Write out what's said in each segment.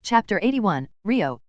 Chapter 81, Rio,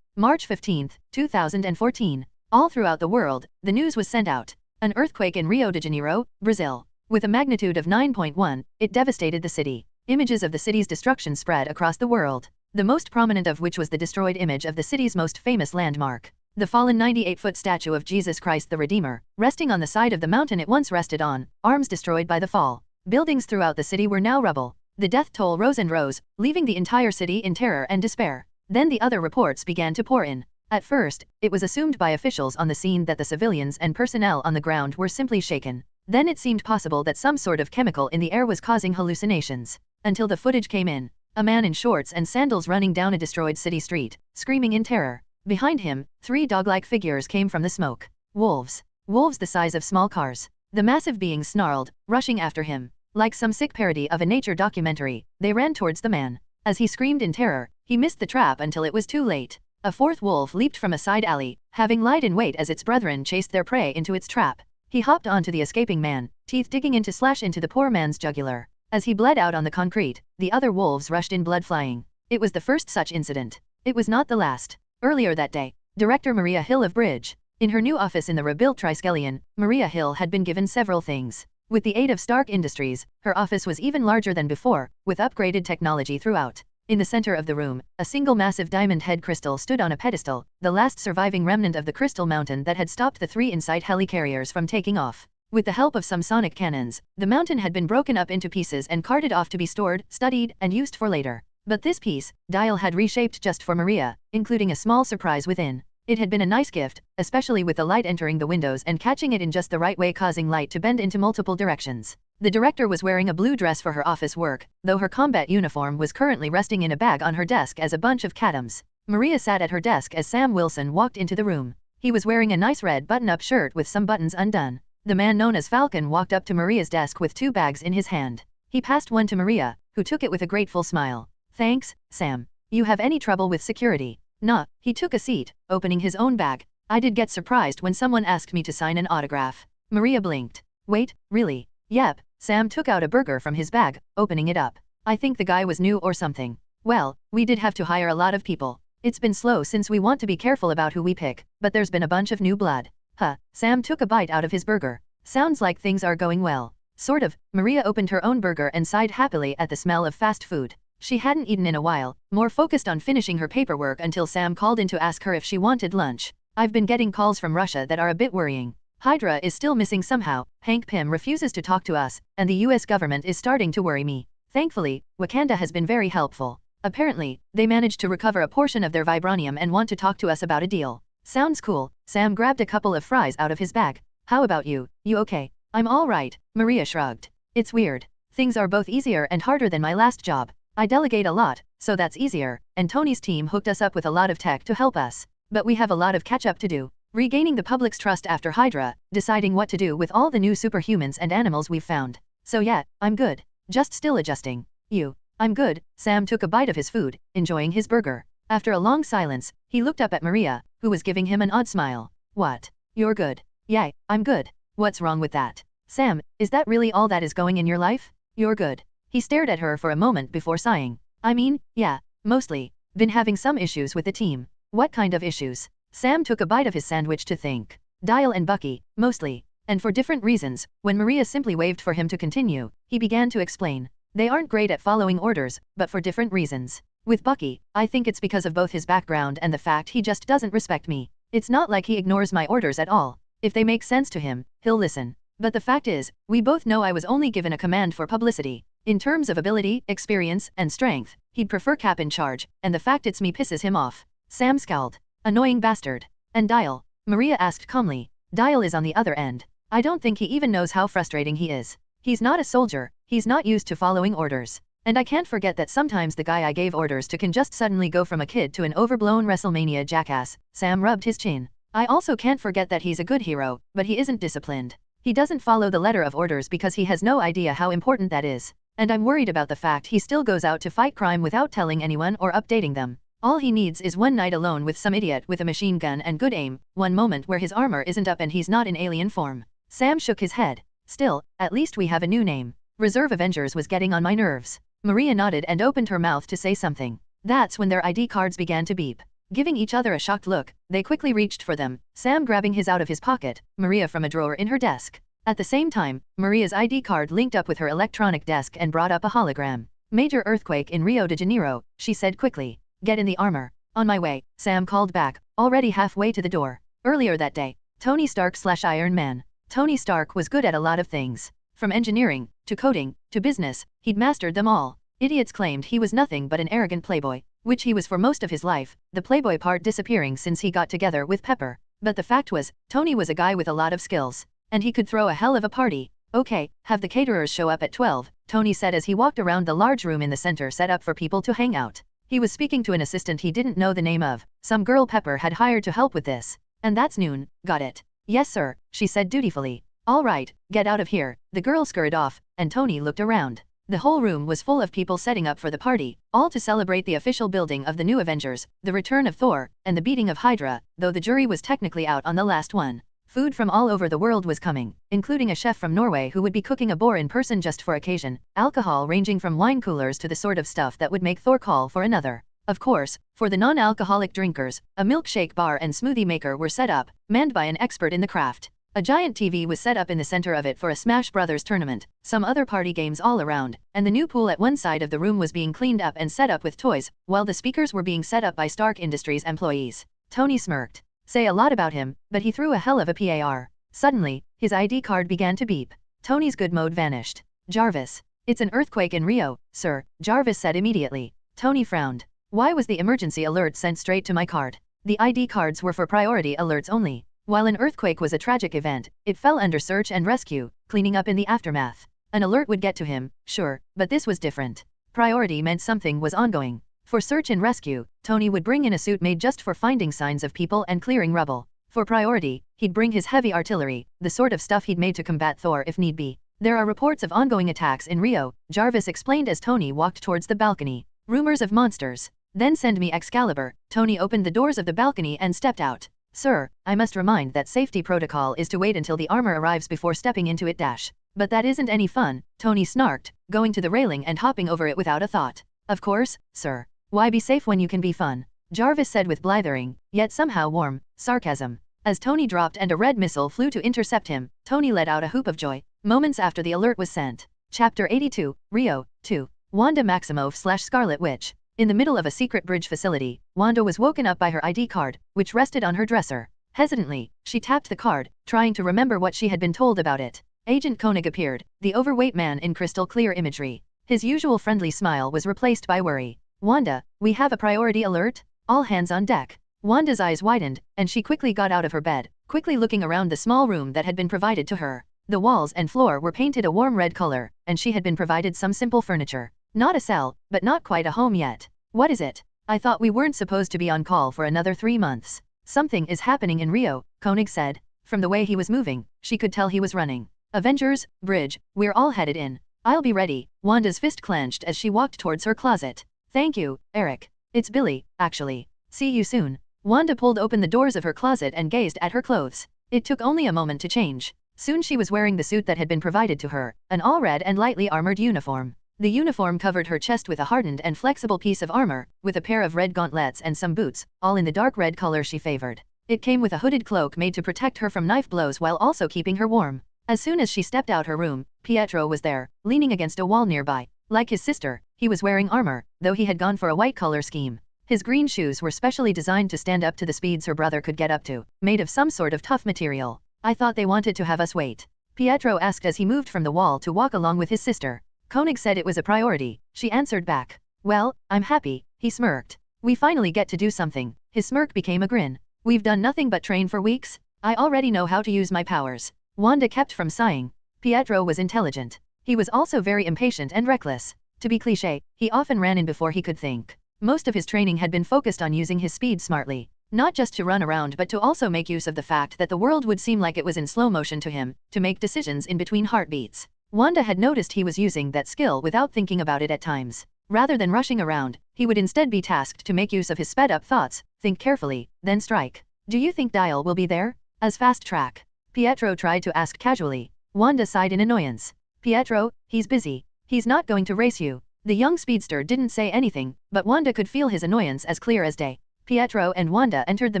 March 15, 2014. All throughout the world, the news was sent out. An earthquake in Rio de Janeiro, Brazil. With a magnitude of 9.1, it devastated the city. Images of the city's destruction spread across the world. The most prominent of which was the destroyed image of the city's most famous landmark. The fallen 98-foot statue of Jesus Christ the Redeemer, resting on the side of the mountain it once rested on, arms destroyed by the fall. Buildings throughout the city were now rubble. The death toll rose and rose, leaving the entire city in terror and despair. Then the other reports began to pour in. At first, it was assumed by officials on the scene that the civilians and personnel on the ground were simply shaken. Then it seemed possible that some sort of chemical in the air was causing hallucinations. Until the footage came in. A man in shorts and sandals running down a destroyed city street, screaming in terror. Behind him, 3 dog-like figures came from the smoke. Wolves. Wolves the size of small cars. The massive beings snarled, rushing after him. Like some sick parody of a nature documentary, they ran towards the man. As he screamed in terror, he missed the trap until it was too late. A 4th wolf leaped from a side alley, having lied in wait as its brethren chased their prey into its trap. He hopped onto the escaping man, teeth digging in to slash into the poor man's jugular. As he bled out on the concrete, the other wolves rushed in, blood flying. It was the first such incident. It was not the last. Earlier that day, Director Maria Hill of Bridge. In her new office in the rebuilt Triskelion, Maria Hill had been given several things. With the aid of Stark Industries, her office was even larger than before, with upgraded technology throughout. In the center of the room, a single massive diamond head crystal stood on a pedestal, the last surviving remnant of the crystal mountain that had stopped the 3 Insight helicarriers from taking off. With the help of some sonic cannons, the mountain had been broken up into pieces and carted off to be stored, studied, and used for later. But this piece, Dial had reshaped just for Maria, including a small surprise within. It had been a nice gift, especially with the light entering the windows and catching it in just the right way, causing light to bend into multiple directions. The director was wearing a blue dress for her office work, though her combat uniform was currently resting in a bag on her desk as a bunch of catums. Maria sat at her desk as Sam Wilson walked into the room. He was wearing a nice red button-up shirt with some buttons undone. The man known as Falcon walked up to Maria's desk with 2 bags in his hand. He passed one to Maria, who took it with a grateful smile. "Thanks, Sam. You have any trouble with security?" "Nah." He took a seat, opening his own bag. "I did get surprised when someone asked me to sign an autograph." Maria blinked. "Wait, really?" "Yep." Sam took out a burger from his bag, opening it up. "I think the guy was new or something." "Well, we did have to hire a lot of people. It's been slow since we want to be careful about who we pick, but there's been a bunch of new blood." "Huh." Sam took a bite out of his burger. "Sounds like things are going well." "Sort of." Maria opened her own burger and sighed happily at the smell of fast food. She hadn't eaten in a while, more focused on finishing her paperwork until Sam called in to ask her if she wanted lunch. "I've been getting calls from Russia that are a bit worrying. Hydra is still missing somehow, Hank Pym refuses to talk to us, and the US government is starting to worry me. Thankfully, Wakanda has been very helpful. Apparently, they managed to recover a portion of their vibranium and want to talk to us about a deal." "Sounds cool." Sam grabbed a couple of fries out of his bag. "How about you? You okay?" "I'm all right." Maria shrugged. "It's weird. Things are both easier and harder than my last job. I delegate a lot, so that's easier, and Tony's team hooked us up with a lot of tech to help us. But we have a lot of catch-up to do. Regaining the public's trust after Hydra, deciding what to do with all the new superhumans and animals we've found. So yeah, I'm good. Just still adjusting." "You?" "I'm good." Sam took a bite of his food, enjoying his burger. After a long silence, he looked up at Maria, who was giving him an odd smile. "What? You're good?" "Yeah, I'm good. What's wrong with that?" "Sam, is that really all that is going in your life? You're good." He stared at her for a moment before sighing. "I mean, yeah, mostly. Been having some issues with the team." "What kind of issues?" Sam took a bite of his sandwich to think. "Dial and Bucky, mostly. And for different reasons." When Maria simply waved for him to continue, he began to explain. "They aren't great at following orders, but for different reasons. With Bucky, I think it's because of both his background and the fact he just doesn't respect me. It's not like he ignores my orders at all. If they make sense to him, he'll listen. But the fact is, we both know I was only given a command for publicity. In terms of ability, experience, and strength, he'd prefer Cap in charge, and the fact it's me pisses him off." Sam scowled. "Annoying bastard." "And Dial?" Maria asked calmly. "Dial is on the other end. I don't think he even knows how frustrating he is. He's not a soldier, he's not used to following orders. And I can't forget that sometimes the guy I gave orders to can just suddenly go from a kid to an overblown WrestleMania jackass." Sam rubbed his chin. "I also can't forget that he's a good hero, but he isn't disciplined. He doesn't follow the letter of orders because he has no idea how important that is. And I'm worried about the fact he still goes out to fight crime without telling anyone or updating them. All he needs is one night alone with some idiot with a machine gun and good aim, one moment where his armor isn't up and he's not in alien form." Sam shook his head. "Still, at least we have a new name. Reserve Avengers was getting on my nerves." Maria nodded and opened her mouth to say something. That's when their ID cards began to beep. Giving each other a shocked look, they quickly reached for them, Sam grabbing his out of his pocket, Maria from a drawer in her desk. At the same time, Maria's ID card linked up with her electronic desk and brought up a hologram. Major earthquake in Rio de Janeiro, she said quickly. Get in the armor. On my way, Sam called back, already halfway to the door. Earlier that day, Tony Stark/Iron Man. Tony Stark was good at a lot of things. From engineering, to coding, to business, he'd mastered them all. Idiots claimed he was nothing but an arrogant playboy, which he was for most of his life, the playboy part disappearing since he got together with Pepper. But the fact was, Tony was a guy with a lot of skills. And he could throw a hell of a party. Okay, have the caterers show up at 12, Tony said as he walked around the large room in the center set up for people to hang out. He was speaking to an assistant he didn't know the name of, some girl Pepper had hired to help with this. And that's noon, got it? Yes sir, she said dutifully. All right, get out of here, the girl scurried off, and Tony looked around. The whole room was full of people setting up for the party, all to celebrate the official building of the new Avengers, the return of Thor, and the beating of Hydra, though the jury was technically out on the last one. Food from all over the world was coming, including a chef from Norway who would be cooking a boar in person just for occasion, alcohol ranging from wine coolers to the sort of stuff that would make Thor call for another. Of course, for the non-alcoholic drinkers, a milkshake bar and smoothie maker were set up, manned by an expert in the craft. A giant TV was set up in the center of it for a Smash Brothers tournament, some other party games all around, and the new pool at one side of the room was being cleaned up and set up with toys, while the speakers were being set up by Stark Industries employees. Tony smirked. Say a lot about him, but he threw a hell of a PAR. Suddenly, his ID card began to beep. Tony's good mode vanished. Jarvis. It's an earthquake in Rio, sir, Jarvis said immediately. Tony frowned. Why was the emergency alert sent straight to my card? The ID cards were for priority alerts only. While an earthquake was a tragic event, it fell under search and rescue, cleaning up in the aftermath. An alert would get to him, sure, but this was different. Priority meant something was ongoing. For search and rescue, Tony would bring in a suit made just for finding signs of people and clearing rubble. For priority, he'd bring his heavy artillery, the sort of stuff he'd made to combat Thor if need be. There are reports of ongoing attacks in Rio, Jarvis explained as Tony walked towards the balcony. Rumors of monsters. Then send me Excalibur. Tony opened the doors of the balcony and stepped out. Sir, I must remind that safety protocol is to wait until the armor arrives before stepping into it dash. But that isn't any fun, Tony snarked, going to the railing and hopping over it without a thought. Of course, sir. Why be safe when you can be fun? Jarvis said with blithering, yet somehow warm, sarcasm. As Tony dropped and a red missile flew to intercept him, Tony let out a whoop of joy, moments after the alert was sent. Chapter 82, Rio, 2. Wanda Maximoff/Scarlet Witch. In the middle of a secret bridge facility, Wanda was woken up by her ID card, which rested on her dresser. Hesitantly, she tapped the card, trying to remember what she had been told about it. Agent Koenig appeared, the overweight man in crystal clear imagery. His usual friendly smile was replaced by worry. Wanda, we have a priority alert? All hands on deck. Wanda's eyes widened, and she quickly got out of her bed, quickly looking around the small room that had been provided to her. The walls and floor were painted a warm red color, and she had been provided some simple furniture. Not a cell, but not quite a home yet. What is it? I thought we weren't supposed to be on call for another 3 months. Something is happening in Rio, Koenig said. From the way he was moving, she could tell he was running. Avengers, bridge, we're all headed in. I'll be ready. Wanda's fist clenched as she walked towards her closet. Thank you, Eric. It's Billy, actually. See you soon. Wanda pulled open the doors of her closet and gazed at her clothes. It took only a moment to change. Soon she was wearing the suit that had been provided to her, an all-red and lightly armored uniform. The uniform covered her chest with a hardened and flexible piece of armor, with a pair of red gauntlets and some boots, all in the dark red color she favored. It came with a hooded cloak made to protect her from knife blows while also keeping her warm. As soon as she stepped out her room, Pietro was there, leaning against a wall nearby. Like his sister, he was wearing armor, though he had gone for a white color scheme. His green shoes were specially designed to stand up to the speeds her brother could get up to, made of some sort of tough material. I thought they wanted to have us wait. Pietro asked as he moved from the wall to walk along with his sister. Koenig said it was a priority, she answered back. Well, I'm happy, he smirked. We finally get to do something. His smirk became a grin. We've done nothing but train for weeks. I already know how to use my powers. Wanda kept from sighing. Pietro was intelligent. He was also very impatient and reckless. To be cliché, he often ran in before he could think. Most of his training had been focused on using his speed smartly. Not just to run around but to also make use of the fact that the world would seem like it was in slow motion to him, to make decisions in between heartbeats. Wanda had noticed he was using that skill without thinking about it at times. Rather than rushing around, he would instead be tasked to make use of his sped-up thoughts, think carefully, then strike. Do you think Dial will be there? As fast track? Pietro tried to ask casually. Wanda sighed in annoyance. Pietro, he's busy. He's not going to race you. The young speedster didn't say anything, but Wanda could feel his annoyance as clear as day. Pietro and Wanda entered the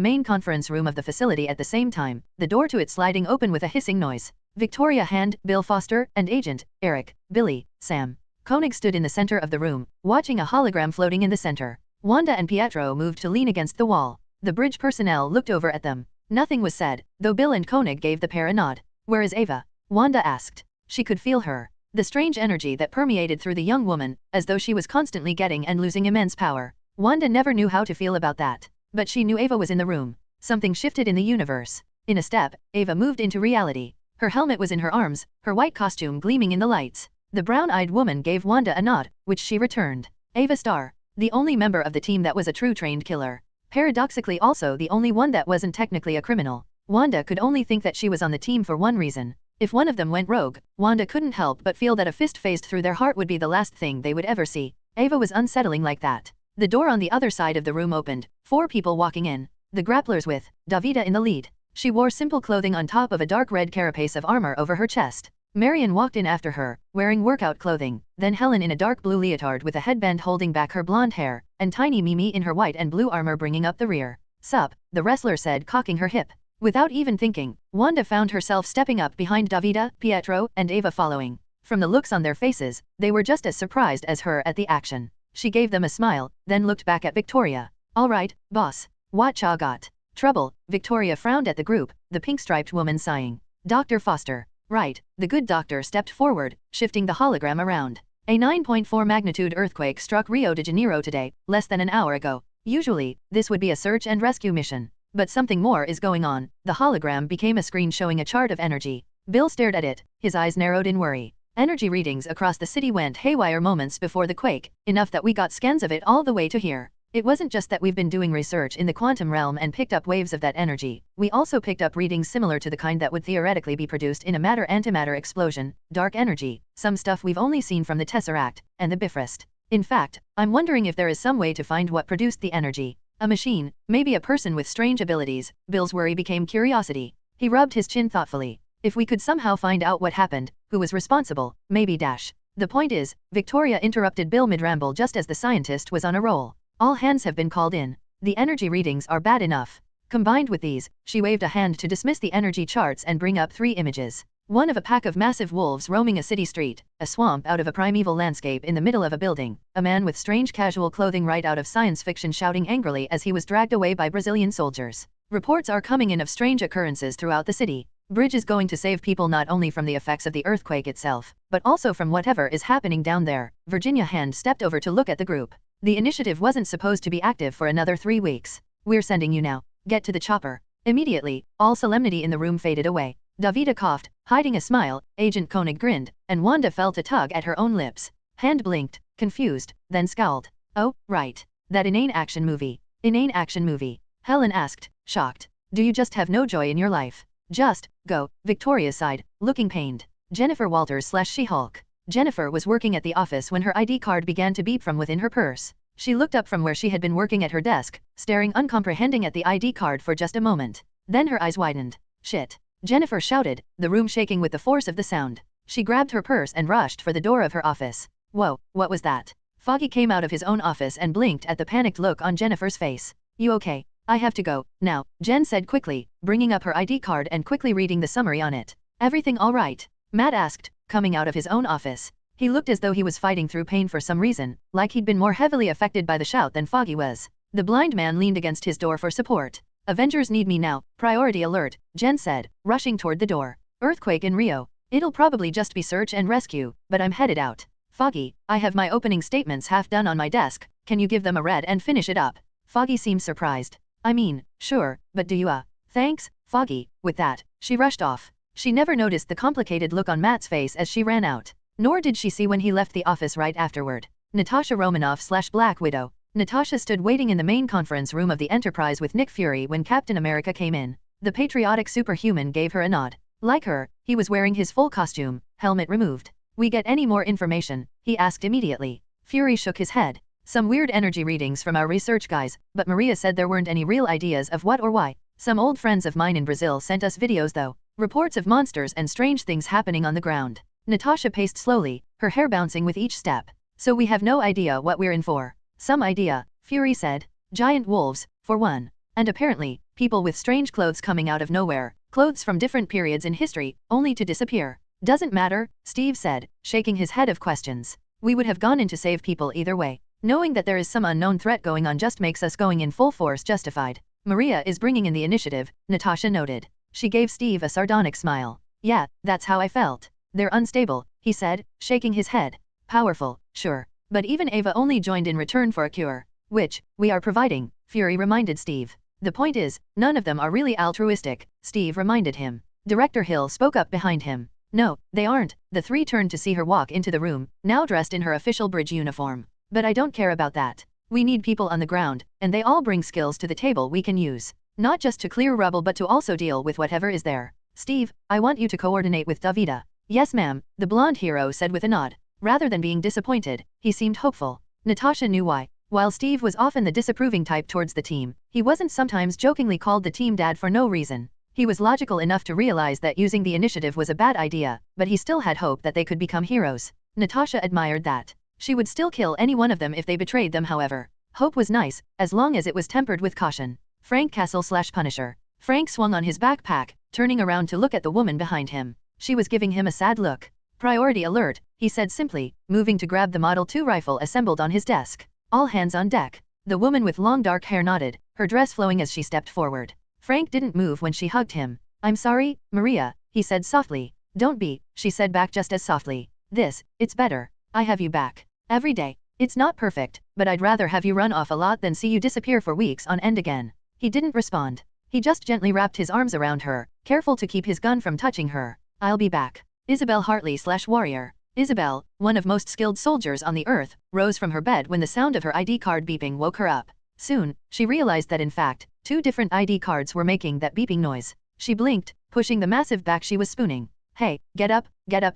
main conference room of the facility at the same time, the door to it sliding open with a hissing noise. Victoria Hand, Bill Foster, and Agent, Eric, Billy, Sam. Koenig stood in the center of the room, watching a hologram floating in the center. Wanda and Pietro moved to lean against the wall. The bridge personnel looked over at them. Nothing was said, though Bill and Koenig gave the pair a nod. "Where is Ava?" Wanda asked. She could feel her. The strange energy that permeated through the young woman, as though she was constantly getting and losing immense power. Wanda never knew how to feel about that. But she knew Ava was in the room. Something shifted in the universe. In a step, Ava moved into reality. Her helmet was in her arms, her white costume gleaming in the lights. The brown-eyed woman gave Wanda a nod, which she returned. Ava Starr. The only member of the team that was a true trained killer. Paradoxically also the only one that wasn't technically a criminal. Wanda could only think that she was on the team for one reason. If one of them went rogue, Wanda couldn't help but feel that a fist phased through their heart would be the last thing they would ever see. Ava was unsettling like that. The door on the other side of the room opened, 4 people walking in. The grapplers with Davida in the lead. She wore simple clothing on top of a dark red carapace of armor over her chest. Marion walked in after her, wearing workout clothing, then Helen in a dark blue leotard with a headband holding back her blonde hair, and tiny Mimi in her white and blue armor bringing up the rear. "Sup," the wrestler said, cocking her hip. Without even thinking, Wanda found herself stepping up behind Davida, Pietro, and Ava following. From the looks on their faces, they were just as surprised as her at the action. She gave them a smile, then looked back at Victoria. "All right, boss. What cha got?" "Trouble," Victoria frowned at the group, the pink-striped woman sighing. "Dr. Foster." "Right." The good doctor stepped forward, shifting the hologram around. "A 9.4 magnitude earthquake struck Rio de Janeiro today, less than an hour ago. Usually, this would be a search and rescue mission. But something more is going on." The hologram became a screen showing a chart of energy. Bill stared at it, his eyes narrowed in worry. Energy readings across the city went haywire moments before the quake, enough that we got scans of it all the way to here. It wasn't just that we've been doing research in the quantum realm and picked up waves of that energy, we also picked up readings similar to the kind that would theoretically be produced in a matter-antimatter explosion, dark energy, some stuff we've only seen from the Tesseract, and the Bifrost. In fact, I'm wondering if there is some way to find what produced the energy. A machine, maybe a person with strange abilities. Bill's worry became curiosity. He rubbed his chin thoughtfully. If we could somehow find out what happened, who was responsible, maybe dash. The point is, Victoria interrupted Bill mid-ramble just as the scientist was on a roll. All hands have been called in. The energy readings are bad enough. Combined with these, she waved a hand to dismiss the energy charts and bring up 3 images. One of a pack of massive wolves roaming a city street, a swamp out of a primeval landscape in the middle of a building, a man with strange casual clothing right out of science fiction shouting angrily as he was dragged away by Brazilian soldiers. Reports are coming in of strange occurrences throughout the city. Bridge is going to save people not only from the effects of the earthquake itself, but also from whatever is happening down there. Virginia Hand stepped over to look at the group. The initiative wasn't supposed to be active for another 3 weeks. "We're sending you now. Get to the chopper." Immediately, all solemnity in the room faded away. Davida coughed, hiding a smile, Agent Koenig grinned, and Wanda felt a tug at her own lips. Hand blinked, confused, then scowled. "Oh, right. That inane action movie." "Inane action movie?" Helen asked, shocked. "Do you just have no joy in your life?" "Just, go," Victoria sighed, looking pained. Jennifer Walters/She-Hulk. Jennifer was working at the office when her ID card began to beep from within her purse. She looked up from where she had been working at her desk, staring uncomprehending at the ID card for just a moment. Then her eyes widened. "Shit." Jennifer shouted, the room shaking with the force of the sound. She grabbed her purse and rushed for the door of her office. "Whoa, what was that?" Foggy came out of his own office and blinked at the panicked look on Jennifer's face. "You okay?" "I have to go, now," Jen said quickly, bringing up her ID card and quickly reading the summary on it. "Everything all right?" Matt asked, coming out of his own office. He looked as though he was fighting through pain for some reason, like he'd been more heavily affected by the shout than Foggy was. The blind man leaned against his door for support. "Avengers need me now, priority alert," Jen said, rushing toward the door. "Earthquake in Rio. It'll probably just be search and rescue, but I'm headed out." "Foggy, I have my opening statements half done on my desk, can you give them a read and finish it up?" Foggy seemed surprised. "I mean, sure, but do you Thanks, Foggy." With that, she rushed off. She never noticed the complicated look on Matt's face as she ran out. Nor did she see when he left the office right afterward. Natasha Romanoff/Black Widow. Natasha stood waiting in the main conference room of the Enterprise with Nick Fury when Captain America came in. The patriotic superhuman gave her a nod. Like her, he was wearing his full costume, helmet removed. "We get any more information?" he asked immediately. Fury shook his head. "Some weird energy readings from our research guys, but Maria said there weren't any real ideas of what or why. Some old friends of mine in Brazil sent us videos though. Reports of monsters and strange things happening on the ground." Natasha paced slowly, her hair bouncing with each step. So we have no idea what we're in for. Some idea, Fury said. Giant wolves, for one. And apparently, people with strange clothes coming out of nowhere, clothes from different periods in history, only to disappear. Doesn't matter, Steve said, shaking his head of questions. We would have gone in to save people either way. Knowing that there is some unknown threat going on just makes us going in full force justified. Maria is bringing in the initiative, Natasha noted. She gave Steve a sardonic smile. Yeah, that's how I felt. They're unstable, he said, shaking his head. Powerful, sure. But even Ava only joined in return for a cure. Which, we are providing, Fury reminded Steve. The point is, none of them are really altruistic, Steve reminded him. Director Hill spoke up behind him. No, they aren't. The three turned to see her walk into the room, now dressed in her official bridge uniform. But I don't care about that. We need people on the ground, and they all bring skills to the table we can use. Not just to clear rubble but to also deal with whatever is there. Steve, I want you to coordinate with Davida. Yes ma'am, the blonde hero said with a nod. Rather than being disappointed, he seemed hopeful. Natasha knew why. While Steve was often the disapproving type towards the team, he wasn't sometimes jokingly called the team dad for no reason. He was logical enough to realize that using the initiative was a bad idea, but he still had hope that they could become heroes. Natasha admired that. She would still kill any one of them if they betrayed them however. Hope was nice, as long as it was tempered with caution. Frank Castle/Punisher. Frank swung on his backpack, turning around to look at the woman behind him. She was giving him a sad look. Priority alert, he said simply, moving to grab the Model 2 rifle assembled on his desk. All hands on deck. The woman with long dark hair nodded, her dress flowing as she stepped forward. Frank didn't move when she hugged him. I'm sorry, Maria, he said softly. Don't be, she said back just as softly. It's better. I have you back. Every day. It's not perfect, but I'd rather have you run off a lot than see you disappear for weeks on end again. He didn't respond. He just gently wrapped his arms around her, careful to keep his gun from touching her. I'll be back. Isabel Hartley/Warrior. Isabel, one of most skilled soldiers on the earth, rose from her bed when the sound of her ID card beeping woke her up. Soon, she realized that in fact, 2 different ID cards were making that beeping noise. She blinked, pushing the massive back she was spooning. Hey, get up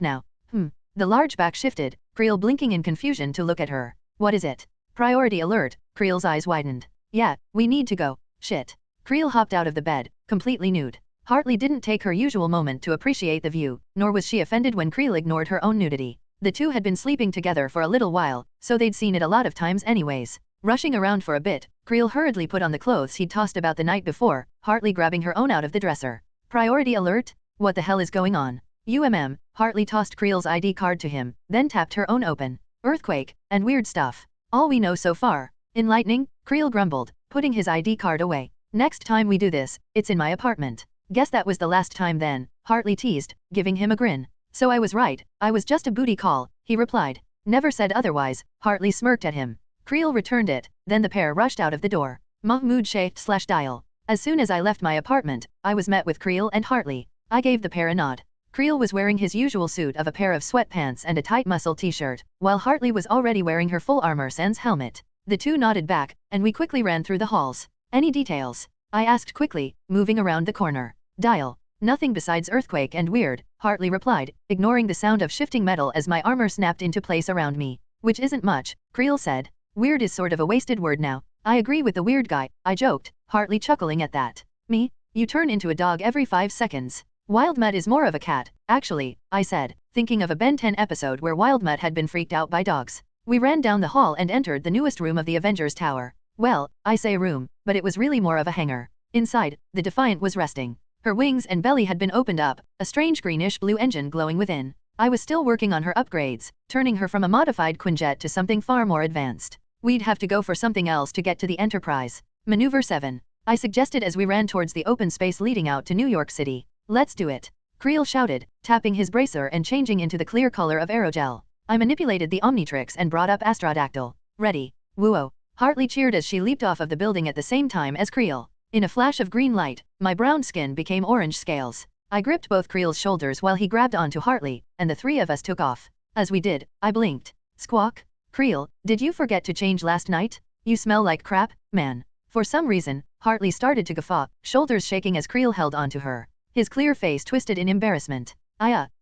now. The large back shifted, Creel blinking in confusion to look at her. What is it? Priority alert, Creel's eyes widened. Yeah, we need to go. Shit. Creel hopped out of the bed, completely nude. Hartley didn't take her usual moment to appreciate the view, nor was she offended when Creel ignored her own nudity. The two had been sleeping together for a little while, so they'd seen it a lot of times anyways. Rushing around for a bit, Creel hurriedly put on the clothes he'd tossed about the night before, Hartley grabbing her own out of the dresser. Priority alert? What the hell is going on? Hartley tossed Creel's ID card to him, then tapped her own open. Earthquake, and weird stuff. All we know so far. Enlightening, Creel grumbled, putting his ID card away. Next time we do this, it's in my apartment. Guess that was the last time then, Hartley teased, giving him a grin. So I was right, I was just a booty call, he replied. Never said otherwise, Hartley smirked at him. Creel returned it, then the pair rushed out of the door. Mahmoud Sheikh/Dial. As soon as I left my apartment, I was met with Creel and Hartley. I gave the pair a nod. Creel was wearing his usual suit of a pair of sweatpants and a tight muscle t-shirt, while Hartley was already wearing her full armor sans helmet. The two nodded back, and we quickly ran through the halls. Any details? I asked quickly, moving around the corner. Dial. Nothing besides earthquake and weird, Hartley replied, ignoring the sound of shifting metal as my armor snapped into place around me. Which isn't much, Creel said. Weird is sort of a wasted word now. I agree with the weird guy, I joked, Hartley chuckling at that. Me? You turn into a dog every 5 seconds. Wildmutt is more of a cat, actually, I said, thinking of a Ben 10 episode where Wildmutt had been freaked out by dogs. We ran down the hall and entered the newest room of the Avengers Tower. Well, I say room, but it was really more of a hangar. Inside, the Defiant was resting. Her wings and belly had been opened up, a strange greenish-blue engine glowing within. I was still working on her upgrades, turning her from a modified Quinjet to something far more advanced. We'd have to go for something else to get to the Enterprise. Maneuver 7. I suggested as we ran towards the open space leading out to New York City. Let's do it. Creel shouted, tapping his bracer and changing into the clear color of aerogel. I manipulated the Omnitrix and brought up Astrodactyl. Ready. Woo-oh. Hartley cheered as she leaped off of the building at the same time as Creel. In a flash of green light, my brown skin became orange scales. I gripped both Creel's shoulders while he grabbed onto Hartley, and the three of us took off. As we did, I blinked. Squawk. Creel, did you forget to change last night? You smell like crap, man. For some reason, Hartley started to guffaw, shoulders shaking as Creel held onto her. His clear face twisted in embarrassment.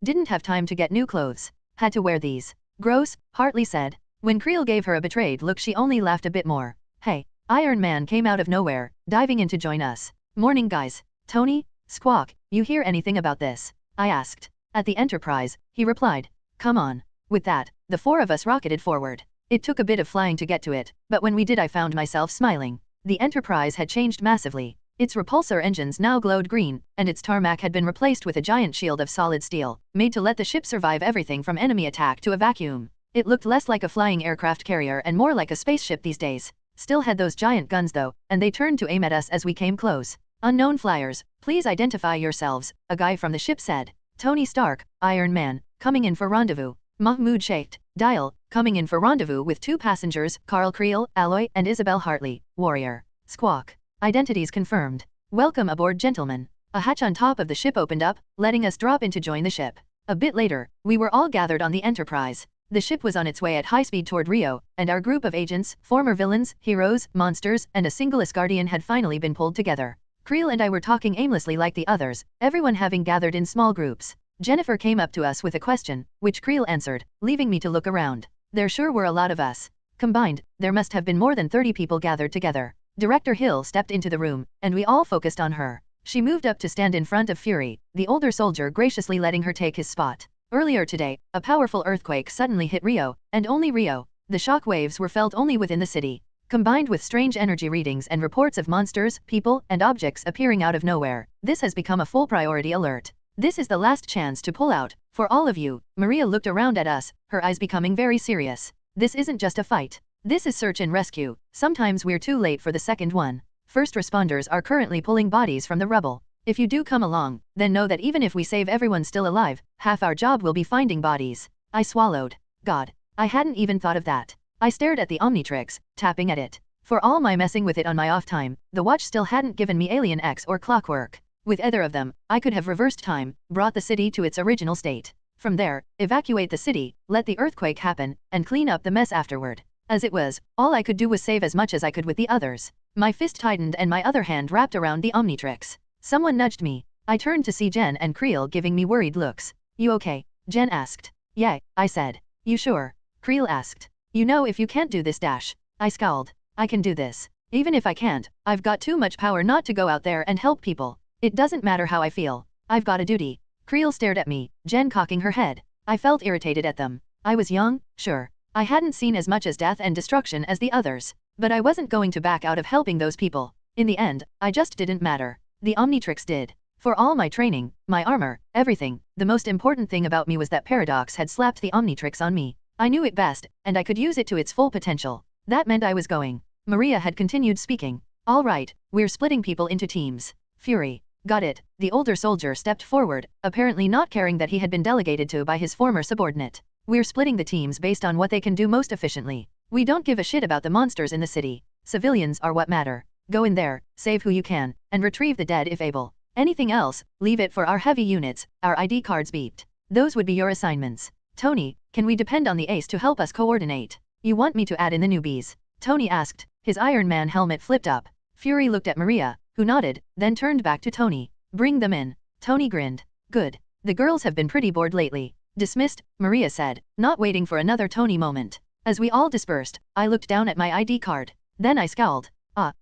Didn't have time to get new clothes. Had to wear these. Gross, Hartley said. When Creel gave her a betrayed look she only laughed a bit more. Hey. Iron Man came out of nowhere, diving in to join us. Morning guys. Tony? Squawk, you hear anything about this? I asked. At the Enterprise, he replied. Come on. With that, the four of us rocketed forward. It took a bit of flying to get to it, but when we did I found myself smiling. The Enterprise had changed massively. Its repulsor engines now glowed green, and its tarmac had been replaced with a giant shield of solid steel, made to let the ship survive everything from enemy attack to a vacuum. It looked less like a flying aircraft carrier and more like a spaceship these days. Still had those giant guns though, and they turned to aim at us as we came close. "Unknown flyers, please identify yourselves," a guy from the ship said. "Tony Stark, Iron Man, coming in for rendezvous." Mahmoud shaked. "Dial, coming in for rendezvous with 2 passengers, Carl Creel, Alloy, and Isabel Hartley, Warrior." Squawk. "Identities confirmed. Welcome aboard, gentlemen." A hatch on top of the ship opened up, letting us drop in to join the ship. A bit later, we were all gathered on the Enterprise. The ship was on its way at high speed toward Rio, and our group of agents, former villains, heroes, monsters, and a single Asgardian had finally been pulled together. Creel and I were talking aimlessly like the others, everyone having gathered in small groups. Jennifer came up to us with a question, which Creel answered, leaving me to look around. There sure were a lot of us. Combined, there must have been more than 30 people gathered together. Director Hill stepped into the room, and we all focused on her. She moved up to stand in front of Fury, the older soldier graciously letting her take his spot. Earlier today, a powerful earthquake suddenly hit Rio, and only Rio. The shock waves were felt only within the city. Combined with strange energy readings and reports of monsters, people, and objects appearing out of nowhere, this has become a full priority alert. This is the last chance to pull out, for all of you. Maria looked around at us, her eyes becoming very serious. This isn't just a fight. This is search and rescue. Sometimes we're too late for the second one. First responders are currently pulling bodies from the rubble. If you do come along, then know that even if we save everyone still alive, half our job will be finding bodies. I swallowed. God, I hadn't even thought of that. I stared at the Omnitrix, tapping at it. For all my messing with it on my off time, the watch still hadn't given me Alien X or Clockwork. With either of them, I could have reversed time, brought the city to its original state. From there, evacuate the city, let the earthquake happen, and clean up the mess afterward. As it was, all I could do was save as much as I could with the others. My fist tightened and my other hand wrapped around the Omnitrix. Someone nudged me. I turned to see Jen and Creel giving me worried looks. "You okay?" Jen asked. "Yeah," I said. "You sure?" Creel asked. "You know if you can't do this dash." I scowled. "I can do this. Even if I can't, I've got too much power not to go out there and help people. It doesn't matter how I feel. I've got a duty." Creel stared at me, Jen cocking her head. I felt irritated at them. I was young, sure. I hadn't seen as much as death and destruction as the others. But I wasn't going to back out of helping those people. In the end, I just didn't matter. The Omnitrix did. For all my training, my armor, everything, the most important thing about me was that Paradox had slapped the Omnitrix on me. I knew it best, and I could use it to its full potential. That meant I was going. Maria had continued speaking. "All right, we're splitting people into teams." Fury. "Got it." The older soldier stepped forward, apparently not caring that he had been delegated to by his former subordinate. "We're splitting the teams based on what they can do most efficiently. We don't give a shit about the monsters in the city. Civilians are what matter. Go in there, save who you can, and retrieve the dead if able. Anything else, leave it for our heavy units." Our ID cards beeped. "Those would be your assignments. Tony, can we depend on the ace to help us coordinate? You want me to add in the newbies?" Tony asked, his Iron Man helmet flipped up. Fury looked at Maria, who nodded, then turned back to Tony. "Bring them in." Tony grinned. "Good. The girls have been pretty bored lately." "Dismissed," Maria said, not waiting for another Tony moment. As we all dispersed, I looked down at my ID card. Then I scowled.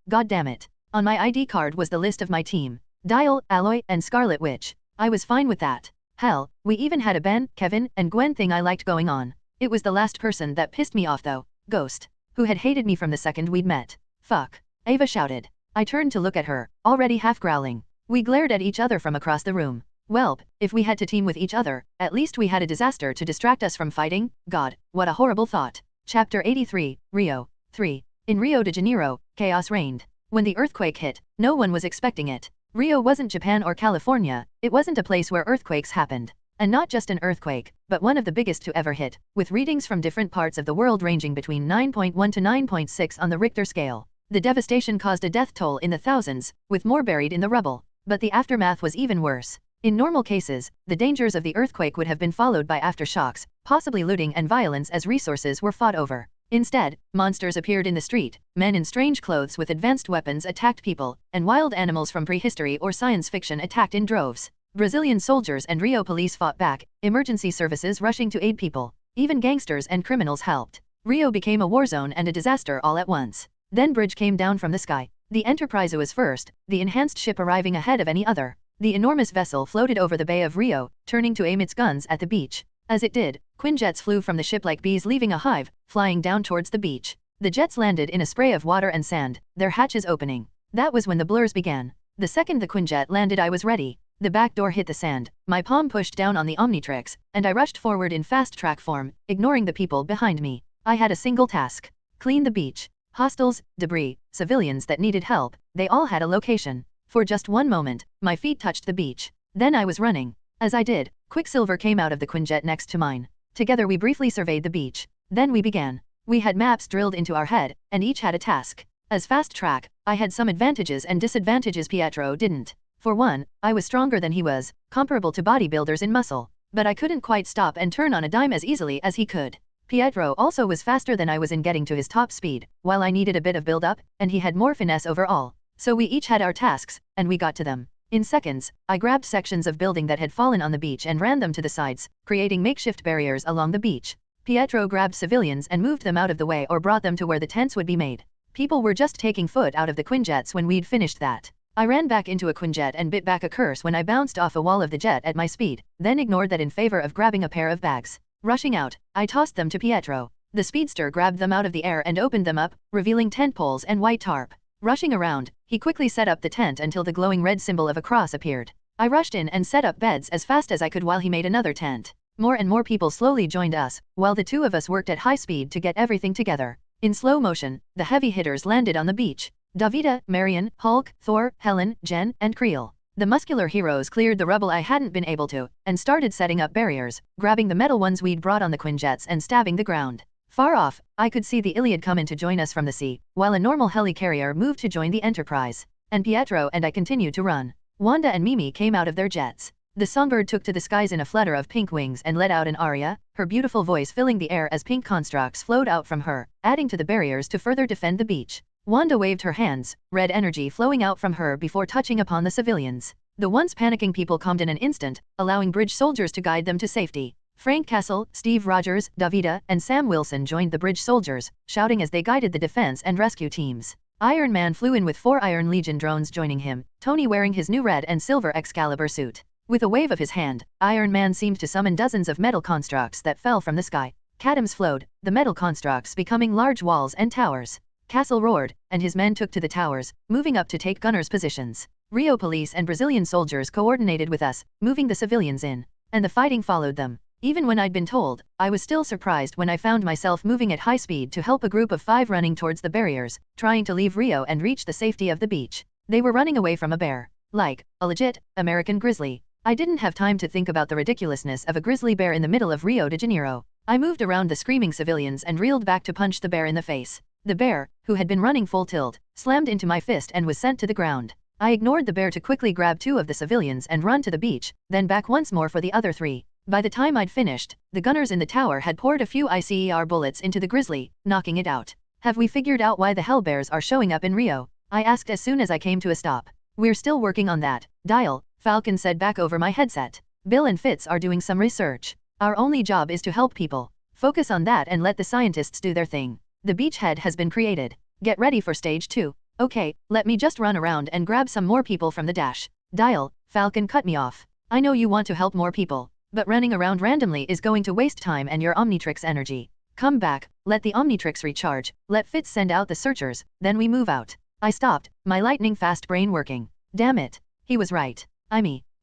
God damn it. On my ID card was the list of my team. Dial, Alloy, and Scarlet Witch. I was fine with that. Hell, we even had a Ben, Kevin, and Gwen thing I liked going on. It was the last person that pissed me off though. Ghost. Who had hated me from the second we'd met. "Fuck." Ava shouted. I turned to look at her, already half growling. We glared at each other from across the room. Welp, if we had to team with each other, at least we had a disaster to distract us from fighting. God, what a horrible thought. Chapter 83, Rio. 3. In Rio de Janeiro, chaos reigned. When the earthquake hit, no one was expecting it. Rio wasn't Japan or California, it wasn't a place where earthquakes happened. And not just an earthquake, but one of the biggest to ever hit, with readings from different parts of the world ranging between 9.1 to 9.6 on the Richter scale. The devastation caused a death toll in the thousands, with more buried in the rubble. But the aftermath was even worse. In normal cases, the dangers of the earthquake would have been followed by aftershocks, possibly looting and violence as resources were fought over. Instead, monsters appeared in the street, men in strange clothes with advanced weapons attacked people, and wild animals from prehistory or science fiction attacked in droves. Brazilian soldiers and Rio police fought back, emergency services rushing to aid people. Even gangsters and criminals helped. Rio became a war zone and a disaster all at once. Then bridge came down from the sky. The Enterprise was first, the enhanced ship arriving ahead of any other. The enormous vessel floated over the Bay of Rio, turning to aim its guns at the beach. As it did, Quinjets flew from the ship like bees leaving a hive, flying down towards the beach. The jets landed in a spray of water and sand, their hatches opening. That was when the blurs began. The second the Quinjet landed I was ready. The back door hit the sand, my palm pushed down on the Omnitrix, and I rushed forward in fast-track form, ignoring the people behind me. I had a single task. Clean the beach. Hostiles, debris, civilians that needed help, they all had a location. For just one moment, my feet touched the beach. Then I was running. As I did, Quicksilver came out of the Quinjet next to mine. Together we briefly surveyed the beach. Then we began. We had maps drilled into our head, and each had a task. As fast track, I had some advantages and disadvantages Pietro didn't. For one, I was stronger than he was, comparable to bodybuilders in muscle. But I couldn't quite stop and turn on a dime as easily as he could. Pietro also was faster than I was in getting to his top speed, while I needed a bit of build-up, and he had more finesse overall. So we each had our tasks, and we got to them. In seconds, I grabbed sections of building that had fallen on the beach and ran them to the sides, creating makeshift barriers along the beach. Pietro grabbed civilians and moved them out of the way or brought them to where the tents would be made. People were just taking foot out of the Quinjets when we'd finished that. I ran back into a Quinjet and bit back a curse when I bounced off a wall of the jet at my speed, then ignored that in favor of grabbing a pair of bags. Rushing out, I tossed them to Pietro. The speedster grabbed them out of the air and opened them up, revealing tent poles and white tarp. Rushing around, he quickly set up the tent until the glowing red symbol of a cross appeared. I rushed in and set up beds as fast as I could while he made another tent. More and more people slowly joined us, while the two of us worked at high speed to get everything together. In slow motion, the heavy hitters landed on the beach. Davida, Marion, Hulk, Thor, Helen, Jen, and Creel. The muscular heroes cleared the rubble I hadn't been able to, and started setting up barriers, grabbing the metal ones we'd brought on the Quinjets and stabbing the ground. Far off, I could see the Iliad come in to join us from the sea, while a normal helicarrier moved to join the Enterprise. And Pietro and I continued to run. Wanda and Mimi came out of their jets. The songbird took to the skies in a flutter of pink wings and let out an aria, her beautiful voice filling the air as pink constructs flowed out from her, adding to the barriers to further defend the beach. Wanda waved her hands, red energy flowing out from her before touching upon the civilians. The once panicking people calmed in an instant, allowing bridge soldiers to guide them to safety. Frank Castle, Steve Rogers, Davida, and Sam Wilson joined the bridge soldiers, shouting as they guided the defense and rescue teams. Iron Man flew in with 4 Iron Legion drones joining him, Tony wearing his new red and silver Excalibur suit. With a wave of his hand, Iron Man seemed to summon dozens of metal constructs that fell from the sky. Catoms flowed, the metal constructs becoming large walls and towers. Castle roared, and his men took to the towers, moving up to take gunners' positions. Rio police and Brazilian soldiers coordinated with us, moving the civilians in. And the fighting followed them. Even when I'd been told, I was still surprised when I found myself moving at high speed to help a group of 5 running towards the barriers, trying to leave Rio and reach the safety of the beach. They were running away from a bear. Like, a legit, American grizzly. I didn't have time to think about the ridiculousness of a grizzly bear in the middle of Rio de Janeiro. I moved around the screaming civilians and reeled back to punch the bear in the face. The bear, who had been running full tilt, slammed into my fist and was sent to the ground. I ignored the bear to quickly grab 2 of the civilians and run to the beach, then back once more for the other 3. By the time I'd finished, the gunners in the tower had poured a few ICER bullets into the grizzly, knocking it out. Have we figured out why the hellbears are showing up in Rio? I asked as soon as I came to a stop. We're still working on that. Dial, Falcon said back over my headset. Bill and Fitz are doing some research. Our only job is to help people. Focus on that and let the scientists do their thing. The beachhead has been created. Get ready for stage 2. Okay, let me just run around and grab some more people from the dash. Dial, Falcon cut me off. I know you want to help more people, but running around randomly is going to waste time and your Omnitrix energy. Come back, let the Omnitrix recharge, let Fitz send out the searchers, then we move out. I stopped, my lightning-fast brain working. Damn it. He was right.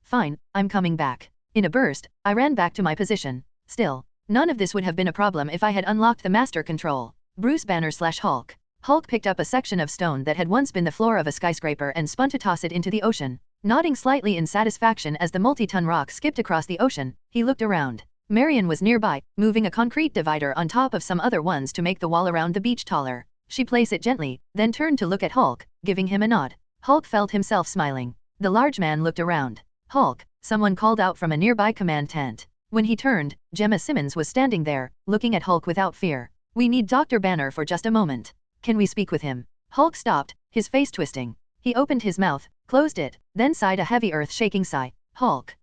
Fine, I'm coming back. In a burst, I ran back to my position. Still, none of this would have been a problem if I had unlocked the master control. Bruce Banner/Hulk. Hulk picked up a section of stone that had once been the floor of a skyscraper and spun to toss it into the ocean. Nodding slightly in satisfaction as the multi-ton rock skipped across the ocean, he looked around. Marion was nearby, moving a concrete divider on top of some other ones to make the wall around the beach taller. She placed it gently, then turned to look at Hulk, giving him a nod. Hulk felt himself smiling. The large man looked around. Hulk, someone called out from a nearby command tent. When he turned, Gemma Simmons was standing there, looking at Hulk without fear. We need Dr. Banner for just a moment. Can we speak with him? Hulk stopped, his face twisting. He opened his mouth, closed it, then sighed a heavy earth-shaking sigh. Hulk,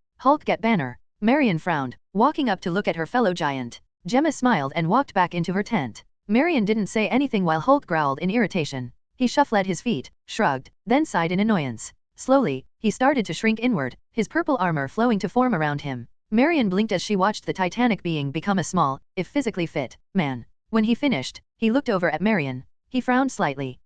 get Banner. Marion frowned, walking up to look at her fellow giant. Gemma smiled and walked back into her tent. Marion didn't say anything while Hulk growled in irritation. He shuffled his feet, shrugged, then sighed in annoyance. Slowly, he started to shrink inward, his purple armor flowing to form around him. Marion blinked as she watched the titanic being become a small, if physically fit, man. When he finished, he looked over at Marion. He frowned slightly.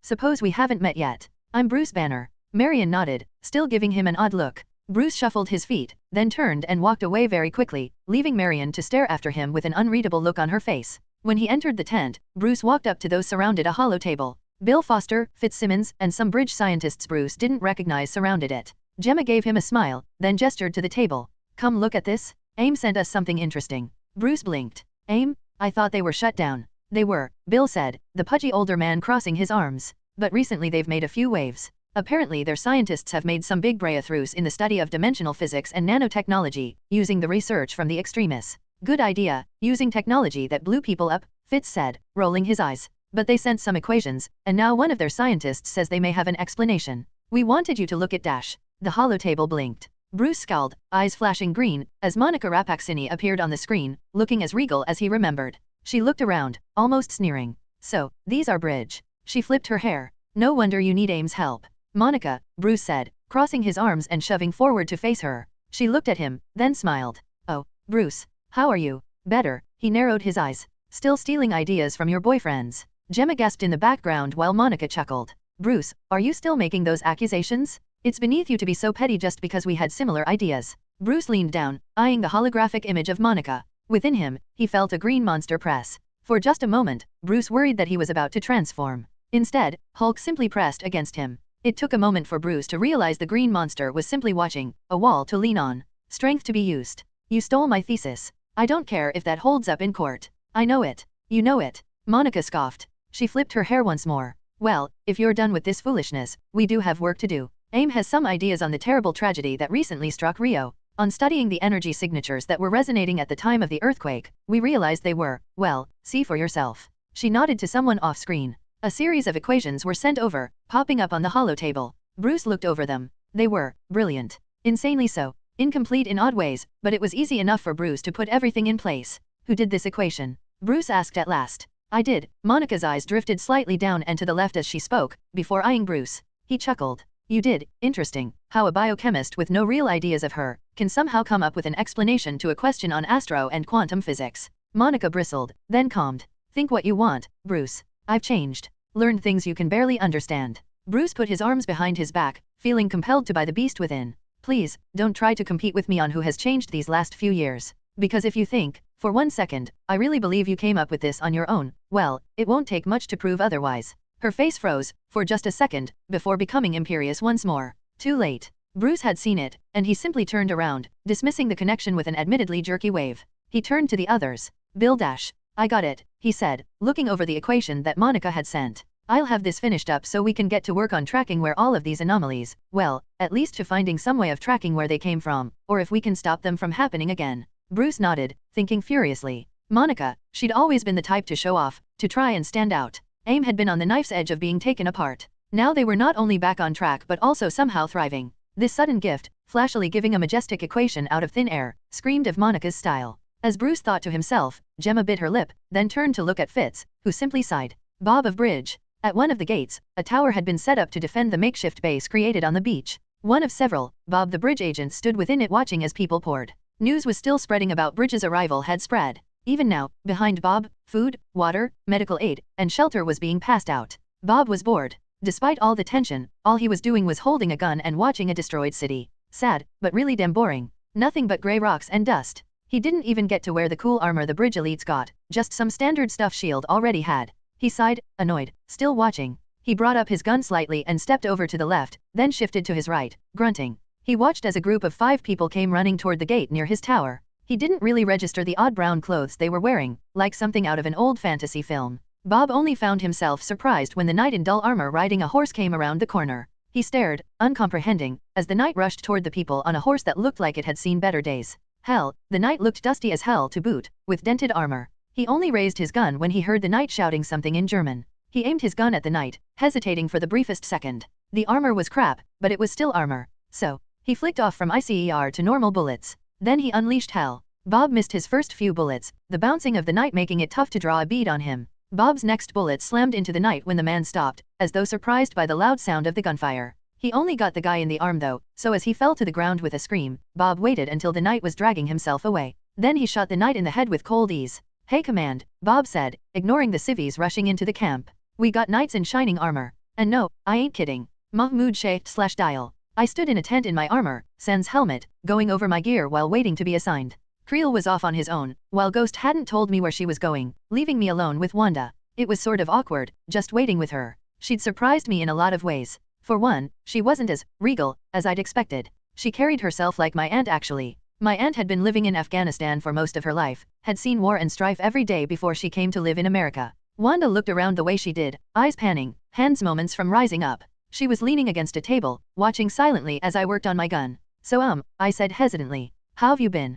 Suppose we haven't met yet. I'm Bruce Banner. Marion nodded, still giving him an odd look. Bruce shuffled his feet, then turned and walked away very quickly, leaving Marion to stare after him with an unreadable look on her face. When he entered the tent, Bruce walked up to those surrounded a hollow table. Bill Foster, Fitzsimmons, and some bridge scientists Bruce didn't recognize surrounded it. Gemma gave him a smile, then gestured to the table. Come look at this. AIM sent us something interesting. Bruce blinked. AIM? I thought they were shut down. They were, Bill said, the pudgy older man crossing his arms. But recently they've made a few waves. Apparently their scientists have made some big breakthroughs in the study of dimensional physics and nanotechnology, using the research from the extremists. Good idea, using technology that blew people up, Fitz said, rolling his eyes. But they sent some equations, and now one of their scientists says they may have an explanation. We wanted you to look at Dash. The hollow table blinked. Bruce scowled, eyes flashing green, as Monica Rapaxini appeared on the screen, looking as regal as he remembered. She looked around, almost sneering. So, these are bridge. She flipped her hair. No wonder you need AIM's help. Monica, Bruce said, crossing his arms and shoving forward to face her. She looked at him, then smiled. Oh, Bruce. How are you? Better. He narrowed his eyes. Still stealing ideas from your boyfriends. Gemma gasped in the background while Monica chuckled. Bruce, are you still making those accusations? It's beneath you to be so petty just because we had similar ideas. Bruce leaned down, eyeing the holographic image of Monica. Within him, he felt a green monster press. For just a moment, Bruce worried that he was about to transform. Instead, Hulk simply pressed against him. It took a moment for Bruce to realize the green monster was simply watching, a wall to lean on. Strength to be used. You stole my thesis. I don't care if that holds up in court. I know it. You know it. Monica scoffed. She flipped her hair once more. Well, if you're done with this foolishness, we do have work to do. AIM has some ideas on the terrible tragedy that recently struck Rio. On studying the energy signatures that were resonating at the time of the earthquake, we realized they were, well, see for yourself. She nodded to someone off-screen. A series of equations were sent over, popping up on the hollow table. Bruce looked over them. They were brilliant. Insanely so. Incomplete in odd ways, but it was easy enough for Bruce to put everything in place. Who did this equation? Bruce asked at last. I did. Monica's eyes drifted slightly down and to the left as she spoke, before eyeing Bruce. He chuckled. You did. Interesting. How a biochemist with no real ideas of her can somehow come up with an explanation to a question on astro and quantum physics. Monica bristled, then calmed. Think what you want, Bruce. I've changed. Learned things you can barely understand. Bruce put his arms behind his back, feeling compelled to buy the beast within. Please, don't try to compete with me on who has changed these last few years. Because if you think, for 1 second, I really believe you came up with this on your own, well, it won't take much to prove otherwise. Her face froze, for just a second, before becoming imperious once more. Too late. Bruce had seen it, and he simply turned around, dismissing the connection with an admittedly jerky wave. He turned to the others. Bill Dash. I got it, he said, looking over the equation that Monica had sent. I'll have this finished up so we can get to work on tracking where all of these anomalies, well, at least to finding some way of tracking where they came from, or if we can stop them from happening again. Bruce nodded, thinking furiously. Monica, she'd always been the type to show off, to try and stand out. AIM had been on the knife's edge of being taken apart. Now they were not only back on track but also somehow thriving. This sudden gift, flashily giving a majestic equation out of thin air, screamed of Monica's style. As Bruce thought to himself, Gemma bit her lip, then turned to look at Fitz, who simply sighed. Bob of Bridge. At one of the gates, a tower had been set up to defend the makeshift base created on the beach. One of several, Bob the bridge agent stood within it watching as people poured. News was still spreading about Bridge's arrival had spread. Even now, behind Bob, food, water, medical aid, and shelter was being passed out. Bob was bored. Despite all the tension, all he was doing was holding a gun and watching a destroyed city. Sad, but really damn boring. Nothing but gray rocks and dust. He didn't even get to wear the cool armor the bridge elites got, just some standard stuff S.H.I.E.L.D. already had. He sighed, annoyed, still watching. He brought up his gun slightly and stepped over to the left, then shifted to his right, grunting. He watched as a group of 5 people came running toward the gate near his tower. He didn't really register the odd brown clothes they were wearing, like something out of an old fantasy film. Bob only found himself surprised when the knight in dull armor riding a horse came around the corner. He stared, uncomprehending, as the knight rushed toward the people on a horse that looked like it had seen better days. Hell, the knight looked dusty as hell to boot, with dented armor. He only raised his gun when he heard the knight shouting something in German. He aimed his gun at the knight, hesitating for the briefest second. The armor was crap, but it was still armor. So, he flicked off from ICER to normal bullets. Then he unleashed hell. Bob missed his first few bullets, the bouncing of the knight making it tough to draw a bead on him. Bob's next bullet slammed into the knight when the man stopped, as though surprised by the loud sound of the gunfire. He only got the guy in the arm though, so as he fell to the ground with a scream, Bob waited until the knight was dragging himself away. Then he shot the knight in the head with cold ease. Hey command, Bob said, ignoring the civvies rushing into the camp. We got knights in shining armor. And no, I ain't kidding. Mahmoud /dial. I stood in a tent in my armor, sans helmet, going over my gear while waiting to be assigned. Creel was off on his own, while Ghost hadn't told me where she was going, leaving me alone with Wanda. It was sort of awkward, just waiting with her. She'd surprised me in a lot of ways. For one, she wasn't as regal as I'd expected. She carried herself like my aunt actually. My aunt had been living in Afghanistan for most of her life, had seen war and strife every day before she came to live in America. Wanda looked around the way she did, eyes panning, hands moments from rising up. She was leaning against a table, watching silently as I worked on my gun. So I said hesitantly. How've you been?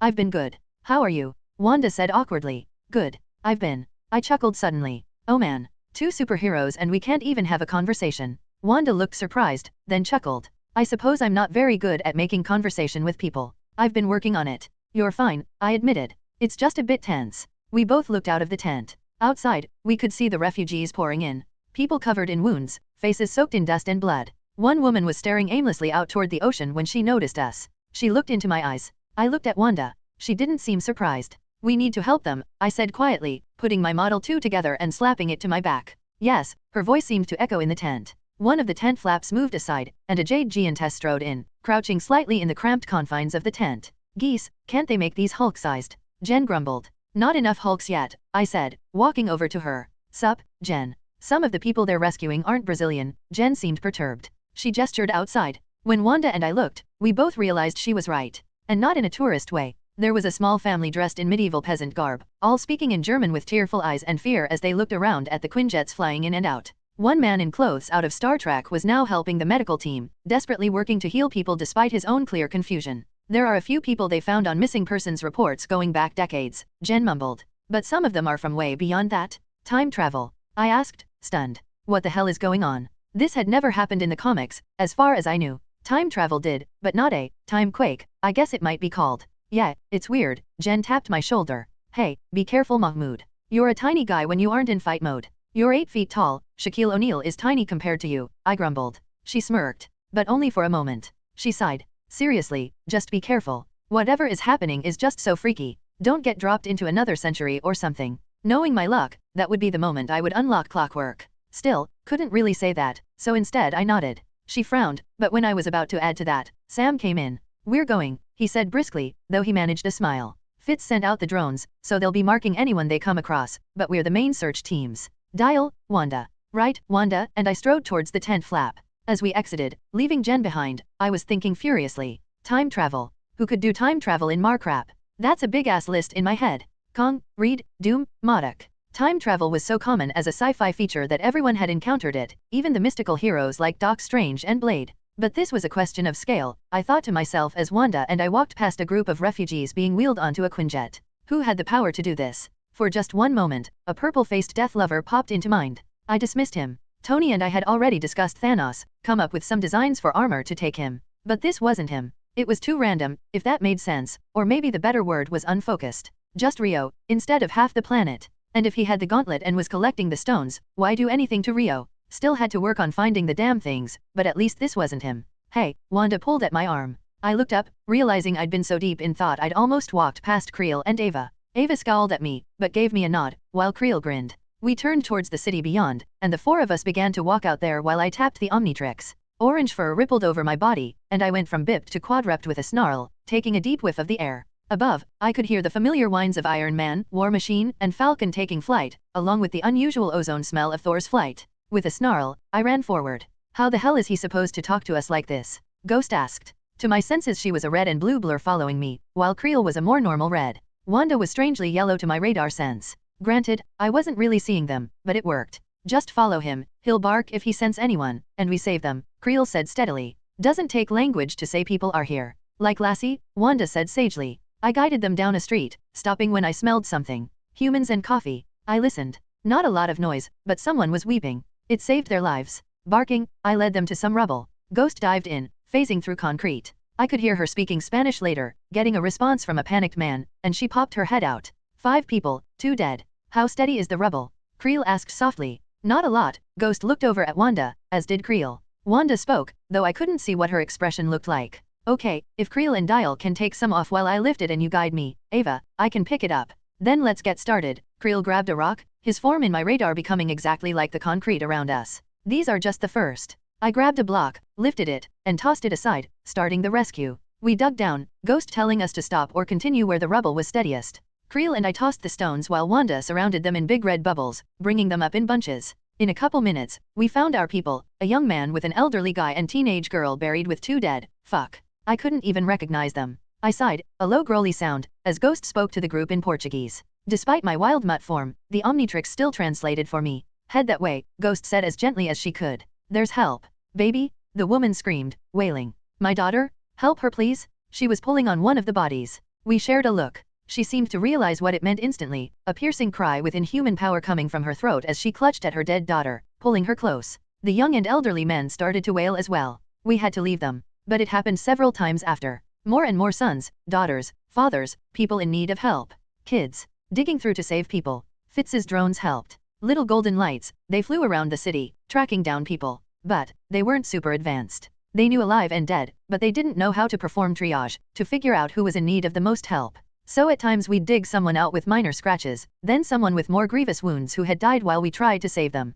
I've been good. How are you? Wanda said awkwardly. Good. I've been. I chuckled suddenly. Oh man. 2 superheroes and we can't even have a conversation. Wanda looked surprised, then chuckled. I suppose I'm not very good at making conversation with people. I've been working on it. You're fine, I admitted. It's just a bit tense. We both looked out of the tent. Outside, we could see the refugees pouring in. People covered in wounds, faces soaked in dust and blood. One woman was staring aimlessly out toward the ocean when she noticed us. She looked into my eyes. I looked at Wanda. She didn't seem surprised. We need to help them, I said quietly, putting my Model 2 together and slapping it to my back. Yes, her voice seemed to echo in the tent. One of the tent flaps moved aside, and a jade giantess strode in, crouching slightly in the cramped confines of the tent. Geese, can't they make these Hulk-sized? Jen grumbled. Not enough Hulks yet, I said, walking over to her. Sup, Jen. Some of the people they're rescuing aren't Brazilian. Jen seemed perturbed. She gestured outside. When Wanda and I looked, we both realized she was right. And not in a tourist way. There was a small family dressed in medieval peasant garb, all speaking in German with tearful eyes and fear as they looked around at the Quinjets flying in and out. One man in clothes out of Star Trek was now helping the medical team, desperately working to heal people despite his own clear confusion. There are a few people they found on missing persons reports going back decades, Jen mumbled. But some of them are from way beyond that. Time travel? I asked, stunned. What the hell is going on? This had never happened in the comics, as far as I knew. Time travel did, but not a time quake, I guess it might be called. Yeah, it's weird. Jen tapped my shoulder. Hey, be careful Mahmoud. You're a tiny guy when you aren't in fight mode. You're 8 feet tall, Shaquille O'Neal is tiny compared to you, I grumbled. She smirked. But only for a moment. She sighed. Seriously, just be careful. Whatever is happening is just so freaky. Don't get dropped into another century or something. Knowing my luck, that would be the moment I would unlock clockwork. Still, couldn't really say that, so instead I nodded. She frowned, but when I was about to add to that, Sam came in. We're going, he said briskly, though he managed a smile. Fitz sent out the drones, so they'll be marking anyone they come across, but we're the main search teams. Dial, Wanda. Right, Wanda, and I strode towards the tent flap. As we exited, leaving Jen behind, I was thinking furiously. Time travel. Who could do time travel in Markrap? That's a big-ass list in my head. Kong, Reed, Doom, Modok. Time travel was so common as a sci-fi feature that everyone had encountered it, even the mystical heroes like Doc Strange and Blade. But this was a question of scale, I thought to myself as Wanda and I walked past a group of refugees being wheeled onto a Quinjet. Who had the power to do this? For just one moment, a purple-faced death lover popped into mind. I dismissed him. Tony and I had already discussed Thanos, come up with some designs for armor to take him. But this wasn't him. It was too random, if that made sense, or maybe the better word was unfocused. Just Rio, instead of half the planet. And if he had the gauntlet and was collecting the stones, why do anything to Rio? Still had to work on finding the damn things, but at least this wasn't him. Hey, Wanda pulled at my arm. I looked up, realizing I'd been so deep in thought I'd almost walked past Creel and Ava. Ava scowled at me, but gave me a nod, while Creel grinned. We turned towards the city beyond, and the 4 of us began to walk out there while I tapped the Omnitrix. Orange fur rippled over my body, and I went from bipped to quadrupt with a snarl, taking a deep whiff of the air. Above, I could hear the familiar whines of Iron Man, War Machine, and Falcon taking flight, along with the unusual ozone smell of Thor's flight. With a snarl, I ran forward. How the hell is he supposed to talk to us like this? Ghost asked. To my senses she was a red and blue blur following me, while Creel was a more normal red. Wanda was strangely yellow to my radar sense. Granted, I wasn't really seeing them, but it worked. Just follow him, he'll bark if he scents anyone, and we save them, Creel said steadily. Doesn't take language to say people are here. Like Lassie, Wanda said sagely. I guided them down a street, stopping when I smelled something. Humans and coffee. I listened. Not a lot of noise, but someone was weeping. It saved their lives. Barking, I led them to some rubble. Ghost dived in, phasing through concrete. I could hear her speaking Spanish later, getting a response from a panicked man, and she popped her head out. 5 people, 2 dead. How steady is the rubble? Creel asked softly. Not a lot. Ghost looked over at Wanda, as did Creel. Wanda spoke, though I couldn't see what her expression looked like. Okay, if Creel and Dial can take some off while I lift it and you guide me, Ava, I can pick it up. Then let's get started. Creel grabbed a rock, his form in my radar becoming exactly like the concrete around us. These are just the first. I grabbed a block, lifted it, and tossed it aside, starting the rescue. We dug down, Ghost telling us to stop or continue where the rubble was steadiest. Creel and I tossed the stones while Wanda surrounded them in big red bubbles, bringing them up in bunches. In a couple minutes, we found our people, a young man with an elderly guy and teenage girl buried with 2 dead. Fuck. I couldn't even recognize them. I sighed, a low growly sound, as Ghost spoke to the group in Portuguese. Despite my wild mutt form, the Omnitrix still translated for me. Head that way, Ghost said as gently as she could. There's help. Baby? The woman screamed, wailing. My daughter? Help her please? She was pulling on one of the bodies. We shared a look. She seemed to realize what it meant instantly, a piercing cry with inhuman power coming from her throat as she clutched at her dead daughter, pulling her close. The young and elderly men started to wail as well. We had to leave them. But it happened several times after. More and more sons, daughters, fathers, people in need of help. Kids. Digging through to save people. Fitz's drones helped. Little golden lights, they flew around the city, tracking down people. But, they weren't super advanced. They knew alive and dead, but they didn't know how to perform triage, to figure out who was in need of the most help. So at times we'd dig someone out with minor scratches, then someone with more grievous wounds who had died while we tried to save them.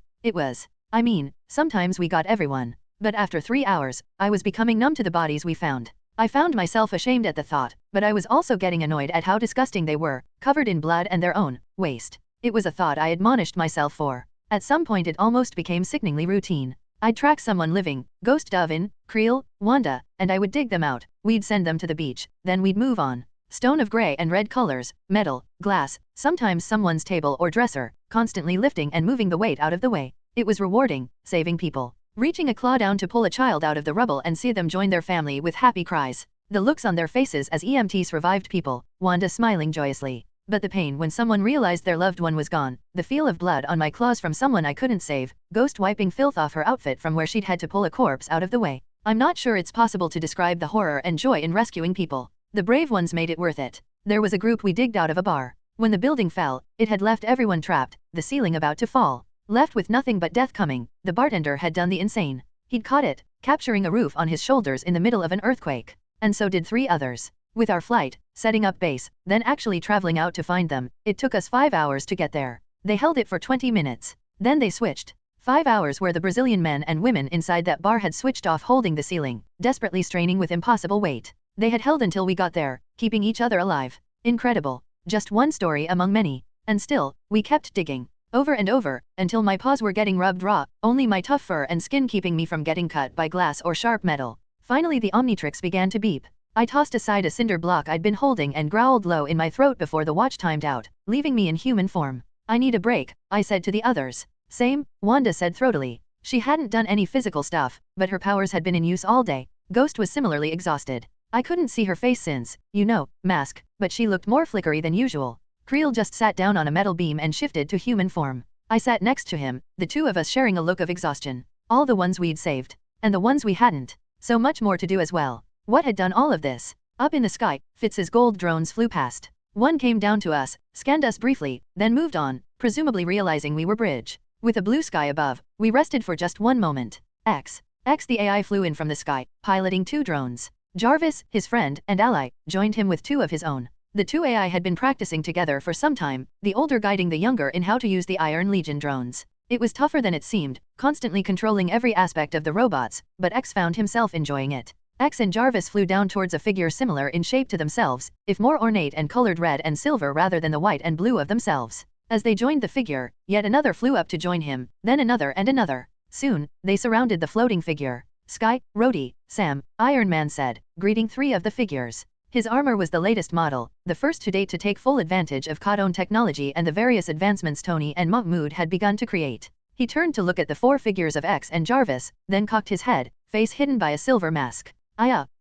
Sometimes we got everyone. But after 3 hours, I was becoming numb to the bodies we found. I found myself ashamed at the thought, but I was also getting annoyed at how disgusting they were, covered in blood and their own waste. It was a thought I admonished myself for. At some point it almost became sickeningly routine. I'd track someone living, Ghost dove in, Creel, Wanda, and I would dig them out, we'd send them to the beach, then we'd move on. Stone of gray and red colors, metal, glass, sometimes someone's table or dresser, constantly lifting and moving the weight out of the way. It was rewarding, saving people. Reaching a claw down to pull a child out of the rubble and see them join their family with happy cries. The looks on their faces as EMTs revived people, Wanda smiling joyously. But the pain when someone realized their loved one was gone, the feel of blood on my claws from someone I couldn't save, Ghost wiping filth off her outfit from where she'd had to pull a corpse out of the way. I'm not sure it's possible to describe the horror and joy in rescuing people. The brave ones made it worth it. There was a group we digged out of a bar. When the building fell, it had left everyone trapped, the ceiling about to fall. Left with nothing but death coming, the bartender had done the insane. He'd caught it, capturing a roof on his shoulders in the middle of an earthquake. And so did 3 others. With our flight, setting up base, then actually traveling out to find them, it took us 5 hours to get there. They held it for 20 minutes. Then they switched. 5 hours where the Brazilian men and women inside that bar had switched off holding the ceiling, desperately straining with impossible weight. They had held until we got there, keeping each other alive. Incredible. Just one story among many. And still, we kept digging. Over and over, until my paws were getting rubbed raw, only my tough fur and skin keeping me from getting cut by glass or sharp metal. Finally the Omnitrix began to beep. I tossed aside a cinder block I'd been holding and growled low in my throat before the watch timed out, leaving me in human form. I need a break, I said to the others. Same, Wanda said throatily. She hadn't done any physical stuff, but her powers had been in use all day. Ghost was similarly exhausted. I couldn't see her face since, mask, but she looked more flickery than usual. Creel just sat down on a metal beam and shifted to human form. I sat next to him, the two of us sharing a look of exhaustion. All the ones we'd saved. And the ones we hadn't. So much more to do as well. What had done all of this? Up in the sky, Fitz's gold drones flew past. One came down to us, scanned us briefly, then moved on, presumably realizing we were bridge. With a blue sky above, we rested for just one moment. X the AI flew in from the sky, piloting 2 drones. Jarvis, his friend and ally, joined him with 2 of his own. The 2 AI had been practicing together for some time, the older guiding the younger in how to use the Iron Legion drones. It was tougher than it seemed, constantly controlling every aspect of the robots, but X found himself enjoying it. X and Jarvis flew down towards a figure similar in shape to themselves, if more ornate and colored red and silver rather than the white and blue of themselves. As they joined the figure, yet another flew up to join him, then another and another. Soon, they surrounded the floating figure. Sky, Rhodey, Sam, Iron Man said, greeting 3 of the figures. His armor was the latest model, the first to date to take full advantage of Codone technology and the various advancements Tony and Mahmoud had begun to create. He turned to look at the 4 figures of X and Jarvis, then cocked his head, face hidden by a silver mask.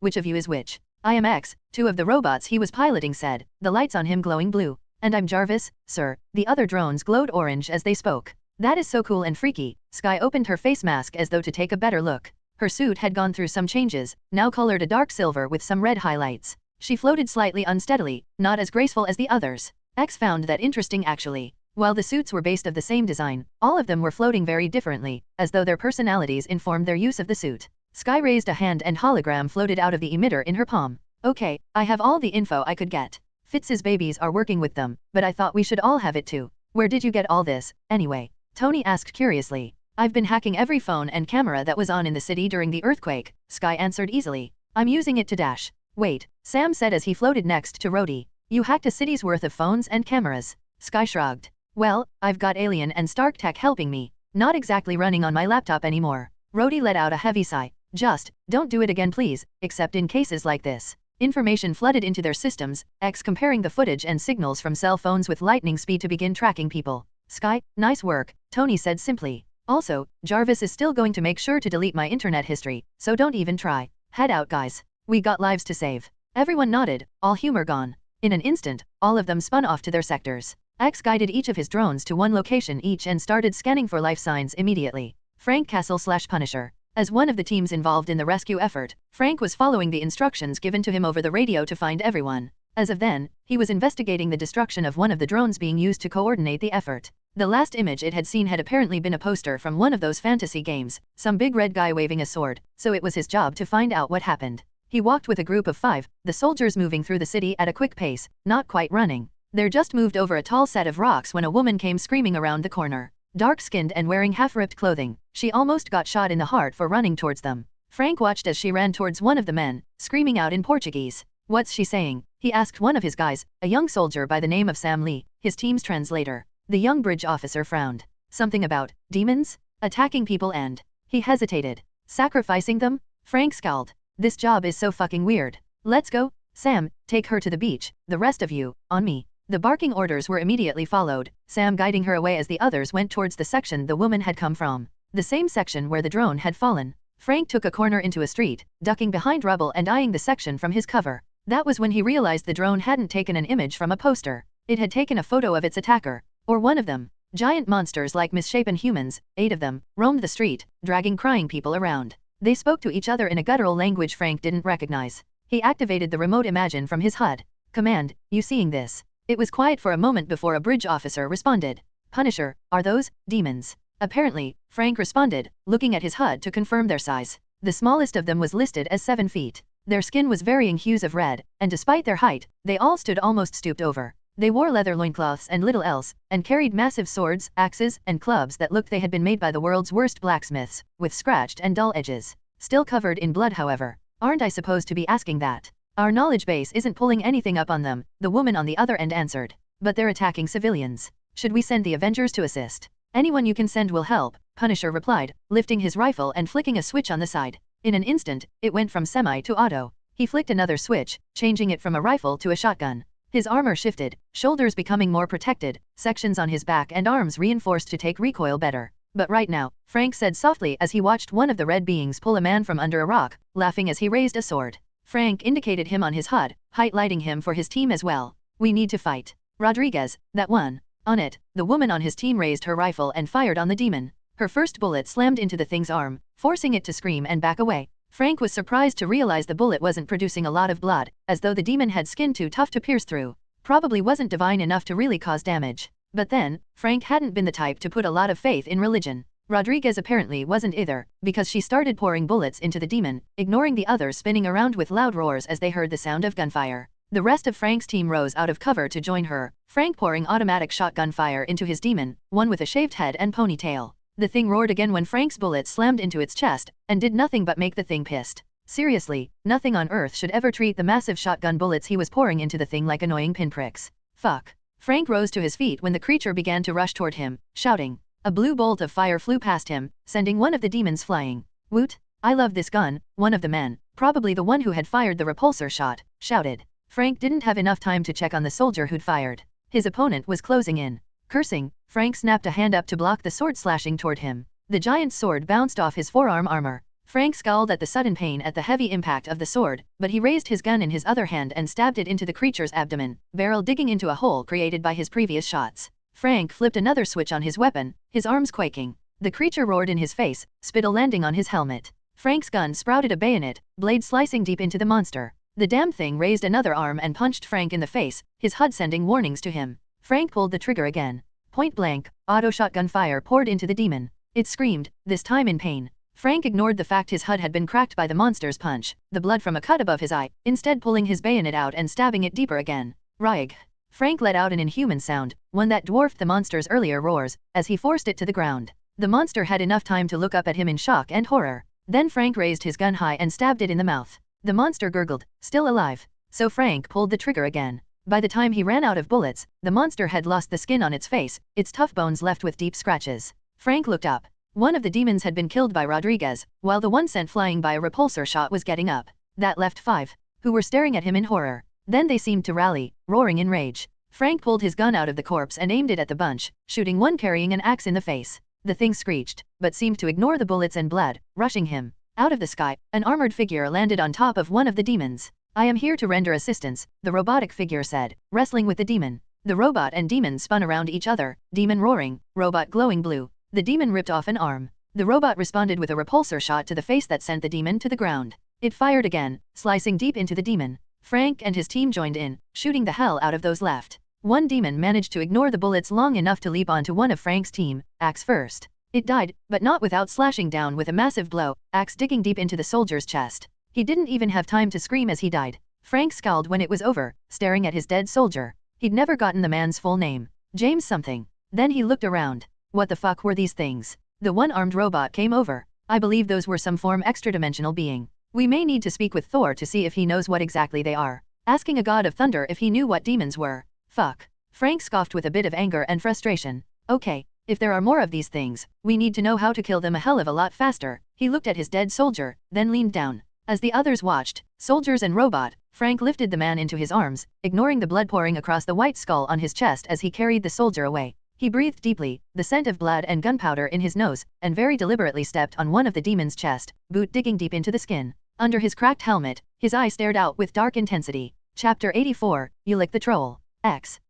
Which of you is which? I am X, 2 of the robots he was piloting said, the lights on him glowing blue. And I'm Jarvis, sir. The other drones glowed orange as they spoke. That is so cool and freaky. Sky opened her face mask as though to take a better look. Her suit had gone through some changes, now colored a dark silver with some red highlights. She floated slightly unsteadily, not as graceful as the others. X found that interesting actually. While the suits were based of the same design, all of them were floating very differently, as though their personalities informed their use of the suit. Sky raised a hand and hologram floated out of the emitter in her palm. Okay, I have all the info I could get. Fitz's babies are working with them, but I thought we should all have it too. Where did you get all this, anyway? Tony asked curiously. I've been hacking every phone and camera that was on in the city during the earthquake, Sky answered easily. I'm using it to dash. Wait, Sam said as he floated next to Rhodey. You hacked a city's worth of phones and cameras. Sky shrugged. Well, I've got Alien and Stark Tech helping me. Not exactly running on my laptop anymore. Rhodey let out a heavy sigh. Just, don't do it again please, except in cases like this. Information flooded into their systems, comparing the footage and signals from cell phones with lightning speed to begin tracking people. Sky, nice work, Tony said simply. Also, Jarvis is still going to make sure to delete my internet history, so don't even try. Head out guys. We got lives to save. Everyone nodded, all humor gone. In an instant, all of them spun off to their sectors. X guided each of his drones to one location each and started scanning for life signs immediately. Frank Castle/Punisher. As one of the teams involved in the rescue effort, Frank was following the instructions given to him over the radio to find everyone. As of then, he was investigating the destruction of one of the drones being used to coordinate the effort. The last image it had seen had apparently been a poster from one of those fantasy games, some big red guy waving a sword, so it was his job to find out what happened. He walked with a group of 5, the soldiers moving through the city at a quick pace, not quite running. They just moved over a tall set of rocks when a woman came screaming around the corner. Dark-skinned and wearing half-ripped clothing, she almost got shot in the heart for running towards them. Frank watched as she ran towards one of the men, screaming out in Portuguese. What's she saying? He asked one of his guys, a young soldier by the name of Sam Lee, his team's translator. The young bridge officer frowned. Something about demons? Attacking people and... He hesitated. Sacrificing them? Frank scowled. This job is so fucking weird. Let's go. Sam, take her to the beach, the rest of you, on me. The barking orders were immediately followed, Sam guiding her away as the others went towards the section the woman had come from. The same section where the drone had fallen. Frank took a corner into a street, ducking behind rubble and eyeing the section from his cover. That was when he realized the drone hadn't taken an image from a poster. It had taken a photo of its attacker. Or one of them. Giant monsters like misshapen humans, 8 of them, roamed the street, dragging crying people around. They spoke to each other in a guttural language Frank didn't recognize. He activated the remote Imagine from his HUD. Command, you seeing this? It was quiet for a moment before a bridge officer responded. Punisher, are those demons? Apparently, Frank responded, looking at his HUD to confirm their size. The smallest of them was listed as 7 feet. Their skin was varying hues of red, and despite their height, they all stood almost stooped over. They wore leather loincloths and little else, and carried massive swords, axes, and clubs that looked they had been made by the world's worst blacksmiths, with scratched and dull edges. Still covered in blood however. Aren't I supposed to be asking that? Our knowledge base isn't pulling anything up on them, the woman on the other end answered. But they're attacking civilians. Should we send the Avengers to assist? Anyone you can send will help, Punisher replied, lifting his rifle and flicking a switch on the side. In an instant, it went from semi to auto. He flicked another switch, changing it from a rifle to a shotgun. His armor shifted, shoulders becoming more protected, sections on his back and arms reinforced to take recoil better. But right now, Frank said softly as he watched one of the red beings pull a man from under a rock, laughing as he raised a sword. Frank indicated him on his HUD, highlighting him for his team as well. We need to fight. Rodriguez, that one. On it, the woman on his team raised her rifle and fired on the demon. Her first bullet slammed into the thing's arm, forcing it to scream and back away. Frank was surprised to realize the bullet wasn't producing a lot of blood, as though the demon had skin too tough to pierce through. Probably wasn't divine enough to really cause damage. But then, Frank hadn't been the type to put a lot of faith in religion. Rodriguez apparently wasn't either, because she started pouring bullets into the demon, ignoring the others spinning around with loud roars as they heard the sound of gunfire. The rest of Frank's team rose out of cover to join her, Frank pouring automatic shotgun fire into his demon, one with a shaved head and ponytail. The thing roared again when Frank's bullet slammed into its chest, and did nothing but make the thing pissed. Seriously, nothing on earth should ever treat the massive shotgun bullets he was pouring into the thing like annoying pinpricks. Fuck. Frank rose to his feet when the creature began to rush toward him, shouting. A blue bolt of fire flew past him, sending one of the demons flying. Woot! I love this gun, one of the men, probably the one who had fired the repulsor shot, shouted. Frank didn't have enough time to check on the soldier who'd fired. His opponent was closing in. Cursing, Frank snapped a hand up to block the sword slashing toward him. The giant's sword bounced off his forearm armor. Frank scowled at the sudden pain at the heavy impact of the sword, but he raised his gun in his other hand and stabbed it into the creature's abdomen, barrel digging into a hole created by his previous shots. Frank flipped another switch on his weapon, his arms quaking. The creature roared in his face, spittle landing on his helmet. Frank's gun sprouted a bayonet, blade slicing deep into the monster. The damn thing raised another arm and punched Frank in the face, his HUD sending warnings to him. Frank pulled the trigger again. Point blank, auto shotgun fire poured into the demon. It screamed, this time in pain. Frank ignored the fact his HUD had been cracked by the monster's punch, the blood from a cut above his eye, instead pulling his bayonet out and stabbing it deeper again. Ryg. Frank let out an inhuman sound, one that dwarfed the monster's earlier roars, as he forced it to the ground. The monster had enough time to look up at him in shock and horror. Then Frank raised his gun high and stabbed it in the mouth. The monster gurgled, still alive. So Frank pulled the trigger again. By the time he ran out of bullets, the monster had lost the skin on its face, its tough bones left with deep scratches. Frank looked up. One of the demons had been killed by Rodriguez, while the one sent flying by a repulsor shot was getting up. That left 5, who were staring at him in horror. Then they seemed to rally, roaring in rage. Frank pulled his gun out of the corpse and aimed it at the bunch, shooting one carrying an axe in the face. The thing screeched, but seemed to ignore the bullets and blood, rushing him. Out of the sky, an armored figure landed on top of one of the demons. I am here to render assistance, the robotic figure said, wrestling with the demon. The robot and demon spun around each other, demon roaring, robot glowing blue. The demon ripped off an arm. The robot responded with a repulsor shot to the face that sent the demon to the ground. It fired again, slicing deep into the demon. Frank and his team joined in, shooting the hell out of those left. One demon managed to ignore the bullets long enough to leap onto one of Frank's team, axe first. It died, but not without slashing down with a massive blow, axe digging deep into the soldier's chest. He didn't even have time to scream as he died. Frank scowled when it was over, staring at his dead soldier. He'd never gotten the man's full name. James something. Then he looked around. What the fuck were these things? The one-armed robot came over. I believe those were some form extra-dimensional being. We may need to speak with Thor to see if he knows what exactly they are. Asking a god of thunder if he knew what demons were. Fuck. Frank scoffed with a bit of anger and frustration. Okay, if there are more of these things, we need to know how to kill them a hell of a lot faster. He looked at his dead soldier, then leaned down. As the others watched, soldiers and robot, Frank lifted the man into his arms, ignoring the blood pouring across the white skull on his chest as he carried the soldier away. He breathed deeply, the scent of blood and gunpowder in his nose, and very deliberately stepped on one of the demon's chest, boot digging deep into the skin. Under his cracked helmet, his eye stared out with dark intensity. Chapter 84, You Lick the Troll. X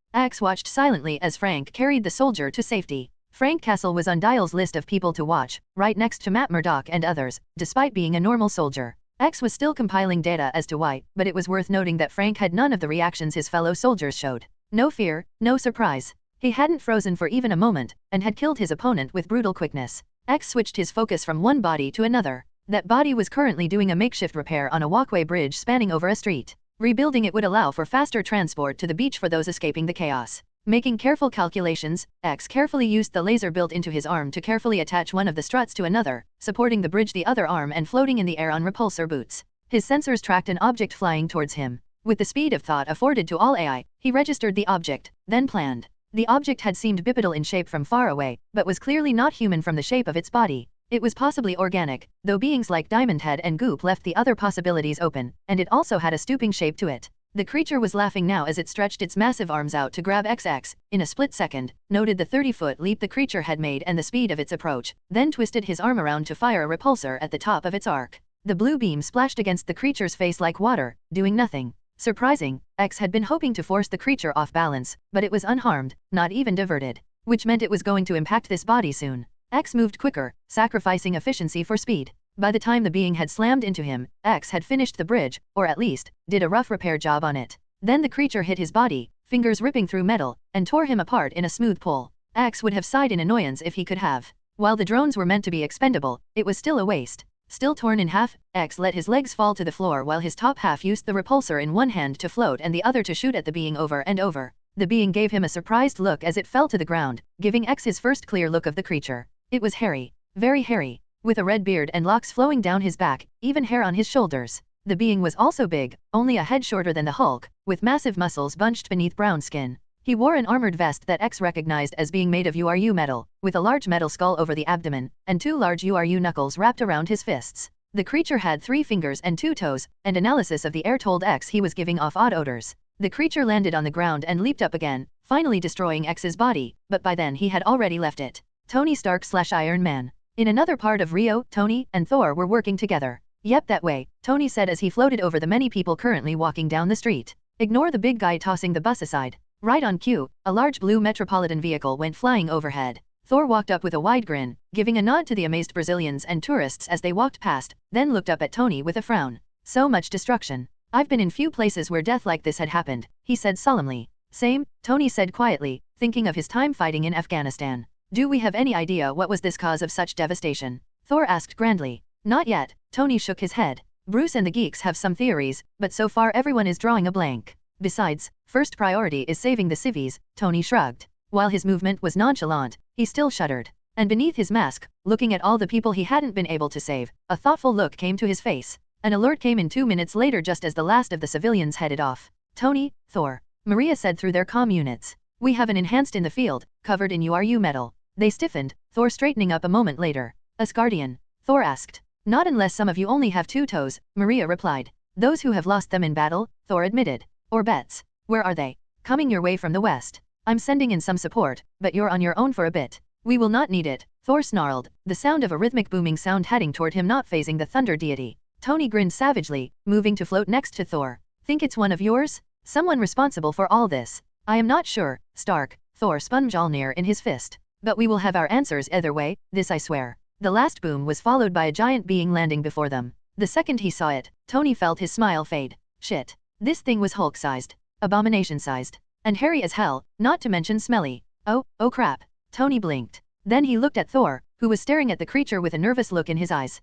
watched silently as Frank carried the soldier to safety. Frank Castle was on Dial's list of people to watch, right next to Matt Murdock and others, despite being a normal soldier. X was still compiling data as to why, but it was worth noting that Frank had none of the reactions his fellow soldiers showed. No fear, no surprise. He hadn't frozen for even a moment, and had killed his opponent with brutal quickness. X switched his focus from one body to another. That body was currently doing a makeshift repair on a walkway bridge spanning over a street. Rebuilding it would allow for faster transport to the beach for those escaping the chaos. Making careful calculations, X carefully used the laser built into his arm to carefully attach one of the struts to another, supporting the bridge the other arm and floating in the air on repulsor boots. His sensors tracked an object flying towards him. With the speed of thought afforded to all AI, he registered the object, then planned. The object had seemed bipedal in shape from far away, but was clearly not human from the shape of its body. It was possibly organic, though beings like Diamond Head and Goop left the other possibilities open, and it also had a stooping shape to it. The creature was laughing now as it stretched its massive arms out to grab XX, in a split second, noted the 30-foot leap the creature had made and the speed of its approach, then twisted his arm around to fire a repulsor at the top of its arc. The blue beam splashed against the creature's face like water, doing nothing. Surprising, X had been hoping to force the creature off balance, but it was unharmed, not even diverted. Which meant it was going to impact this body soon. X moved quicker, sacrificing efficiency for speed. By the time the being had slammed into him, X had finished the bridge, or at least, did a rough repair job on it. Then the creature hit his body, fingers ripping through metal, and tore him apart in a smooth pull. X would have sighed in annoyance if he could have. While the drones were meant to be expendable, it was still a waste. Still torn in half, X let his legs fall to the floor while his top half used the repulsor in one hand to float and the other to shoot at the being over and over. The being gave him a surprised look as it fell to the ground, giving X his first clear look of the creature. It was hairy, very hairy, with a red beard and locks flowing down his back, even hair on his shoulders. The being was also big, only a head shorter than the Hulk, with massive muscles bunched beneath brown skin. He wore an armored vest that X recognized as being made of URU metal, with a large metal skull over the abdomen, and 2 large URU knuckles wrapped around his fists. The creature had 3 fingers and 2 toes, and analysis of the air told X he was giving off odd odors. The creature landed on the ground and leaped up again, finally destroying X's body, but by then he had already left it. Tony Stark/Iron Man. In another part of Rio, Tony and Thor were working together. Yep, that way, Tony said as he floated over the many people currently walking down the street. Ignore the big guy tossing the bus aside. Right on cue, a large blue metropolitan vehicle went flying overhead. Thor walked up with a wide grin, giving a nod to the amazed Brazilians and tourists as they walked past, then looked up at Tony with a frown. So much destruction. I've been in few places where death like this had happened, he said solemnly. Same, Tony said quietly, thinking of his time fighting in Afghanistan. Do we have any idea what was this cause of such devastation? Thor asked grandly. Not yet, Tony shook his head. Bruce and the geeks have some theories, but so far everyone is drawing a blank. Besides, first priority is saving the civvies, Tony shrugged. While his movement was nonchalant, he still shuddered. And beneath his mask, looking at all the people he hadn't been able to save, a thoughtful look came to his face. An alert came in 2 minutes later just as the last of the civilians headed off. Tony, Thor, Maria said through their comm units. We have an enhanced in the field, covered in URU metal. They stiffened, Thor straightening up a moment later. Asgardian? Thor asked. Not unless some of you only have 2 toes, Maria replied. Those who have lost them in battle, Thor admitted. Or bets. Where are they? Coming your way from the west. I'm sending in some support, but you're on your own for a bit. We will not need it, Thor snarled, the sound of a rhythmic booming sound heading toward him not phasing the thunder deity. Tony grinned savagely, moving to float next to Thor. Think it's one of yours? Someone responsible for all this? I am not sure, Stark, Thor spun Mjolnir in his fist. But we will have our answers either way, this I swear. The last boom was followed by a giant being landing before them. The second he saw it, Tony felt his smile fade. Shit. This thing was Hulk-sized. Abomination-sized. And hairy as hell, not to mention smelly. Oh crap. Tony blinked. Then he looked at Thor, who was staring at the creature with a nervous look in his eyes.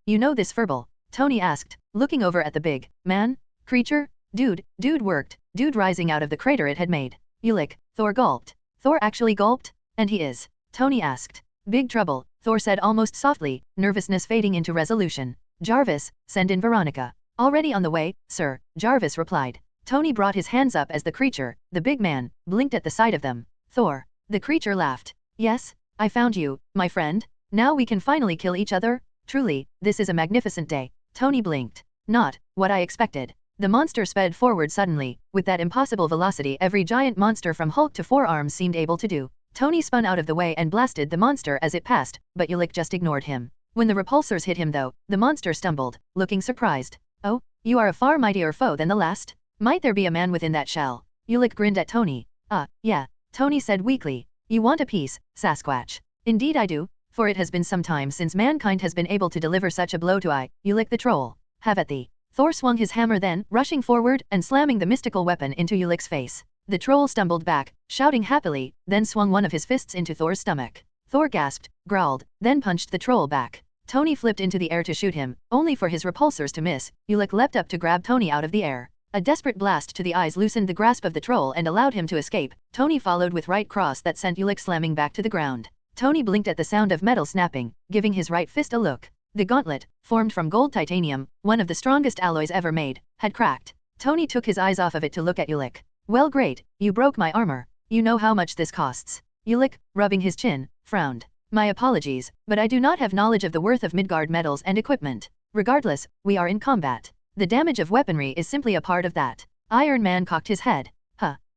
You know this verbal? Tony asked, looking over at the big man? Creature? Dude worked, dude rising out of the crater it had made. Ulik, Thor gulped. Thor actually gulped? And he is? Tony asked. Big trouble, Thor said almost softly, nervousness fading into resolution. Jarvis, send in Veronica. Already on the way, sir, Jarvis replied. Tony brought his hands up as the creature, the big man, blinked at the sight of them. Thor. The creature laughed. Yes, I found you, my friend. Now we can finally kill each other? Truly, this is a magnificent day. Tony blinked. Not what I expected. The monster sped forward suddenly, with that impossible velocity every giant monster from Hulk to Forearms seemed able to do. Tony spun out of the way and blasted the monster as it passed, but Ulik just ignored him. When the repulsors hit him though, the monster stumbled, looking surprised. Oh, you are a far mightier foe than the last? Might there be a man within that shell? Ulik grinned at Tony. Yeah, Tony said weakly. You want a piece, Sasquatch? Indeed I do, for it has been some time since mankind has been able to deliver such a blow to Ulik the troll. Have at thee. Thor swung his hammer then, rushing forward and slamming the mystical weapon into Ulik's face. The troll stumbled back, shouting happily, then swung one of his fists into Thor's stomach. Thor gasped, growled, then punched the troll back. Tony flipped into the air to shoot him, only for his repulsors to miss. Ulik leapt up to grab Tony out of the air. A desperate blast to the eyes loosened the grasp of the troll and allowed him to escape. Tony followed with right cross that sent Ulik slamming back to the ground. Tony blinked at the sound of metal snapping, giving his right fist a look. The gauntlet, formed from gold titanium, one of the strongest alloys ever made, had cracked. Tony took his eyes off of it to look at Ulik. Well great, you broke my armor. You know how much this costs. Ulik, rubbing his chin, frowned. My apologies, but I do not have knowledge of the worth of Midgard metals and equipment. Regardless, we are in combat. The damage of weaponry is simply a part of that. Iron Man cocked his head.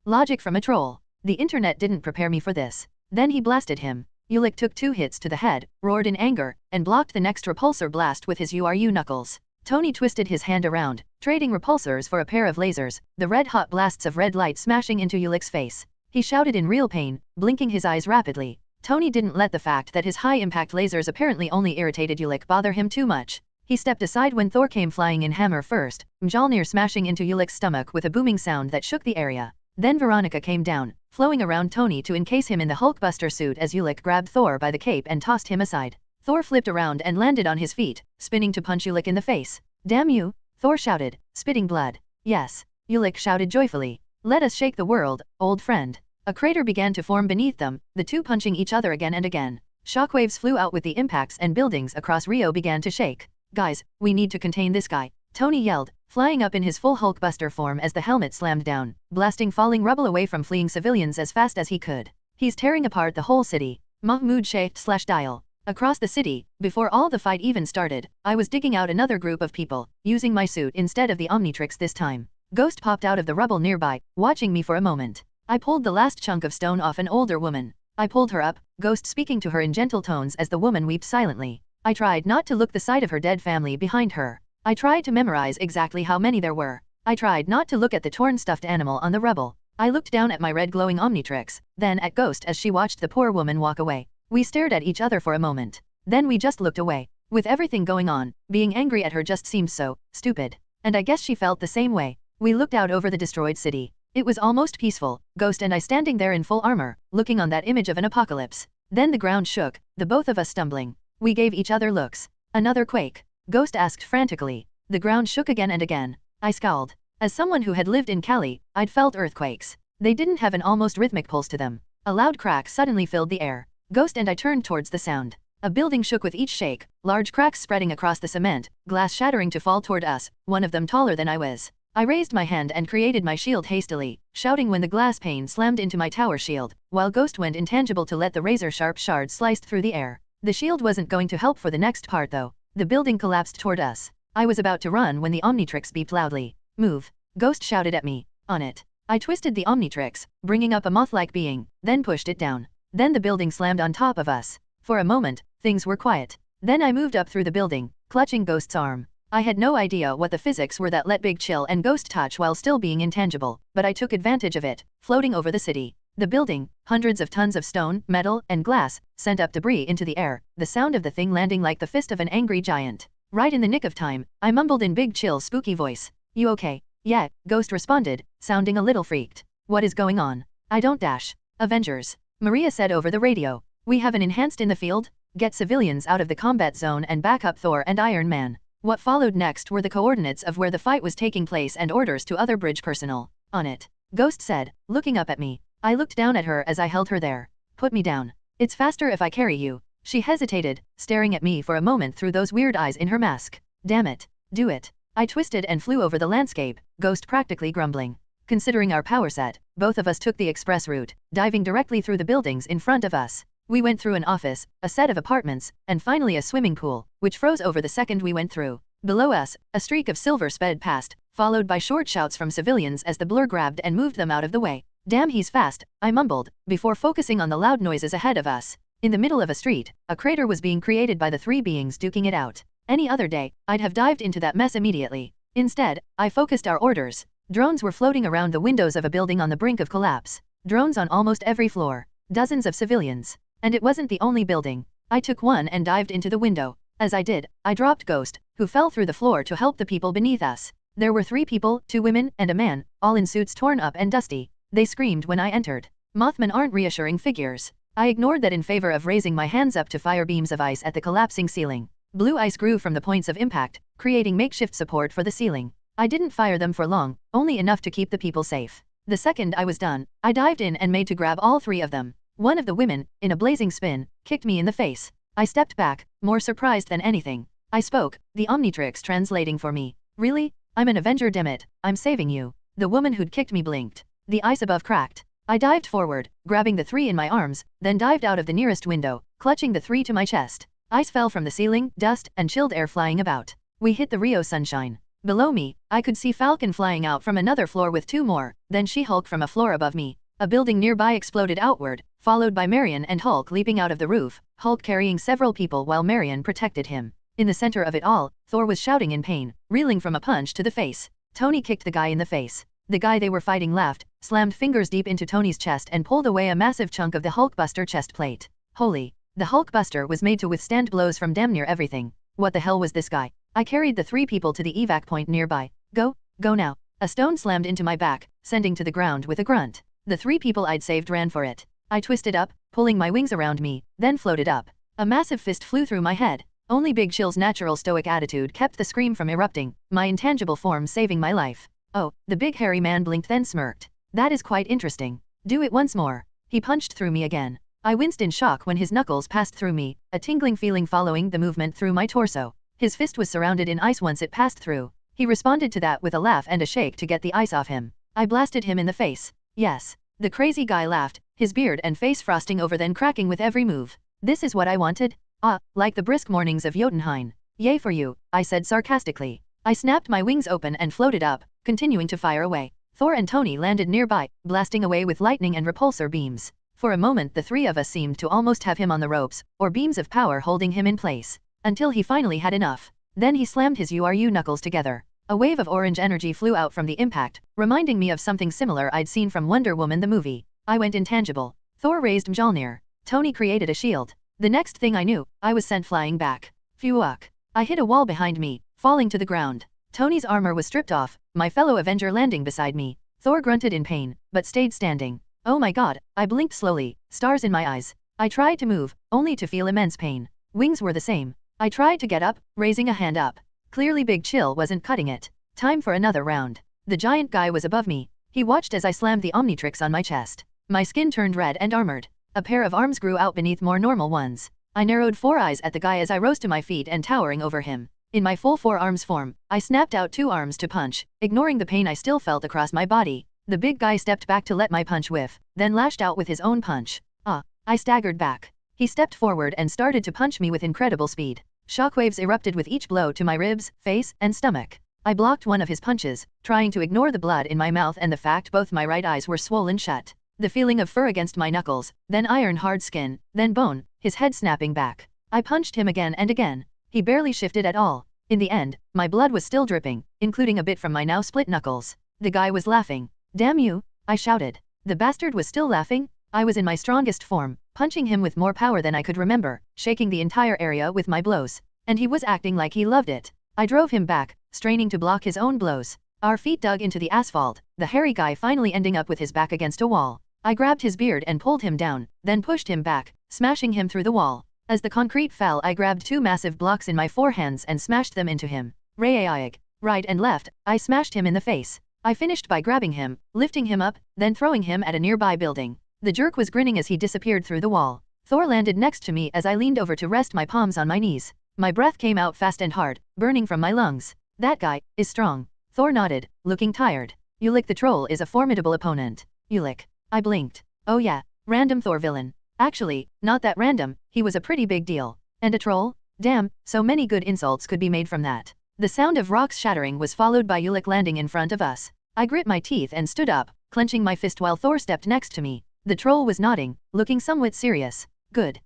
Logic from a troll. The internet didn't prepare me for this. Then he blasted him. Ulik took 2 hits to the head, roared in anger, and blocked the next repulsor blast with his URU knuckles. Tony twisted his hand around, trading repulsors for a pair of lasers, the red-hot blasts of red light smashing into Ulik's face. He shouted in real pain, blinking his eyes rapidly. Tony didn't let the fact that his high-impact lasers apparently only irritated Ulik bother him too much. He stepped aside when Thor came flying in hammer first, Mjolnir smashing into Ulik's stomach with a booming sound that shook the area. Then Veronica came down, flowing around Tony to encase him in the Hulkbuster suit as Ulik grabbed Thor by the cape and tossed him aside. Thor flipped around and landed on his feet, spinning to punch Ulik in the face. Damn you, Thor shouted, spitting blood. Yes, Ulik shouted joyfully. Let us shake the world, old friend. A crater began to form beneath them, the two punching each other again and again. Shockwaves flew out with the impacts and buildings across Rio began to shake. Guys, we need to contain this guy, Tony yelled, flying up in his full Hulkbuster form as the helmet slammed down, blasting falling rubble away from fleeing civilians as fast as he could. He's tearing apart the whole city. Mahmoud /dial. Across the city, before all the fight even started, I was digging out another group of people, using my suit instead of the Omnitrix this time. Ghost popped out of the rubble nearby, watching me for a moment. I pulled the last chunk of stone off an older woman. I pulled her up, Ghost speaking to her in gentle tones as the woman wept silently. I tried not to look the sight of her dead family behind her. I tried to memorize exactly how many there were. I tried not to look at the torn stuffed animal on the rubble. I looked down at my red glowing Omnitrix, then at Ghost as she watched the poor woman walk away. We stared at each other for a moment. Then we just looked away. With everything going on, being angry at her just seemed so stupid. And I guess she felt the same way. We looked out over the destroyed city. It was almost peaceful, Ghost and I standing there in full armor, looking on that image of an apocalypse. Then the ground shook, the both of us stumbling. We gave each other looks. Another quake? Ghost asked frantically. The ground shook again and again. I scowled. As someone who had lived in Cali, I'd felt earthquakes. They didn't have an almost rhythmic pulse to them. A loud crack suddenly filled the air. Ghost and I turned towards the sound. A building shook with each shake, large cracks spreading across the cement, glass shattering to fall toward us, one of them taller than I was. I raised my hand and created my shield hastily, shouting when the glass pane slammed into my tower shield, while Ghost went intangible to let the razor-sharp shard sliced through the air. The shield wasn't going to help for the next part though. The building collapsed toward us. I was about to run when the Omnitrix beeped loudly. Move. Ghost shouted at me. On it. I twisted the Omnitrix, bringing up a moth-like being, then pushed it down. Then the building slammed on top of us. For a moment, things were quiet. Then I moved up through the building, clutching Ghost's arm. I had no idea what the physics were that let Big Chill and Ghost touch while still being intangible, but I took advantage of it, floating over the city. The building, hundreds of tons of stone, metal, and glass, sent up debris into the air, the sound of the thing landing like the fist of an angry giant. Right in the nick of time, I mumbled in Big Chill's spooky voice. You okay? Yeah, Ghost responded, sounding a little freaked. What is going on? I don't dash. Avengers. Maria said over the radio. We have an enhanced in the field? Get civilians out of the combat zone and back up Thor and Iron Man. What followed next were the coordinates of where the fight was taking place and orders to other bridge personnel. On it. Ghost said, looking up at me. I looked down at her as I held her there. Put me down. It's faster if I carry you. She hesitated, staring at me for a moment through those weird eyes in her mask. Damn it. Do it. I twisted and flew over the landscape, Ghost practically grumbling. Considering our power set, both of us took the express route, diving directly through the buildings in front of us. We went through an office, a set of apartments, and finally a swimming pool, which froze over the second we went through. Below us, a streak of silver sped past, followed by short shouts from civilians as the blur grabbed and moved them out of the way. Damn, he's fast, I mumbled, before focusing on the loud noises ahead of us. In the middle of a street, a crater was being created by the three beings duking it out. Any other day, I'd have dived into that mess immediately. Instead, I focused our orders. Drones were floating around the windows of a building on the brink of collapse. Drones on almost every floor. Dozens of civilians. And it wasn't the only building. I took one and dived into the window. As I did, I dropped Ghost, who fell through the floor to help the people beneath us. There were 3 people, 2 women, and a man, all in suits torn up and dusty. They screamed when I entered. Mothmen aren't reassuring figures. I ignored that in favor of raising my hands up to fire beams of ice at the collapsing ceiling. Blue ice grew from the points of impact, creating makeshift support for the ceiling. I didn't fire them for long, only enough to keep the people safe. The second I was done, I dived in and made to grab all 3 of them. One of the women, in a blazing spin, kicked me in the face. I stepped back, more surprised than anything. I spoke, the Omnitrix translating for me. Really? I'm an Avenger, dammit, I'm saving you. The woman who'd kicked me blinked. The ice above cracked. I dived forward, grabbing the 3 in my arms, then dived out of the nearest window, clutching the 3 to my chest. Ice fell from the ceiling, dust and chilled air flying about. We hit the Rio sunshine. Below me, I could see Falcon flying out from another floor with 2 more, then She-Hulk from a floor above me. A building nearby exploded outward, followed by Marion and Hulk leaping out of the roof, Hulk carrying several people while Marion protected him. In the center of it all, Thor was shouting in pain, reeling from a punch to the face. Tony kicked the guy in the face. The guy they were fighting laughed, slammed fingers deep into Tony's chest and pulled away a massive chunk of the Hulkbuster chest plate. Holy. The Hulkbuster was made to withstand blows from damn near everything. What the hell was this guy? I carried the 3 people to the evac point nearby. Go now. A stone slammed into my back, sending to the ground with a grunt. The 3 people I'd saved ran for it. I twisted up, pulling my wings around me, then floated up. A massive fist flew through my head. Only Big Chill's natural stoic attitude kept the scream from erupting, my intangible form saving my life. Oh, the big hairy man blinked then smirked. That is quite interesting. Do it once more. He punched through me again. I winced in shock when his knuckles passed through me, a tingling feeling following the movement through my torso. His fist was surrounded in ice once it passed through. He responded to that with a laugh and a shake to get the ice off him. I blasted him in the face. Yes. The crazy guy laughed, his beard and face frosting over then cracking with every move. This is what I wanted? Ah, like the brisk mornings of Jotunheim. Yay for you, I said sarcastically. I snapped my wings open and floated up, continuing to fire away. Thor and Tony landed nearby, blasting away with lightning and repulsor beams. For a moment the 3 of us seemed to almost have him on the ropes, or beams of power holding him in place. Until he finally had enough. Then he slammed his URU knuckles together. A wave of orange energy flew out from the impact, reminding me of something similar I'd seen from Wonder Woman the movie. I went intangible. Thor raised Mjolnir. Tony created a shield. The next thing I knew, I was sent flying back. Phew-uck. I hit a wall behind me, falling to the ground. Tony's armor was stripped off, my fellow Avenger landing beside me. Thor grunted in pain, but stayed standing. Oh my god, I blinked slowly, stars in my eyes. I tried to move, only to feel immense pain. Wings were the same. I tried to get up, raising a hand up. Clearly Big Chill wasn't cutting it. Time for another round. The giant guy was above me. He watched as I slammed the Omnitrix on my chest. My skin turned red and armored. A pair of arms grew out beneath more normal ones. I narrowed 4 eyes at the guy as I rose to my feet and towering over him. In my full 4 arms form, I snapped out 2 arms to punch, ignoring the pain I still felt across my body. The big guy stepped back to let my punch whiff, then lashed out with his own punch. I staggered back. He stepped forward and started to punch me with incredible speed. Shockwaves erupted with each blow to my ribs, face, and stomach. I blocked one of his punches, trying to ignore the blood in my mouth and the fact both my right eyes were swollen shut. The feeling of fur against my knuckles, then iron-hard skin, then bone, his head snapping back. I punched him again and again. He barely shifted at all. In the end, my blood was still dripping, including a bit from my now split knuckles. The guy was laughing. "Damn you!" I shouted. The bastard was still laughing. I was in my strongest form, punching him with more power than I could remember, shaking the entire area with my blows. And he was acting like he loved it. I drove him back, straining to block his own blows. Our feet dug into the asphalt, the hairy guy finally ending up with his back against a wall. I grabbed his beard and pulled him down, then pushed him back, smashing him through the wall. As the concrete fell, I grabbed 2 massive blocks in my forehands and smashed them into him. Right and left, I smashed him in the face. I finished by grabbing him, lifting him up, then throwing him at a nearby building. The jerk was grinning as he disappeared through the wall. Thor landed next to me as I leaned over to rest my palms on my knees. My breath came out fast and hard, burning from my lungs. "That guy is strong." Thor nodded, looking tired. "Ulik the troll is a formidable opponent." "Ulik." I blinked. "Oh yeah, random Thor villain. Actually, not that random, he was a pretty big deal. And a troll? Damn, so many good insults could be made from that." The sound of rocks shattering was followed by Ulik landing in front of us. I grit my teeth and stood up, clenching my fist while Thor stepped next to me. The troll was nodding, looking somewhat serious. Good.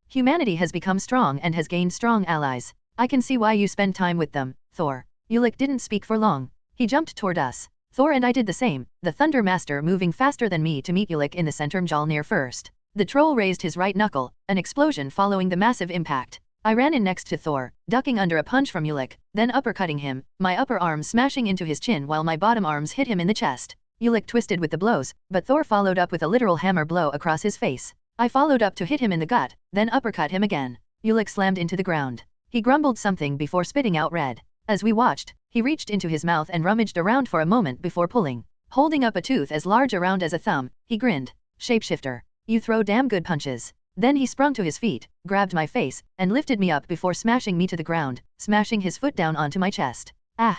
Humanity has become strong and has gained strong allies. I can see why you spend time with them, Thor. Ulik didn't speak for long. He jumped toward us. Thor and I did the same, the Thunder Master moving faster than me to meet Ulik in the center Mjolnir first. The troll raised his right knuckle, an explosion following the massive impact. I ran in next to Thor, ducking under a punch from Ulik, then uppercutting him, my upper arm smashing into his chin while my bottom arms hit him in the chest. Ulik twisted with the blows, but Thor followed up with a literal hammer blow across his face. I followed up to hit him in the gut, then uppercut him again. Ulik slammed into the ground. He grumbled something before spitting out red. As we watched, he reached into his mouth and rummaged around for a moment before pulling. Holding up a tooth as large around as a thumb, he grinned. "Shapeshifter. You throw damn good punches." Then he sprung to his feet, grabbed my face, and lifted me up before smashing me to the ground, smashing his foot down onto my chest. "Ah!"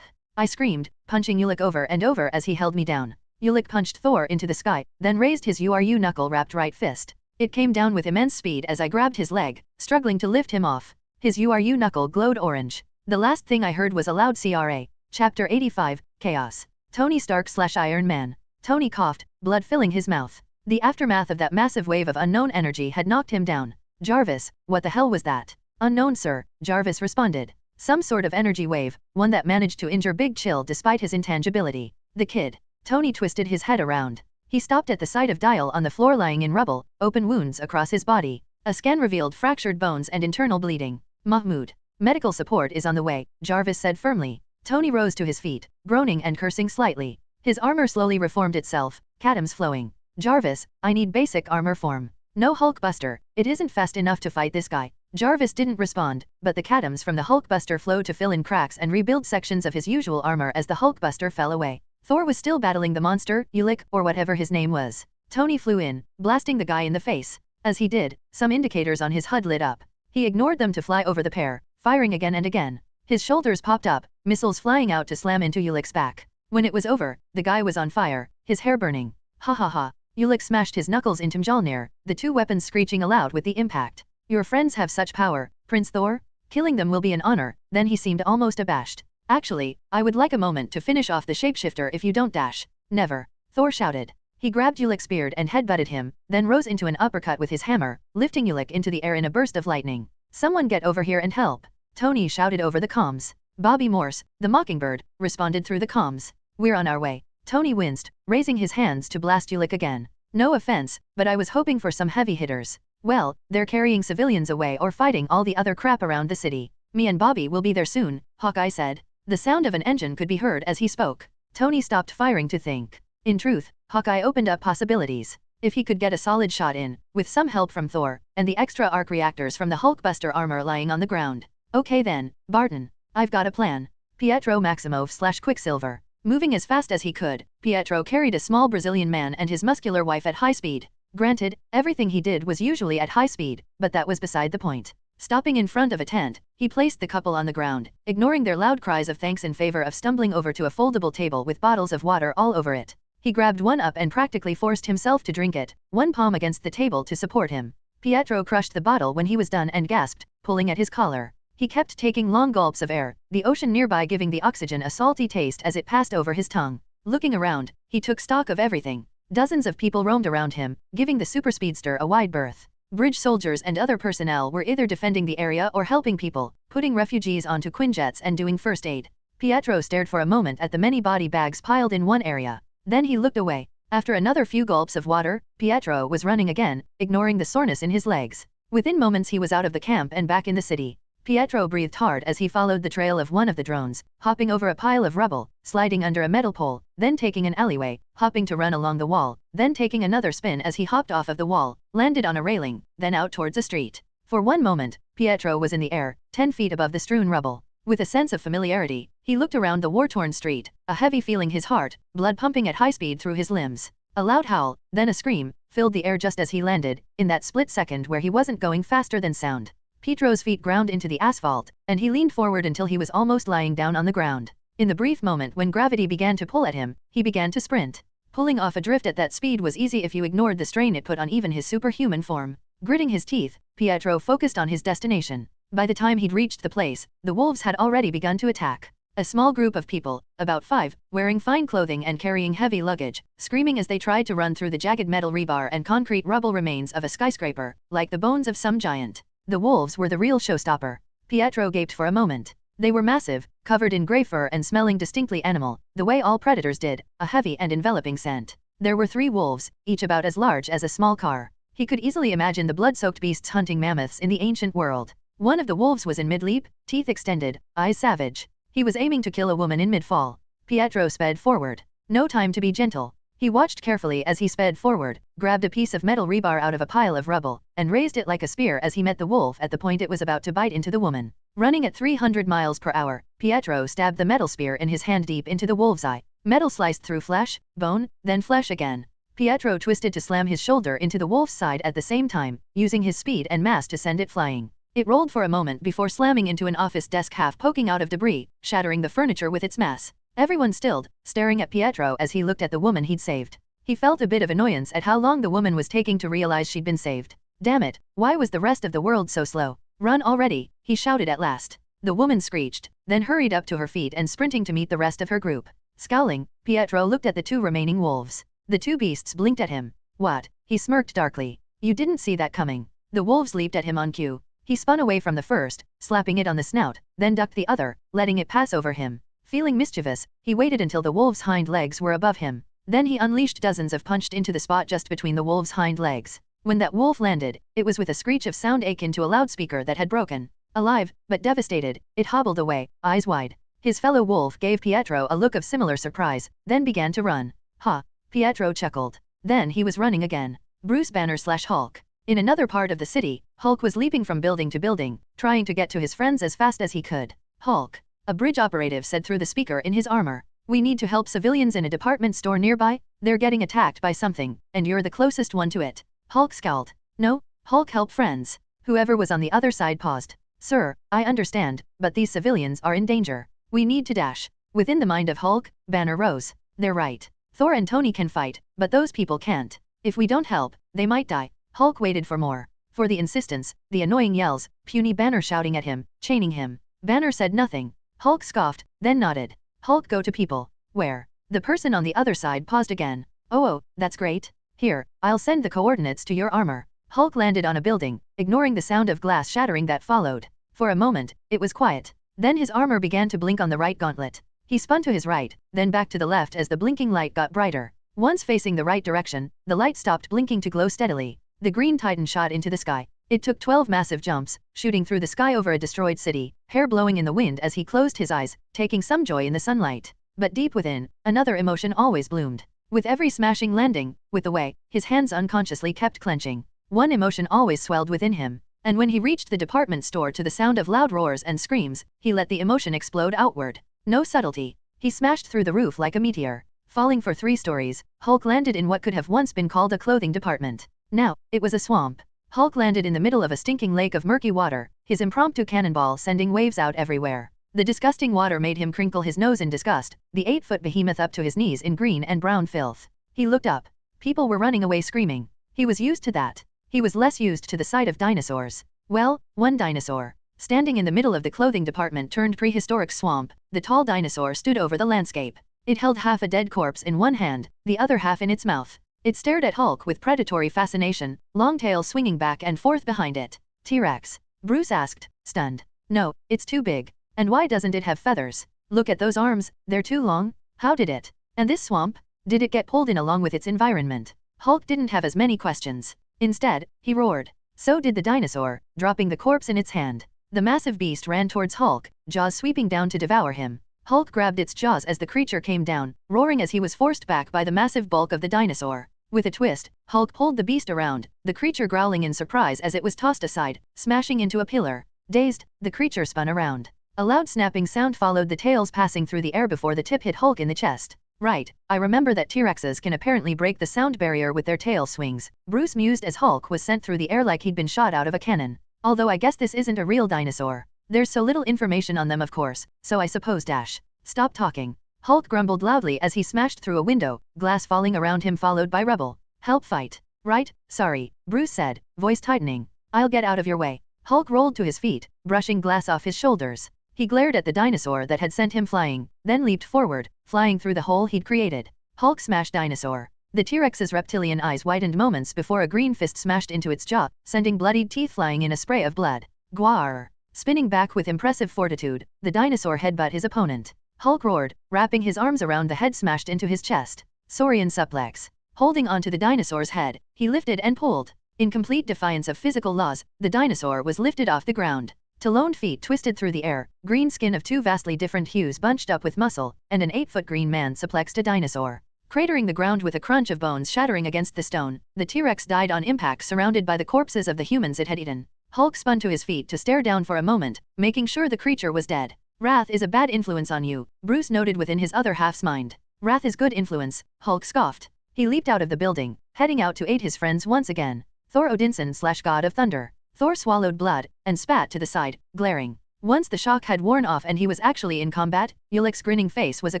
I screamed, punching Ulik over and over as he held me down. Ulik punched Thor into the sky, then raised his URU knuckle-wrapped right fist. It came down with immense speed as I grabbed his leg, struggling to lift him off. His URU knuckle glowed orange. The last thing I heard was a loud CRA. Chapter 85, Chaos. Tony Stark/Iron Man. Tony coughed, blood filling his mouth. The aftermath of that massive wave of unknown energy had knocked him down. "Jarvis, what the hell was that?" "Unknown, sir," Jarvis responded. "Some sort of energy wave, one that managed to injure Big Chill despite his intangibility." The kid. Tony twisted his head around. He stopped at the sight of Dial on the floor lying in rubble, open wounds across his body. A scan revealed fractured bones and internal bleeding. "Mahmoud. Medical support is on the way," Jarvis said firmly. Tony rose to his feet, groaning and cursing slightly. His armor slowly reformed itself, catoms flowing. "Jarvis, I need basic armor form. No Hulkbuster, it isn't fast enough to fight this guy." Jarvis didn't respond, but the catoms from the Hulkbuster flowed to fill in cracks and rebuild sections of his usual armor as the Hulkbuster fell away. Thor was still battling the monster, Ulik, or whatever his name was. Tony flew in, blasting the guy in the face. As he did, some indicators on his HUD lit up. He ignored them to fly over the pair, firing again and again. His shoulders popped up, missiles flying out to slam into Ulik's back. When it was over, the guy was on fire, his hair burning. "Ha ha ha." Ulik smashed his knuckles into Mjolnir, the 2 weapons screeching aloud with the impact. "Your friends have such power, Prince Thor? Killing them will be an honor." Then he seemed almost abashed. "Actually, I would like a moment to finish off the shapeshifter if you don't dash." "Never," Thor shouted. He grabbed Ulik's beard and headbutted him, then rose into an uppercut with his hammer, lifting Ulik into the air in a burst of lightning. "Someone get over here and help," Tony shouted over the comms. Bobby Morse, the Mockingbird, responded through the comms. "We're on our way." Tony winced, raising his hands to blast Ulik again. "No offense, but I was hoping for some heavy hitters." "Well, they're carrying civilians away or fighting all the other crap around the city. Me and Bobby will be there soon," Hawkeye said. The sound of an engine could be heard as he spoke. Tony stopped firing to think. In truth, Hawkeye opened up possibilities. If he could get a solid shot in, with some help from Thor, and the extra arc reactors from the Hulkbuster armor lying on the ground. "Okay then, Barton. I've got a plan." Pietro Maximoff/Quicksilver. Moving as fast as he could, Pietro carried a small Brazilian man and his muscular wife at high speed. Granted, everything he did was usually at high speed, but that was beside the point. Stopping in front of a tent, he placed the couple on the ground, ignoring their loud cries of thanks in favor of stumbling over to a foldable table with bottles of water all over it. He grabbed one up and practically forced himself to drink it, one palm against the table to support him. Pietro crushed the bottle when he was done and gasped, pulling at his collar. He kept taking long gulps of air, the ocean nearby giving the oxygen a salty taste as it passed over his tongue. Looking around, he took stock of everything. Dozens of people roamed around him, giving the superspeedster a wide berth. Bridge soldiers and other personnel were either defending the area or helping people, putting refugees onto Quinjets and doing first aid. Pietro stared for a moment at the many body bags piled in one area. Then he looked away. After another few gulps of water, Pietro was running again, ignoring the soreness in his legs. Within moments he was out of the camp and back in the city. Pietro breathed hard as he followed the trail of one of the drones, hopping over a pile of rubble, sliding under a metal pole, then taking an alleyway, hopping to run along the wall, then taking another spin as he hopped off of the wall, landed on a railing, then out towards a street. For one moment, Pietro was in the air, 10 feet above the strewn rubble. With a sense of familiarity, he looked around the war-torn street, a heavy feeling his heart, blood pumping at high speed through his limbs. A loud howl, then a scream, filled the air just as he landed, in that split second where he wasn't going faster than sound. Pietro's feet ground into the asphalt, and he leaned forward until he was almost lying down on the ground. In the brief moment when gravity began to pull at him, he began to sprint. Pulling off a drift at that speed was easy if you ignored the strain it put on even his superhuman form. Gritting his teeth, Pietro focused on his destination. By the time he'd reached the place, the wolves had already begun to attack. A small group of people, about 5, wearing fine clothing and carrying heavy luggage, screaming as they tried to run through the jagged metal rebar and concrete rubble remains of a skyscraper, like the bones of some giant. The wolves were the real showstopper. Pietro gaped for a moment. They were massive, covered in grey fur and smelling distinctly animal, the way all predators did, a heavy and enveloping scent. There were 3 wolves, each about as large as a small car. He could easily imagine the blood-soaked beasts hunting mammoths in the ancient world. One of the wolves was in mid-leap, teeth extended, eyes savage. He was aiming to kill a woman in mid-fall. Pietro sped forward. No time to be gentle. He watched carefully as he sped forward, grabbed a piece of metal rebar out of a pile of rubble, and raised it like a spear as he met the wolf at the point it was about to bite into the woman. Running at 300 miles per hour, Pietro stabbed the metal spear in his hand deep into the wolf's eye. Metal sliced through flesh, bone, then flesh again. Pietro twisted to slam his shoulder into the wolf's side at the same time, using his speed and mass to send it flying. It rolled for a moment before slamming into an office desk half poking out of debris, shattering the furniture with its mass. Everyone stilled, staring at Pietro as he looked at the woman he'd saved. He felt a bit of annoyance at how long the woman was taking to realize she'd been saved. Damn it, why was the rest of the world so slow? Run already, he shouted at last. The woman screeched, then hurried up to her feet and sprinting to meet the rest of her group. Scowling, Pietro looked at the 2 remaining wolves. The 2 beasts blinked at him. What? He smirked darkly. You didn't see that coming. The wolves leaped at him on cue. He spun away from the first, slapping it on the snout, then ducked the other, letting it pass over him. Feeling mischievous, he waited until the wolf's hind legs were above him. Then he unleashed dozens of punched into the spot just between the wolf's hind legs. When that wolf landed, it was with a screech of sound akin to a loudspeaker that had broken. Alive, but devastated, it hobbled away, eyes wide. His fellow wolf gave Pietro a look of similar surprise, then began to run. Ha! Pietro chuckled. Then he was running again. Bruce Banner/Hulk. In another part of the city, Hulk was leaping from building to building, trying to get to his friends as fast as he could. Hulk. A bridge operative said through the speaker in his armor. We need to help civilians in a department store nearby. They're getting attacked by something, and you're the closest one to it. Hulk scowled. No, Hulk help friends. Whoever was on the other side paused. Sir, I understand, but these civilians are in danger. We need to dash. Within the mind of Hulk, Banner rose. They're right. Thor and Tony can fight, but those people can't. If we don't help, they might die. Hulk waited for more. For the insistence, the annoying yells, puny Banner shouting at him, chaining him. Banner said nothing. Hulk scoffed, then nodded. Hulk go to people. Where? The person on the other side paused again. Oh, that's great. Here, I'll send the coordinates to your armor. Hulk landed on a building, ignoring the sound of glass shattering that followed. For a moment, it was quiet. Then his armor began to blink on the right gauntlet. He spun to his right, then back to the left as the blinking light got brighter. Once facing the right direction, the light stopped blinking to glow steadily. The Green Titan shot into the sky. It took 12 massive jumps, shooting through the sky over a destroyed city, hair blowing in the wind as he closed his eyes, taking some joy in the sunlight. But deep within, another emotion always bloomed. With every smashing landing, with the way, his hands unconsciously kept clenching. One emotion always swelled within him. And when he reached the department store to the sound of loud roars and screams, he let the emotion explode outward. No subtlety. He smashed through the roof like a meteor. Falling for 3 stories, Hulk landed in what could have once been called a clothing department. Now, it was a swamp. Hulk landed in the middle of a stinking lake of murky water, his impromptu cannonball sending waves out everywhere. The disgusting water made him crinkle his nose in disgust, the 8-foot behemoth up to his knees in green and brown filth. He looked up. People were running away screaming. He was used to that. He was less used to the sight of dinosaurs. Well, one dinosaur. Standing in the middle of the clothing department turned prehistoric swamp, the tall dinosaur stood over the landscape. It held half a dead corpse in one hand, the other half in its mouth. It stared at Hulk with predatory fascination, long tail swinging back and forth behind it. T-Rex? Bruce asked, stunned. No, it's too big. And why doesn't it have feathers? Look at those arms, they're too long. How did it? And this swamp? Did it get pulled in along with its environment? Hulk didn't have as many questions. Instead, he roared. So did the dinosaur, dropping the corpse in its hand. The massive beast ran towards Hulk, jaws sweeping down to devour him. Hulk grabbed its jaws as the creature came down, roaring as he was forced back by the massive bulk of the dinosaur. With a twist, Hulk pulled the beast around, the creature growling in surprise as it was tossed aside, smashing into a pillar. Dazed, the creature spun around. A loud snapping sound followed the tails passing through the air before the tip hit Hulk in the chest. Right, I remember that T-Rexes can apparently break the sound barrier with their tail swings, Bruce mused as Hulk was sent through the air like he'd been shot out of a cannon. Although I guess this isn't a real dinosaur. There's so little information on them of course, so I suppose dash. Stop talking. Hulk grumbled loudly as he smashed through a window, glass falling around him followed by rubble. Help fight. Right, sorry, Bruce said, voice tightening. I'll get out of your way. Hulk rolled to his feet, brushing glass off his shoulders. He glared at the dinosaur that had sent him flying, then leaped forward, flying through the hole he'd created. Hulk smashed dinosaur. The T-Rex's reptilian eyes widened moments before a green fist smashed into its jaw, sending bloodied teeth flying in a spray of blood. Gwar. Spinning back with impressive fortitude, the dinosaur headbutt his opponent. Hulk roared, wrapping his arms around the head smashed into his chest. Saurian suplex. Holding onto the dinosaur's head, he lifted and pulled. In complete defiance of physical laws, the dinosaur was lifted off the ground. Taloned feet twisted through the air, green skin of 2 vastly different hues bunched up with muscle, and an 8-foot green man suplexed a dinosaur. Cratering the ground with a crunch of bones shattering against the stone, the T-Rex died on impact surrounded by the corpses of the humans it had eaten. Hulk spun to his feet to stare down for a moment, making sure the creature was dead. Wrath is a bad influence on you, Bruce noted within his other half's mind. Wrath is good influence, Hulk scoffed. He leaped out of the building, heading out to aid his friends once again. Thor Odinson/God of Thunder. Thor swallowed blood, and spat to the side, glaring. Once the shock had worn off and he was actually in combat, Ulick's grinning face was a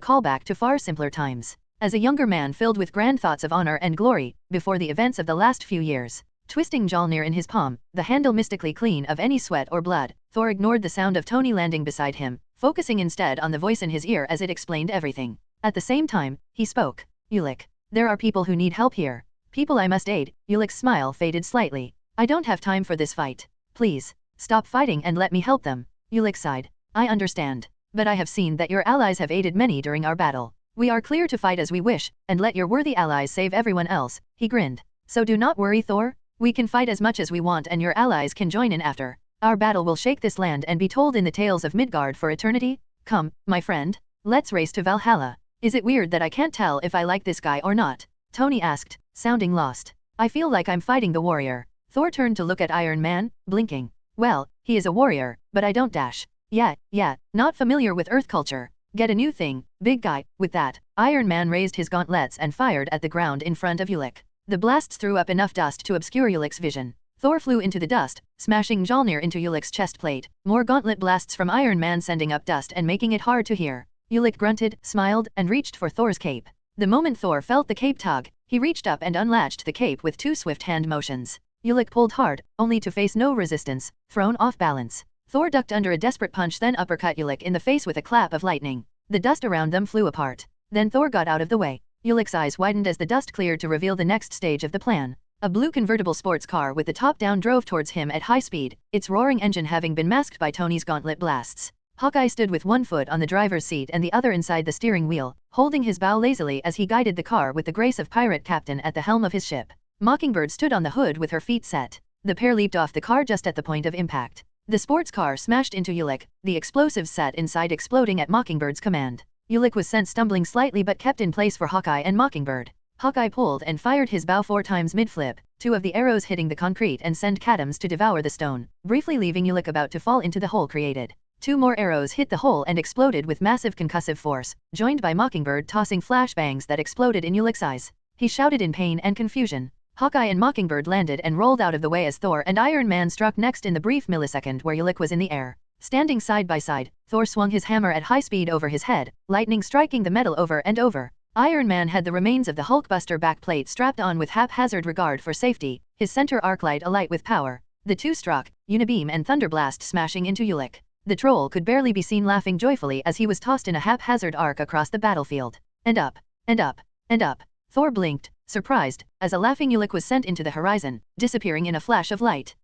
callback to far simpler times. As a younger man filled with grand thoughts of honor and glory, before the events of the last few years. Twisting Mjolnir in his palm, the handle mystically clean of any sweat or blood, Thor ignored the sound of Tony landing beside him, focusing instead on the voice in his ear as it explained everything. At the same time, he spoke. Ulick. There are people who need help here. People I must aid. Ulick's smile faded slightly. I don't have time for this fight. Please, stop fighting and let me help them. Ulick sighed. I understand. But I have seen that your allies have aided many during our battle. We are clear to fight as we wish, and let your worthy allies save everyone else, he grinned. So do not worry, Thor. We can fight as much as we want and your allies can join in after. Our battle will shake this land and be told in the tales of Midgard for eternity. Come, my friend. Let's race to Valhalla. Is it weird that I can't tell if I like this guy or not? Tony asked, sounding lost. I feel like I'm fighting the warrior. Thor turned to look at Iron Man, blinking. Well, he is a warrior, but I don't dash. Yeah, not familiar with Earth culture. Get a new thing, big guy. With that, Iron Man raised his gauntlets and fired at the ground in front of Ulick. The blasts threw up enough dust to obscure Ulick's vision. Thor flew into the dust, smashing Mjolnir into Ulick's chest plate. More gauntlet blasts from Iron Man sending up dust and making it hard to hear. Ulick grunted, smiled, and reached for Thor's cape. The moment Thor felt the cape tug, he reached up and unlatched the cape with 2 swift hand motions. Ulick pulled hard, only to face no resistance, thrown off balance. Thor ducked under a desperate punch then uppercut Ulick in the face with a clap of lightning. The dust around them flew apart. Then Thor got out of the way. Ulick's eyes widened as the dust cleared to reveal the next stage of the plan. A blue convertible sports car with the top down drove towards him at high speed, its roaring engine having been masked by Tony's gauntlet blasts. Hawkeye stood with one foot on the driver's seat and the other inside the steering wheel, holding his bow lazily as he guided the car with the grace of pirate captain at the helm of his ship. Mockingbird stood on the hood with her feet set. The pair leaped off the car just at the point of impact. The sports car smashed into Ulick, the explosives set inside exploding at Mockingbird's command. Ulick was sent stumbling slightly but kept in place for Hawkeye and Mockingbird. Hawkeye pulled and fired his bow 4 times mid-flip, 2 of the arrows hitting the concrete and send Cadams to devour the stone, briefly leaving Ulick about to fall into the hole created. 2 more arrows hit the hole and exploded with massive concussive force, joined by Mockingbird tossing flashbangs that exploded in Ulick's eyes. He shouted in pain and confusion. Hawkeye and Mockingbird landed and rolled out of the way as Thor and Iron Man struck next in the brief millisecond where Ulick was in the air. Standing side by side, Thor swung his hammer at high speed over his head, lightning striking the metal over and over. Iron Man had the remains of the Hulkbuster backplate strapped on with haphazard regard for safety, his center arc light alight with power. The two struck, Unibeam and Thunderblast smashing into Ulick. The troll could barely be seen laughing joyfully as he was tossed in a haphazard arc across the battlefield. And up, and up, and up. Thor blinked, surprised, as a laughing Ulick was sent into the horizon, disappearing in a flash of light.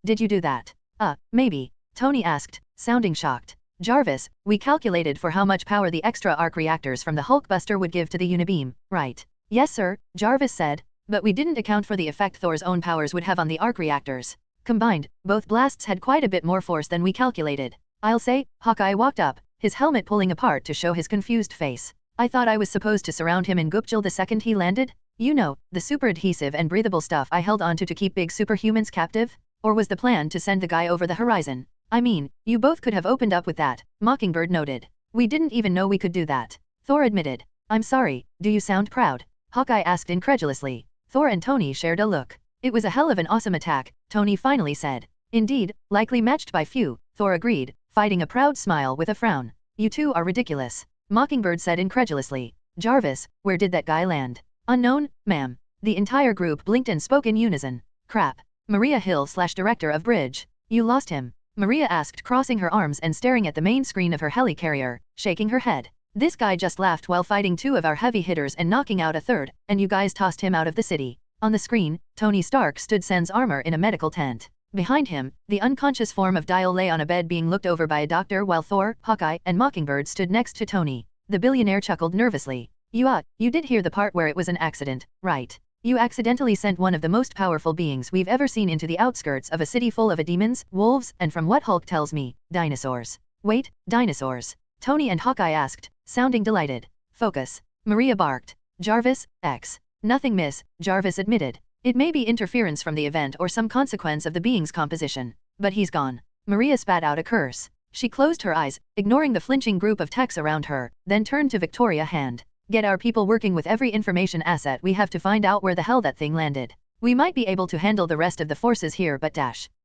Did you do that? Maybe, Tony asked, sounding shocked. Jarvis, we calculated for how much power the extra arc reactors from the Hulkbuster would give to the Unibeam, right? Yes sir, Jarvis said, but we didn't account for the effect Thor's own powers would have on the arc reactors. Combined, both blasts had quite a bit more force than we calculated. I'll say, Hawkeye walked up, his helmet pulling apart to show his confused face. I thought I was supposed to surround him in Goopjil the second he landed? You know, the super adhesive and breathable stuff I held onto to keep big superhumans captive? Or was the plan to send the guy over the horizon? I mean, you both could have opened up with that, Mockingbird noted. We didn't even know we could do that. Thor admitted. I'm sorry, do you sound proud? Hawkeye asked incredulously. Thor and Tony shared a look. It was a hell of an awesome attack, Tony finally said. Indeed, likely matched by few, Thor agreed, fighting a proud smile with a frown. You two are ridiculous, Mockingbird said incredulously. Jarvis, where did that guy land? Unknown, ma'am. The entire group blinked and spoke in unison. Crap. Maria Hill/Director of Bridge. You lost him, Maria asked, crossing her arms and staring at the main screen of her helicarrier, shaking her head. This guy just laughed while fighting 2 of our heavy hitters and knocking out a third, and you guys tossed him out of the city. On the screen, Tony Stark stood sans armor in a medical tent. Behind him, the unconscious form of Dial lay on a bed being looked over by a doctor while Thor, Hawkeye, and Mockingbird stood next to Tony. The billionaire chuckled nervously. You did hear the part where it was an accident, right? You accidentally sent one of the most powerful beings we've ever seen into the outskirts of a city full of demons, wolves, and from what Hulk tells me, dinosaurs. Wait, dinosaurs? Tony and Hawkeye asked, sounding delighted. Focus. Maria barked. Jarvis, X. Nothing miss, Jarvis admitted. It may be interference from the event or some consequence of the being's composition. But he's gone. Maria spat out a curse. She closed her eyes, ignoring the flinching group of techs around her, then turned to Victoria Hand. Get our people working with every information asset we have to find out where the hell that thing landed. We might be able to handle the rest of the forces here but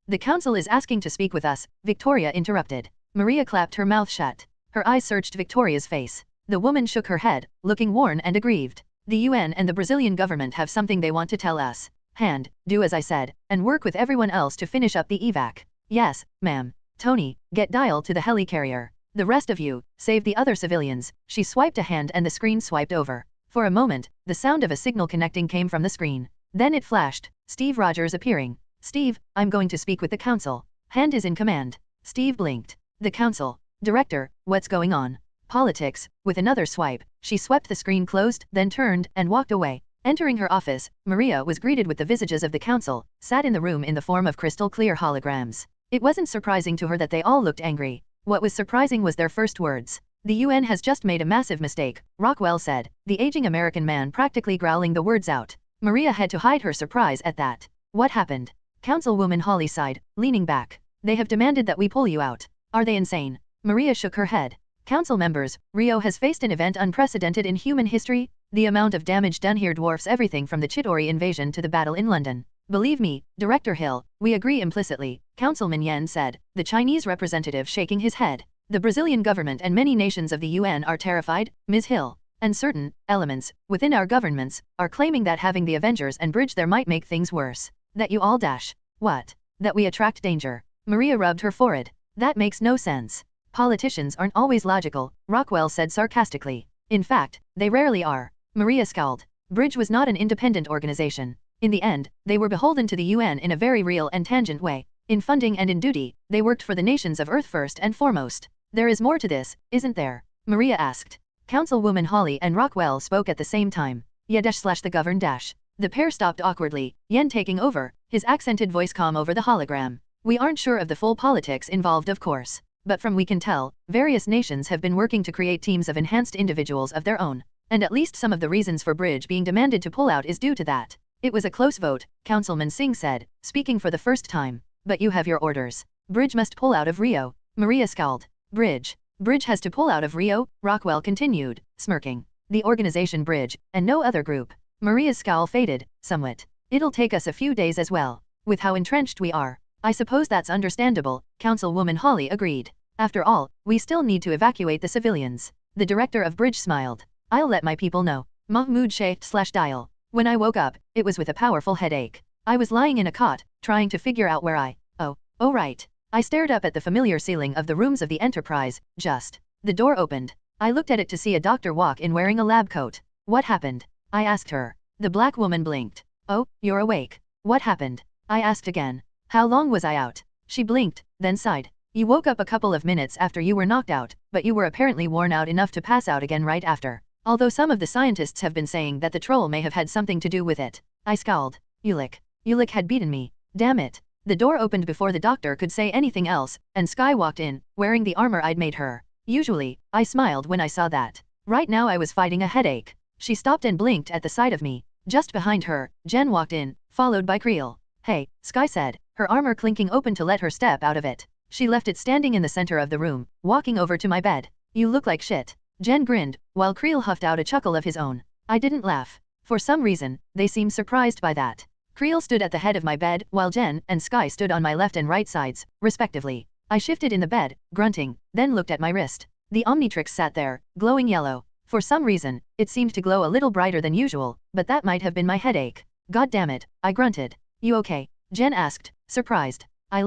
The council is asking to speak with us, Victoria interrupted. Maria clapped her mouth shut. Her eyes searched Victoria's face. The woman shook her head, looking worn and aggrieved. The UN and the Brazilian government have something they want to tell us. Hand, do as I said, and work with everyone else to finish up the evac. Yes, ma'am. Tony, get Dial to the helicarrier. The rest of you, save the other civilians. She swiped a hand and the screen swiped over. For a moment, the sound of a signal connecting came from the screen. Then it flashed, Steve Rogers appearing. Steve, I'm going to speak with the council. Hand is in command. Steve blinked. The council. Director, what's going on? Politics. With another swipe, she swept the screen closed, then turned and walked away. Entering her office, Maria was greeted with the visages of the council, sat in the room in the form of crystal clear holograms. It wasn't surprising to her that they all looked angry. What was surprising was their first words. The UN has just made a massive mistake, Rockwell said, the aging American man practically growling the words out. Maria had to hide her surprise at that. What happened? Councilwoman Holly sighed, leaning back. They have demanded that we pull you out. Are they insane? Maria shook her head. Council members, Rio has faced an event unprecedented in human history. The amount of damage done here dwarfs everything from the Chitauri invasion to the battle in London. Believe me, Director Hill, we agree implicitly, Councilman Yen said, the Chinese representative shaking his head. The Brazilian government and many nations of the UN are terrified, Ms. Hill. And certain elements, within our governments, are claiming that having the Avengers and Bridge there might make things worse. That you all What? That we attract danger. Maria rubbed her forehead. That makes no sense. Politicians aren't always logical, Rockwell said sarcastically. In fact, they rarely are. Maria scowled. Bridge was not an independent organization. In the end, they were beholden to the UN in a very real and tangent way. In funding and in duty, they worked for the nations of Earth first and foremost. There is more to this, isn't there? Maria asked. Councilwoman Holly and Rockwell spoke at the same time. The govern The pair stopped awkwardly, Yen taking over, his accented voice calm over the hologram. We aren't sure of the full politics involved of course. But from we can tell, various nations have been working to create teams of enhanced individuals of their own. And at least some of the reasons for Bridge being demanded to pull out is due to that. It was a close vote, Councilman Singh said, speaking for the first time. But you have your orders. Bridge must pull out of Rio. Maria scowled. Bridge. Bridge has to pull out of Rio, Rockwell continued, smirking. The organization Bridge, and no other group. Maria's scowl faded, somewhat. It'll take us a few days as well. With how entrenched we are. I suppose that's understandable, Councilwoman Holly agreed. After all, we still need to evacuate the civilians. The director of Bridge smiled. I'll let my people know. Mahmoud /dial. When I woke up, it was with a powerful headache. I was lying in a cot, trying to figure out where Oh right. I stared up at the familiar ceiling of the rooms of the Enterprise, just. The door opened. I looked at it to see a doctor walk in wearing a lab coat. What happened? I asked her. The black woman blinked. Oh, you're awake. What happened? I asked again. How long was I out? She blinked, then sighed. You woke up a couple of minutes after you were knocked out, but you were apparently worn out enough to pass out again right after. Although some of the scientists have been saying that the troll may have had something to do with it. I scowled. Ulik had beaten me. Damn it. The door opened before the doctor could say anything else, and Sky walked in, wearing the armor I'd made her. Usually, I smiled when I saw that. Right now I was fighting a headache. She stopped and blinked at the sight of me. Just behind her, Jen walked in, followed by Creel. Hey, Sky said, her armor clinking open to let her step out of it. She left it standing in the center of the room, walking over to my bed. You look like shit. Jen grinned, while Creel huffed out a chuckle of his own. I didn't laugh. For some reason, they seemed surprised by that. Creel stood at the head of my bed, while Jen and Sky stood on my left and right sides, respectively. I shifted in the bed, grunting, then looked at my wrist. The Omnitrix sat there, glowing yellow. For some reason, it seemed to glow a little brighter than usual, but that might have been my headache. God damn it, I grunted. You okay? Jen asked, surprised. I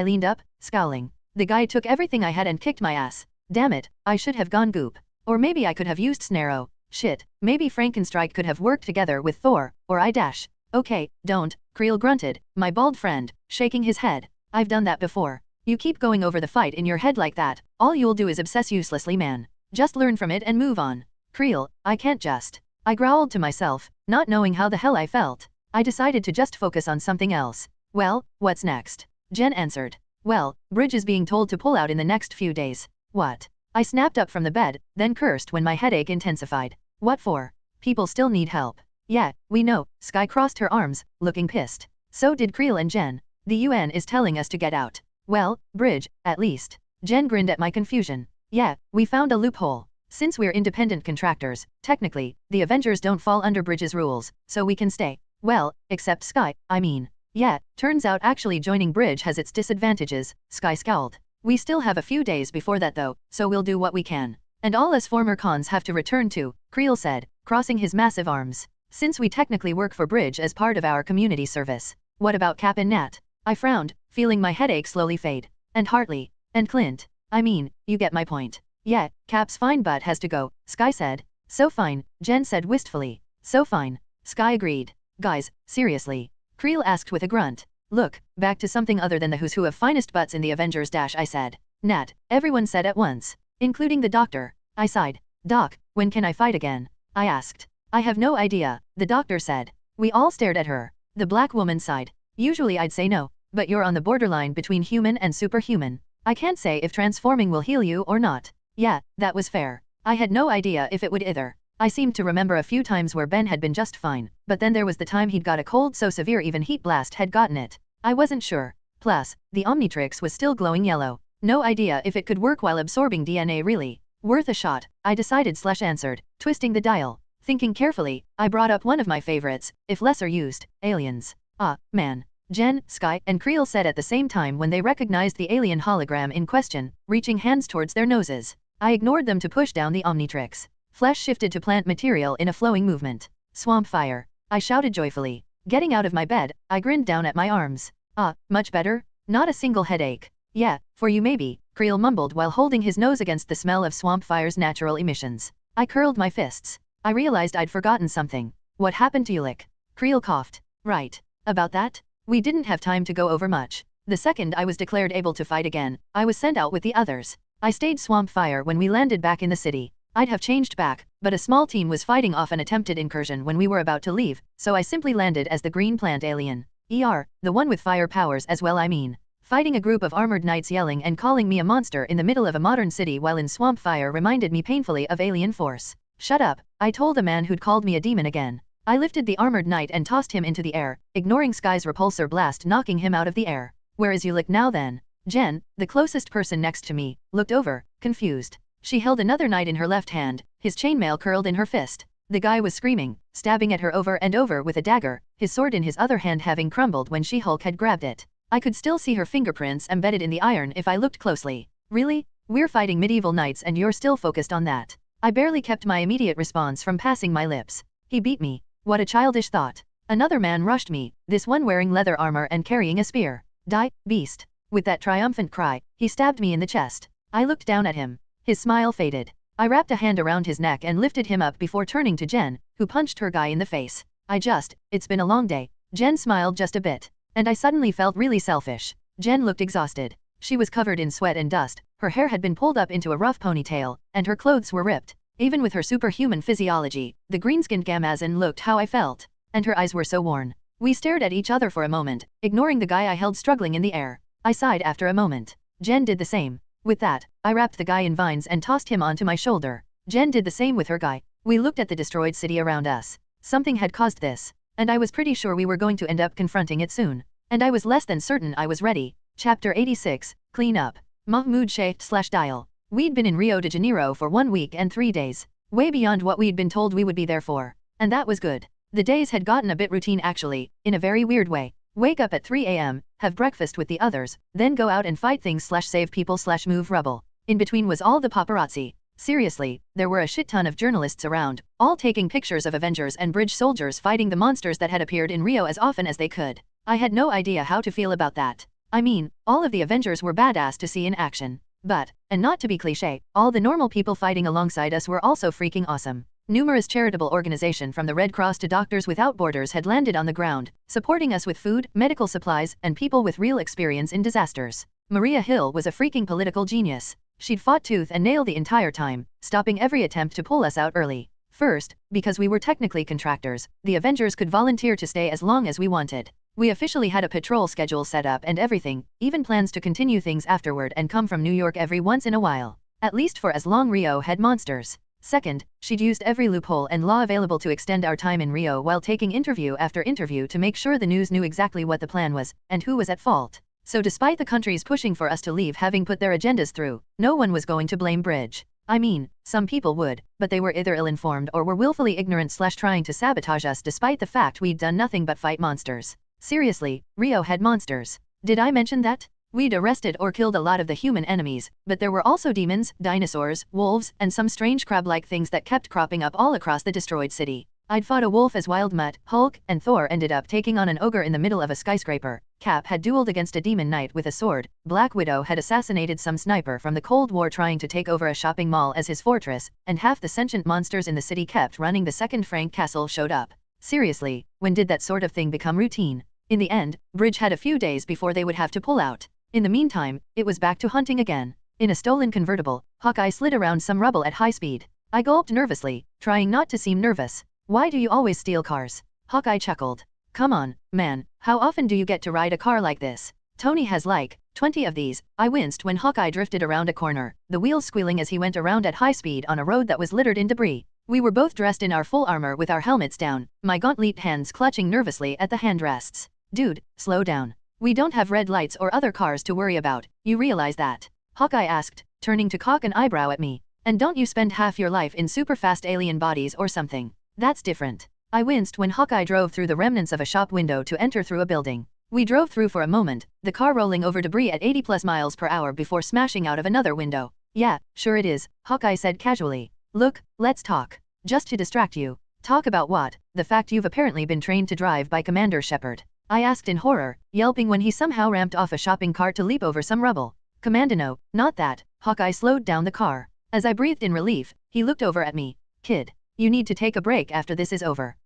leaned up, scowling. The guy took everything I had and kicked my ass. Damn it, I should have gone goop. Or maybe I could have used Snarrow. Shit, maybe Frankenstrike could have worked together with Thor, or I dash. Okay, don't, Creel grunted, my bald friend, shaking his head. I've done that before. You keep going over the fight in your head like that, all you'll do is obsess uselessly, man. Just learn from it and move on. Creel, I can't just. I growled to myself, not knowing how the hell I felt. I decided to just focus on something else. Well, what's next? Jen answered. Well, Bridge is being told to pull out in the next few days. What? I snapped up from the bed, then cursed when my headache intensified. What for? People still need help. Yeah, we know, Sky crossed her arms, looking pissed. So did Creel and Jen. The UN is telling us to get out. Well, Bridge, at least. Jen grinned at my confusion. Yeah, we found a loophole. Since we're independent contractors, technically, the Avengers don't fall under Bridge's rules, so we can stay. Well, except Sky, I mean. Yeah, turns out actually joining Bridge has its disadvantages, Sky scowled. We still have a few days before that though, so we'll do what we can. And all us former cons have to return to, Creel said, crossing his massive arms. Since we technically work for Bridge as part of our community service. What about Cap and Nat? I frowned, feeling my headache slowly fade. And Hartley. And Clint. I mean, you get my point. Yeah, Cap's fine but has to go, Sky said. So fine, Jen said wistfully. So fine. Sky agreed. Guys, seriously. Creel asked with a grunt. Look, back to something other than the who's who of finest butts in the Avengers I said. Nat, everyone said at once. Including the doctor. I sighed. Doc, when can I fight again? I asked. I have no idea, the doctor said. We all stared at her. The black woman sighed. Usually I'd say no, but you're on the borderline between human and superhuman. I can't say if transforming will heal you or not. Yeah, that was fair. I had no idea if it would either. I seemed to remember a few times where Ben had been just fine, but then there was the time he'd got a cold so severe even heat blast had gotten it. I wasn't sure. Plus, the Omnitrix was still glowing yellow. No idea if it could work while absorbing DNA really. Worth a shot, I decided/answered, twisting the dial. Thinking carefully, I brought up one of my favorites, if lesser used, aliens. Ah, man. Jen, Sky, and Creel said at the same time when they recognized the alien hologram in question, reaching hands towards their noses. I ignored them to push down the Omnitrix. Flesh shifted to plant material in a flowing movement. Swamp fire. I shouted joyfully. Getting out of my bed, I grinned down at my arms. Ah, much better? Not a single headache. Yeah, for you maybe, Creel mumbled while holding his nose against the smell of swamp fire's natural emissions. I curled my fists. I realized I'd forgotten something. What happened to Ulik? Creel coughed. Right. About that? We didn't have time to go over much. The second I was declared able to fight again, I was sent out with the others. I stayed swamp fire when we landed back in the city. I'd have changed back, but a small team was fighting off an attempted incursion when we were about to leave, so I simply landed as the green plant alien. The one with fire powers as well I mean. Fighting a group of armored knights yelling and calling me a monster in the middle of a modern city while in swamp fire reminded me painfully of Alien Force. Shut up, I told the man who'd called me a demon again. I lifted the armored knight and tossed him into the air, ignoring Sky's repulsor blast knocking him out of the air. Where is Ulik now then? Jen, the closest person next to me, looked over, confused. She held another knight in her left hand, his chainmail curled in her fist. The guy was screaming, stabbing at her over and over with a dagger, his sword in his other hand having crumbled when She-Hulk had grabbed it. I could still see her fingerprints embedded in the iron if I looked closely. Really? We're fighting medieval knights and you're still focused on that? I barely kept my immediate response from passing my lips. He beat me. What a childish thought. Another man rushed me, this one wearing leather armor and carrying a spear. Die, beast. With that triumphant cry, he stabbed me in the chest. I looked down at him. His smile faded. I wrapped a hand around his neck and lifted him up before turning to Jen, who punched her guy in the face. It's been a long day. Jen smiled just a bit. And I suddenly felt really selfish. Jen looked exhausted. She was covered in sweat and dust, her hair had been pulled up into a rough ponytail, and her clothes were ripped. Even with her superhuman physiology, the green-skinned Gamazin looked how I felt. And her eyes were so worn. We stared at each other for a moment, ignoring the guy I held struggling in the air. I sighed after a moment. Jen did the same. With that, I wrapped the guy in vines and tossed him onto my shoulder. Jen did the same with her guy. We looked at the destroyed city around us. Something had caused this. And I was pretty sure we were going to end up confronting it soon. And I was less than certain I was ready. Chapter 86, Clean Up. Mahmoud Sheikh/Dial. We'd been in Rio de Janeiro for 1 week and 3 days. Way beyond what we'd been told we would be there for. And that was good. The days had gotten a bit routine actually, in a very weird way. Wake up at 3 a.m., have breakfast with the others, then go out and fight things/save people/move rubble. In between was all the paparazzi. Seriously, there were a shit ton of journalists around, all taking pictures of Avengers and bridge soldiers fighting the monsters that had appeared in Rio as often as they could. I had no idea how to feel about that. I mean, all of the Avengers were badass to see in action. But, and not to be cliché, all the normal people fighting alongside us were also freaking awesome. Numerous charitable organizations from the Red Cross to Doctors Without Borders had landed on the ground, supporting us with food, medical supplies, and people with real experience in disasters. Maria Hill was a freaking political genius. She'd fought tooth and nail the entire time, stopping every attempt to pull us out early. First, because we were technically contractors, the Avengers could volunteer to stay as long as we wanted. We officially had a patrol schedule set up and everything, even plans to continue things afterward and come from New York every once in a while. At least for as long Rio had monsters. Second, she'd used every loophole and law available to extend our time in Rio while taking interview after interview to make sure the news knew exactly what the plan was, and who was at fault. So despite the countries pushing for us to leave having put their agendas through, no one was going to blame Bridge. I mean, some people would, but they were either ill-informed or were willfully ignorant/trying to sabotage us despite the fact we'd done nothing but fight monsters. Seriously, Rio had monsters. Did I mention that? We'd arrested or killed a lot of the human enemies, but there were also demons, dinosaurs, wolves, and some strange crab-like things that kept cropping up all across the destroyed city. I'd fought a wolf as Wild Mutt, Hulk, and Thor ended up taking on an ogre in the middle of a skyscraper. Cap had dueled against a demon knight with a sword. Black Widow had assassinated some sniper from the Cold War trying to take over a shopping mall as his fortress, and half the sentient monsters in the city kept running the second Frank Castle showed up. Seriously, when did that sort of thing become routine? In the end, Bridge had a few days before they would have to pull out. In the meantime, it was back to hunting again. In a stolen convertible, Hawkeye slid around some rubble at high speed. I gulped nervously, trying not to seem nervous. Why do you always steal cars? Hawkeye chuckled. Come on, man, how often do you get to ride a car like this? Tony has like 20 of these. I winced when Hawkeye drifted around a corner, the wheels squealing as he went around at high speed on a road that was littered in debris. We were both dressed in our full armor with our helmets down, my gauntlet hands clutching nervously at the handrests. Dude, slow down. We don't have red lights or other cars to worry about, you realize that? Hawkeye asked, turning to cock an eyebrow at me. And don't you spend half your life in super fast alien bodies or something? That's different. I winced when Hawkeye drove through the remnants of a shop window to enter through a building. We drove through for a moment, the car rolling over debris at 80+ miles per hour before smashing out of another window. Yeah, sure it is, Hawkeye said casually. Look, let's talk. Just to distract you. Talk about what? The fact you've apparently been trained to drive by Commander Shepard. I asked in horror, yelping when he somehow ramped off a shopping cart to leap over some rubble. Commando, not that. Hawkeye slowed down the car. As I breathed in relief, he looked over at me. Kid, you need to take a break after this is over.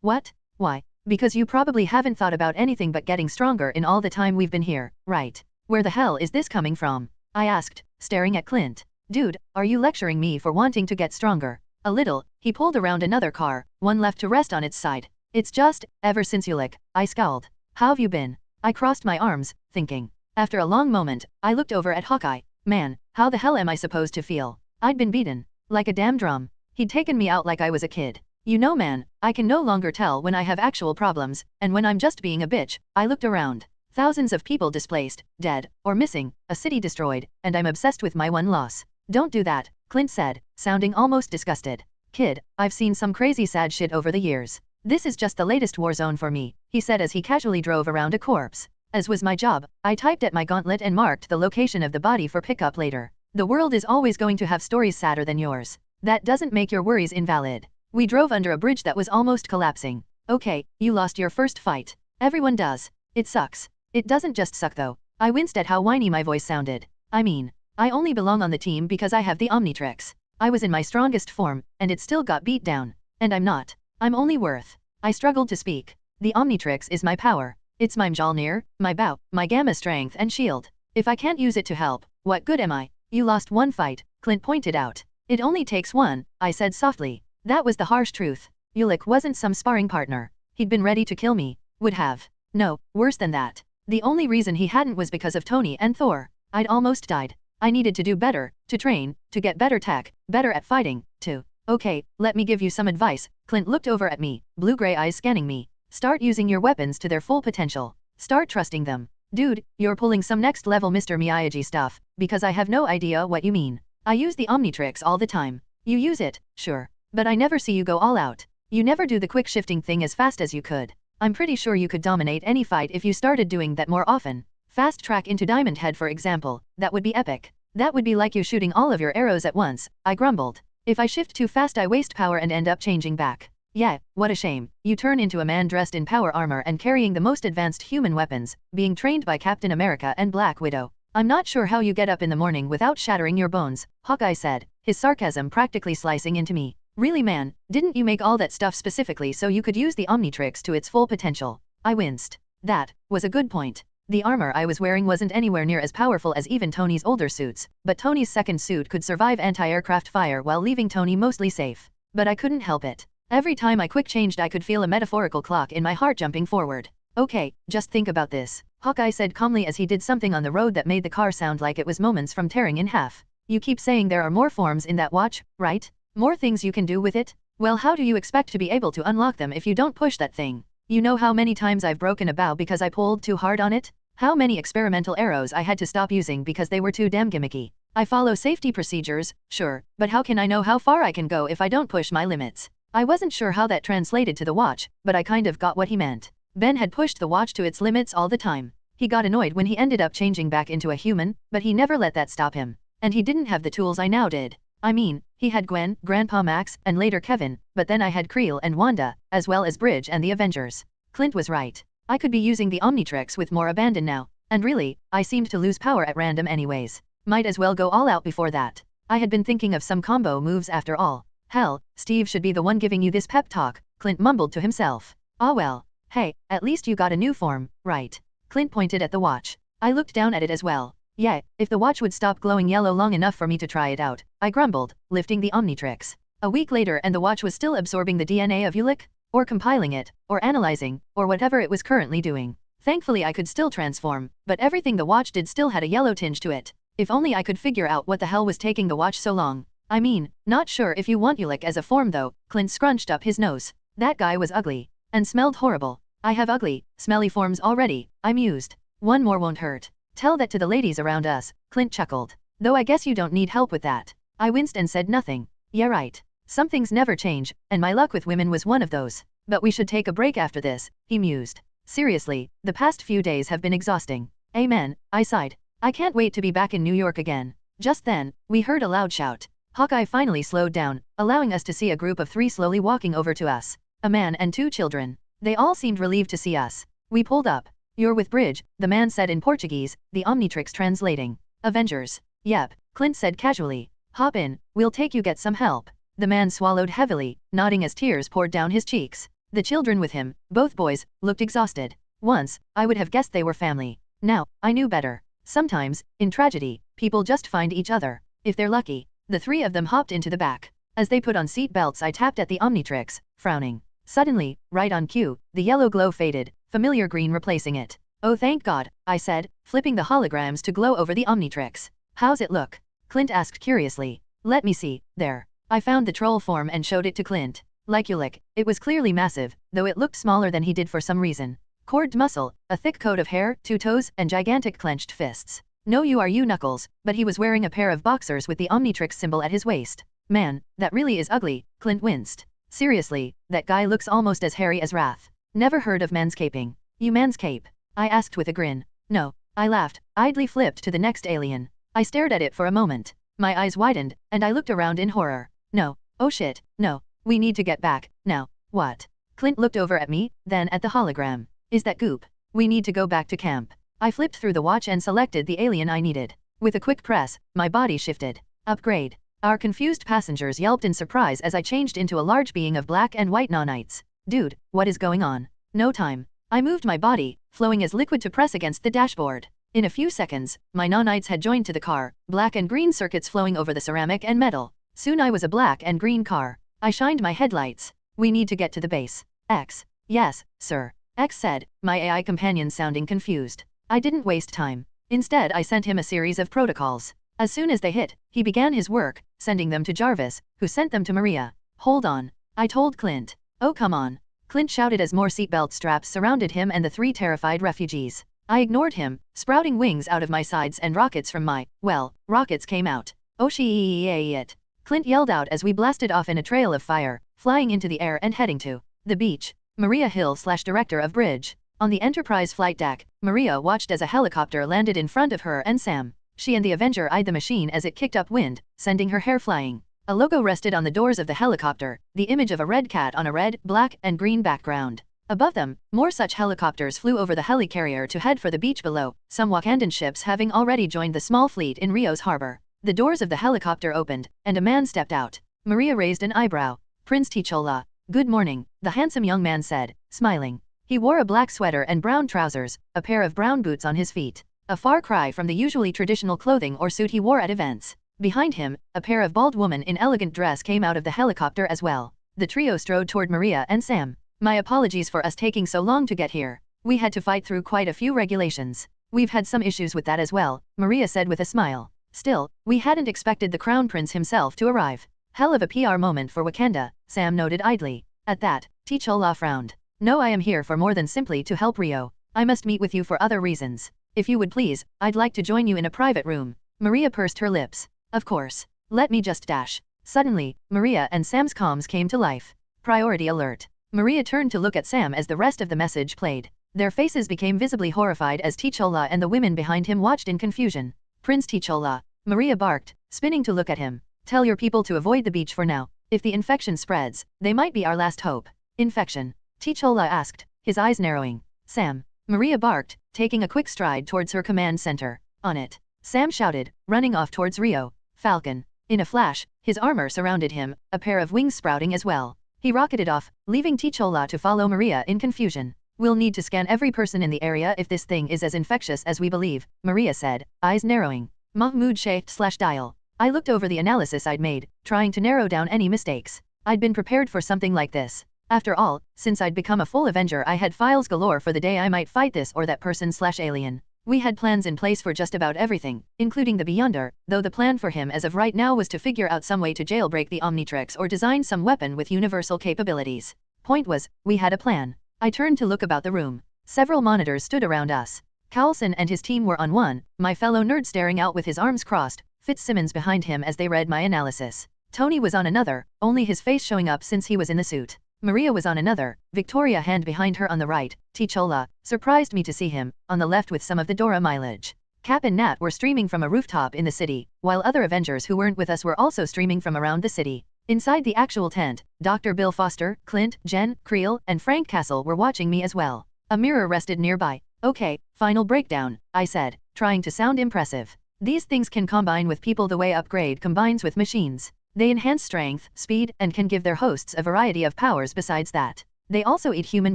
What? Why? Because you probably haven't thought about anything but getting stronger in all the time we've been here, right? Where the hell is this coming from? I asked, staring at Clint. Dude, are you lecturing me for wanting to get stronger? A little. He pulled around another car, one left to rest on its side. It's just, ever since you I scowled. How've you been? I crossed my arms, thinking. After a long moment, I looked over at Hawkeye. Man, how the hell am I supposed to feel? I'd been beaten. Like a damn drum. He'd taken me out like I was a kid. You know man, I can no longer tell when I have actual problems, and when I'm just being a bitch. I looked around. Thousands of people displaced, dead, or missing, a city destroyed, and I'm obsessed with my one loss. Don't do that, Clint said, sounding almost disgusted. Kid, I've seen some crazy sad shit over the years. This is just the latest war zone for me, he said as he casually drove around a corpse. As was my job, I typed at my gauntlet and marked the location of the body for pickup later. The world is always going to have stories sadder than yours. That doesn't make your worries invalid. We drove under a bridge that was almost collapsing. Okay, you lost your first fight. Everyone does. It sucks. It doesn't just suck though. I winced at how whiny my voice sounded. I mean, I only belong on the team because I have the Omnitrix. I was in my strongest form, and it still got beat down. And I'm not. I'm only worth. I struggled to speak. The Omnitrix is my power. It's my Mjolnir, my bow, my gamma strength and shield. If I can't use it to help, what good am I? You lost one fight, Clint pointed out. It only takes one, I said softly. That was the harsh truth. Ulik wasn't some sparring partner. He'd been ready to kill me. Would have. No, worse than that. The only reason he hadn't was because of Tony and Thor. I'd almost died. I needed to do better, to train, to get better tech, better at fighting, to... Okay, let me give you some advice. Clint looked over at me, blue-gray eyes scanning me. Start using your weapons to their full potential. Start trusting them. Dude, you're pulling some next-level Mr. Miyagi stuff, because I have no idea what you mean. I use the Omnitrix all the time. You use it, sure. But I never see you go all out. You never do the quick shifting thing as fast as you could. I'm pretty sure you could dominate any fight if you started doing that more often. Fast track into Diamond Head for example, that would be epic. That would be like you shooting all of your arrows at once, I grumbled. If I shift too fast I waste power and end up changing back. Yeah, what a shame. You turn into a man dressed in power armor and carrying the most advanced human weapons, being trained by Captain America and Black Widow. I'm not sure how you get up in the morning without shattering your bones, Hawkeye said, his sarcasm practically slicing into me. Really man, didn't you make all that stuff specifically so you could use the Omnitrix to its full potential? I winced. That was a good point. The armor I was wearing wasn't anywhere near as powerful as even Tony's older suits, but Tony's second suit could survive anti-aircraft fire while leaving Tony mostly safe. But I couldn't help it. Every time I quick changed I could feel a metaphorical clock in my heart jumping forward. Okay, just think about this, Hawkeye said calmly as he did something on the road that made the car sound like it was moments from tearing in half. You keep saying there are more forms in that watch, right? More things you can do with it? Well, how do you expect to be able to unlock them if you don't push that thing? You know how many times I've broken a bow because I pulled too hard on it? How many experimental arrows I had to stop using because they were too damn gimmicky? I follow safety procedures, sure, but how can I know how far I can go if I don't push my limits? I wasn't sure how that translated to the watch, but I kind of got what he meant. Ben had pushed the watch to its limits all the time. He got annoyed when he ended up changing back into a human, but he never let that stop him. And he didn't have the tools I now did. I mean, he had Gwen, Grandpa Max, and later Kevin, but then I had Creel and Wanda, as well as Bridge and the Avengers. Clint was right. I could be using the Omnitrix with more abandon now, and really, I seemed to lose power at random anyways. Might as well go all out before that. I had been thinking of some combo moves after all. Hell, Steve should be the one giving you this pep talk, Clint mumbled to himself. Ah well. Hey, at least you got a new form, right? Clint pointed at the watch. I looked down at it as well. Yeah, if the watch would stop glowing yellow long enough for me to try it out, I grumbled, lifting the Omnitrix. A week later and the watch was still absorbing the DNA of Ulik? Or compiling it, or analyzing, or whatever it was currently doing. Thankfully I could still transform, but everything the watch did still had a yellow tinge to it. If only I could figure out what the hell was taking the watch so long. I mean, not sure if you want Ulik as a form though, Clint scrunched up his nose. That guy was ugly. And smelled horrible. I have ugly, smelly forms already, I mused. One more won't hurt. Tell that to the ladies around us, Clint chuckled. Though I guess you don't need help with that. I winced and said nothing. Yeah right. Some things never change, and my luck with women was one of those. But we should take a break after this, he mused. Seriously, the past few days have been exhausting. Amen, I sighed. I can't wait to be back in New York again. Just then, we heard a loud shout. Hawkeye finally slowed down, allowing us to see a group of 3 slowly walking over to us. A man and 2 children. They all seemed relieved to see us. We pulled up. You're with Bridge, the man said in Portuguese, the Omnitrix translating. Avengers. Yep, Clint said casually. Hop in, we'll take you get some help. The man swallowed heavily, nodding as tears poured down his cheeks. The children with him, both boys, looked exhausted. Once, I would have guessed they were family. Now, I knew better. Sometimes, in tragedy, people just find each other. If they're lucky. The 3 of them hopped into the back. As they put on seat belts I tapped at the Omnitrix, frowning. Suddenly, right on cue, the yellow glow faded, familiar green replacing it. Oh thank God, I said, flipping the holograms to glow over the Omnitrix. How's it look? Clint asked curiously. Let me see, there. I found the troll form and showed it to Clint. Like Ulik, it was clearly massive, though it looked smaller than he did for some reason. Corded muscle, a thick coat of hair, 2 toes, and gigantic clenched fists. No you are you Knuckles, but he was wearing a pair of boxers with the Omnitrix symbol at his waist. Man, that really is ugly, Clint winced. Seriously, that guy looks almost as hairy as Wrath. Never heard of manscaping. You manscape? I asked with a grin. No, I laughed, idly flipped to the next alien. I stared at it for a moment. My eyes widened, and I looked around in horror. No, oh shit, no, we need to get back, now. What? Clint looked over at me, then at the hologram. Is that Goop? We need to go back to camp. I flipped through the watch and selected the alien I needed. With a quick press, my body shifted. Upgrade. Our confused passengers yelped in surprise as I changed into a large being of black and white nanites. Dude, what is going on? No time. I moved my body, flowing as liquid to press against the dashboard. In a few seconds, my nanites had joined to the car, black and green circuits flowing over the ceramic and metal. Soon I was a black and green car. I shined my headlights. We need to get to the base. X. Yes, sir. X said, my AI companion sounding confused. I didn't waste time. Instead I sent him a series of protocols. As soon as they hit, he began his work, sending them to Jarvis, who sent them to Maria. Hold on. I told Clint. Oh come on. Clint shouted as more seatbelt straps surrounded him and the 3 terrified refugees. I ignored him, sprouting wings out of my sides and rockets from my, well, rockets came out. Oh shit. Clint yelled out as we blasted off in a trail of fire, flying into the air and heading to the beach. Maria Hill / director of bridge. On the Enterprise flight deck, Maria watched as a helicopter landed in front of her and Sam. She and the Avenger eyed the machine as it kicked up wind, sending her hair flying. A logo rested on the doors of the helicopter, the image of a red cat on a red, black, and green background. Above them, more such helicopters flew over the helicarrier to head for the beach below, some Wakandan ships having already joined the small fleet in Rio's harbor. The doors of the helicopter opened, and a man stepped out. Maria raised an eyebrow. Prince T'Challa. Good morning, the handsome young man said, smiling. He wore a black sweater and brown trousers, a pair of brown boots on his feet. A far cry from the usually traditional clothing or suit he wore at events. Behind him, a pair of bald women in elegant dress came out of the helicopter as well. The trio strode toward Maria and Sam. My apologies for us taking so long to get here. We had to fight through quite a few regulations. We've had some issues with that as well, Maria said with a smile. Still, we hadn't expected the Crown Prince himself to arrive. Hell of a PR moment for Wakanda, Sam noted idly. At that, T'Challa frowned. No, I am here for more than simply to help Rio. I must meet with you for other reasons. If you would please, I'd like to join you in a private room. Maria pursed her lips. Of course. Let me just dash. Suddenly, Maria and Sam's comms came to life. Priority alert. Maria turned to look at Sam as the rest of the message played. Their faces became visibly horrified as T'Challa and the women behind him watched in confusion. Prince T'Challa. Maria barked, spinning to look at him. Tell your people to avoid the beach for now. If the infection spreads, they might be our last hope. Infection? T'Challa asked, his eyes narrowing. Sam. Maria barked, taking a quick stride towards her command center. On it. Sam shouted, running off towards Rio. Falcon. In a flash, his armor surrounded him, a pair of wings sprouting as well. He rocketed off, leaving T'Challa to follow Maria in confusion. We'll need to scan every person in the area if this thing is as infectious as we believe, Maria said, eyes narrowing. Mahmoud /dial. I looked over the analysis I'd made, trying to narrow down any mistakes. I'd been prepared for something like this. After all, since I'd become a full Avenger I had files galore for the day I might fight this or that person/alien. We had plans in place for just about everything, including the Beyonder, though the plan for him as of right now was to figure out some way to jailbreak the Omnitrix or design some weapon with universal capabilities. Point was, we had a plan. I turned to look about the room. Several monitors stood around us. Carlson and his team were on one, my fellow nerd staring out with his arms crossed, Fitzsimmons behind him as they read my analysis. Tony was on another, only his face showing up since he was in the suit. Maria was on another, Victoria hand behind her on the right, T'Challa, surprised me to see him, on the left with some of the Dora mileage. Cap and Nat were streaming from a rooftop in the city, while other Avengers who weren't with us were also streaming from around the city. Inside the actual tent, Dr. Bill Foster, Clint, Jen, Creel, and Frank Castle were watching me as well. A mirror rested nearby. Okay, final breakdown, I said, trying to sound impressive. These things can combine with people the way Upgrade combines with machines. They enhance strength, speed, and can give their hosts a variety of powers besides that. They also eat human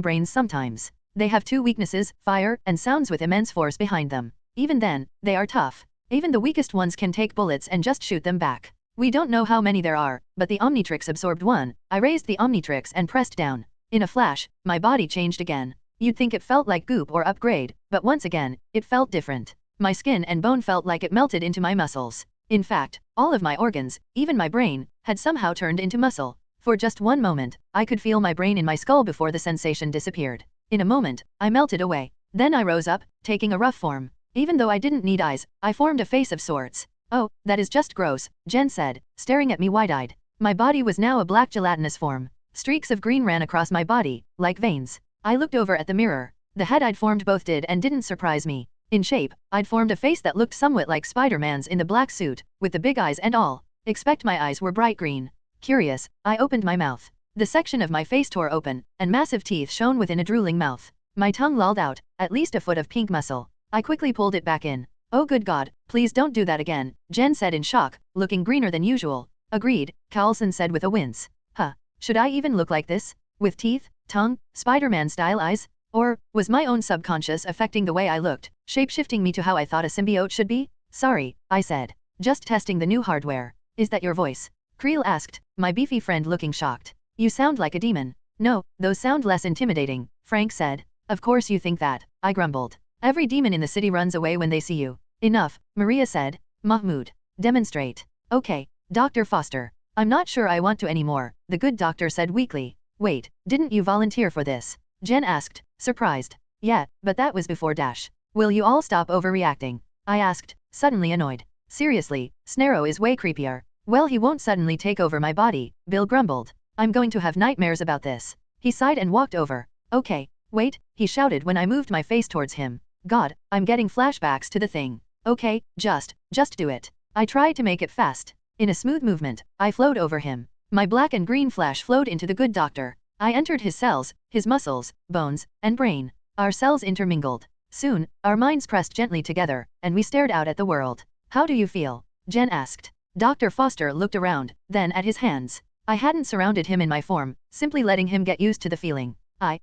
brains sometimes. They have 2 weaknesses, fire and sounds with immense force behind them. Even then, they are tough. Even the weakest ones can take bullets and just shoot them back. We don't know how many there are, but the Omnitrix absorbed one. I raised the Omnitrix and pressed down. In a flash, my body changed again. You'd think it felt like Goop or Upgrade, but once again, it felt different. My skin and bone felt like it melted into my muscles. In fact, all of my organs, even my brain, had somehow turned into muscle. For just one moment, I could feel my brain in my skull before the sensation disappeared. In a moment, I melted away. Then I rose up, taking a rough form. Even though I didn't need eyes, I formed a face of sorts. Oh, that is just gross, Jen said, staring at me wide-eyed. My body was now a black gelatinous form. Streaks of green ran across my body, like veins. I looked over at the mirror. The head I'd formed both did and didn't surprise me. In shape, I'd formed a face that looked somewhat like Spider-Man's in the black suit, with the big eyes and all. Except my eyes were bright green. Curious, I opened my mouth. The section of my face tore open, and massive teeth shone within a drooling mouth. My tongue lolled out, at least a foot of pink muscle. I quickly pulled it back in. Oh good God, please don't do that again, Jen said in shock, looking greener than usual. Agreed, Carlson said with a wince. Huh, should I even look like this? With teeth, tongue, Spider-Man-style eyes? Or, was my own subconscious affecting the way I looked, shape-shifting me to how I thought a symbiote should be? Sorry, I said. Just testing the new hardware. Is that your voice? Creel asked, my beefy friend looking shocked. You sound like a demon. No, those sound less intimidating, Frank said. Of course you think that, I grumbled. Every demon in the city runs away when they see you. Enough, Maria said. Mahmoud. Demonstrate. Okay, Dr. Foster. I'm not sure I want to anymore, the good doctor said weakly. Wait, didn't you volunteer for this? Jen asked, surprised. Yeah, but that was before Dash. Will you all stop overreacting? I asked, suddenly annoyed. Seriously, Snarrow is way creepier. Well, he won't suddenly take over my body, Bill grumbled. I'm going to have nightmares about this. He sighed and walked over. Okay, wait, he shouted when I moved my face towards him. God, I'm getting flashbacks to the thing. Okay, just do it. I tried to make it fast. In a smooth movement, I flowed over him. My black and green flash flowed into the good doctor. I entered his cells, his muscles, bones, and brain. Our cells intermingled. Soon, our minds pressed gently together, and we stared out at the world. How do you feel? Jen asked. Dr. Foster looked around, then at his hands. I hadn't surrounded him in my form, simply letting him get used to the feeling. I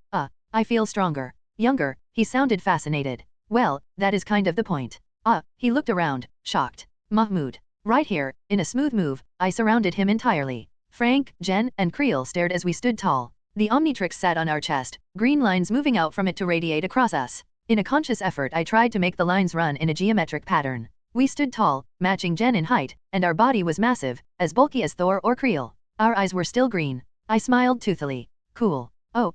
feel stronger. Younger, he sounded fascinated. Well, that is kind of the point. He looked around, shocked. Mahmoud. Right here, in a smooth move, I surrounded him entirely. Frank, Jen, and Creel stared as we stood tall. The Omnitrix sat on our chest, green lines moving out from it to radiate across us. In a conscious effort I tried to make the lines run in a geometric pattern. We stood tall, matching Jen in height, and our body was massive, as bulky as Thor or Creel. Our eyes were still green. I smiled toothily. Cool. Oh,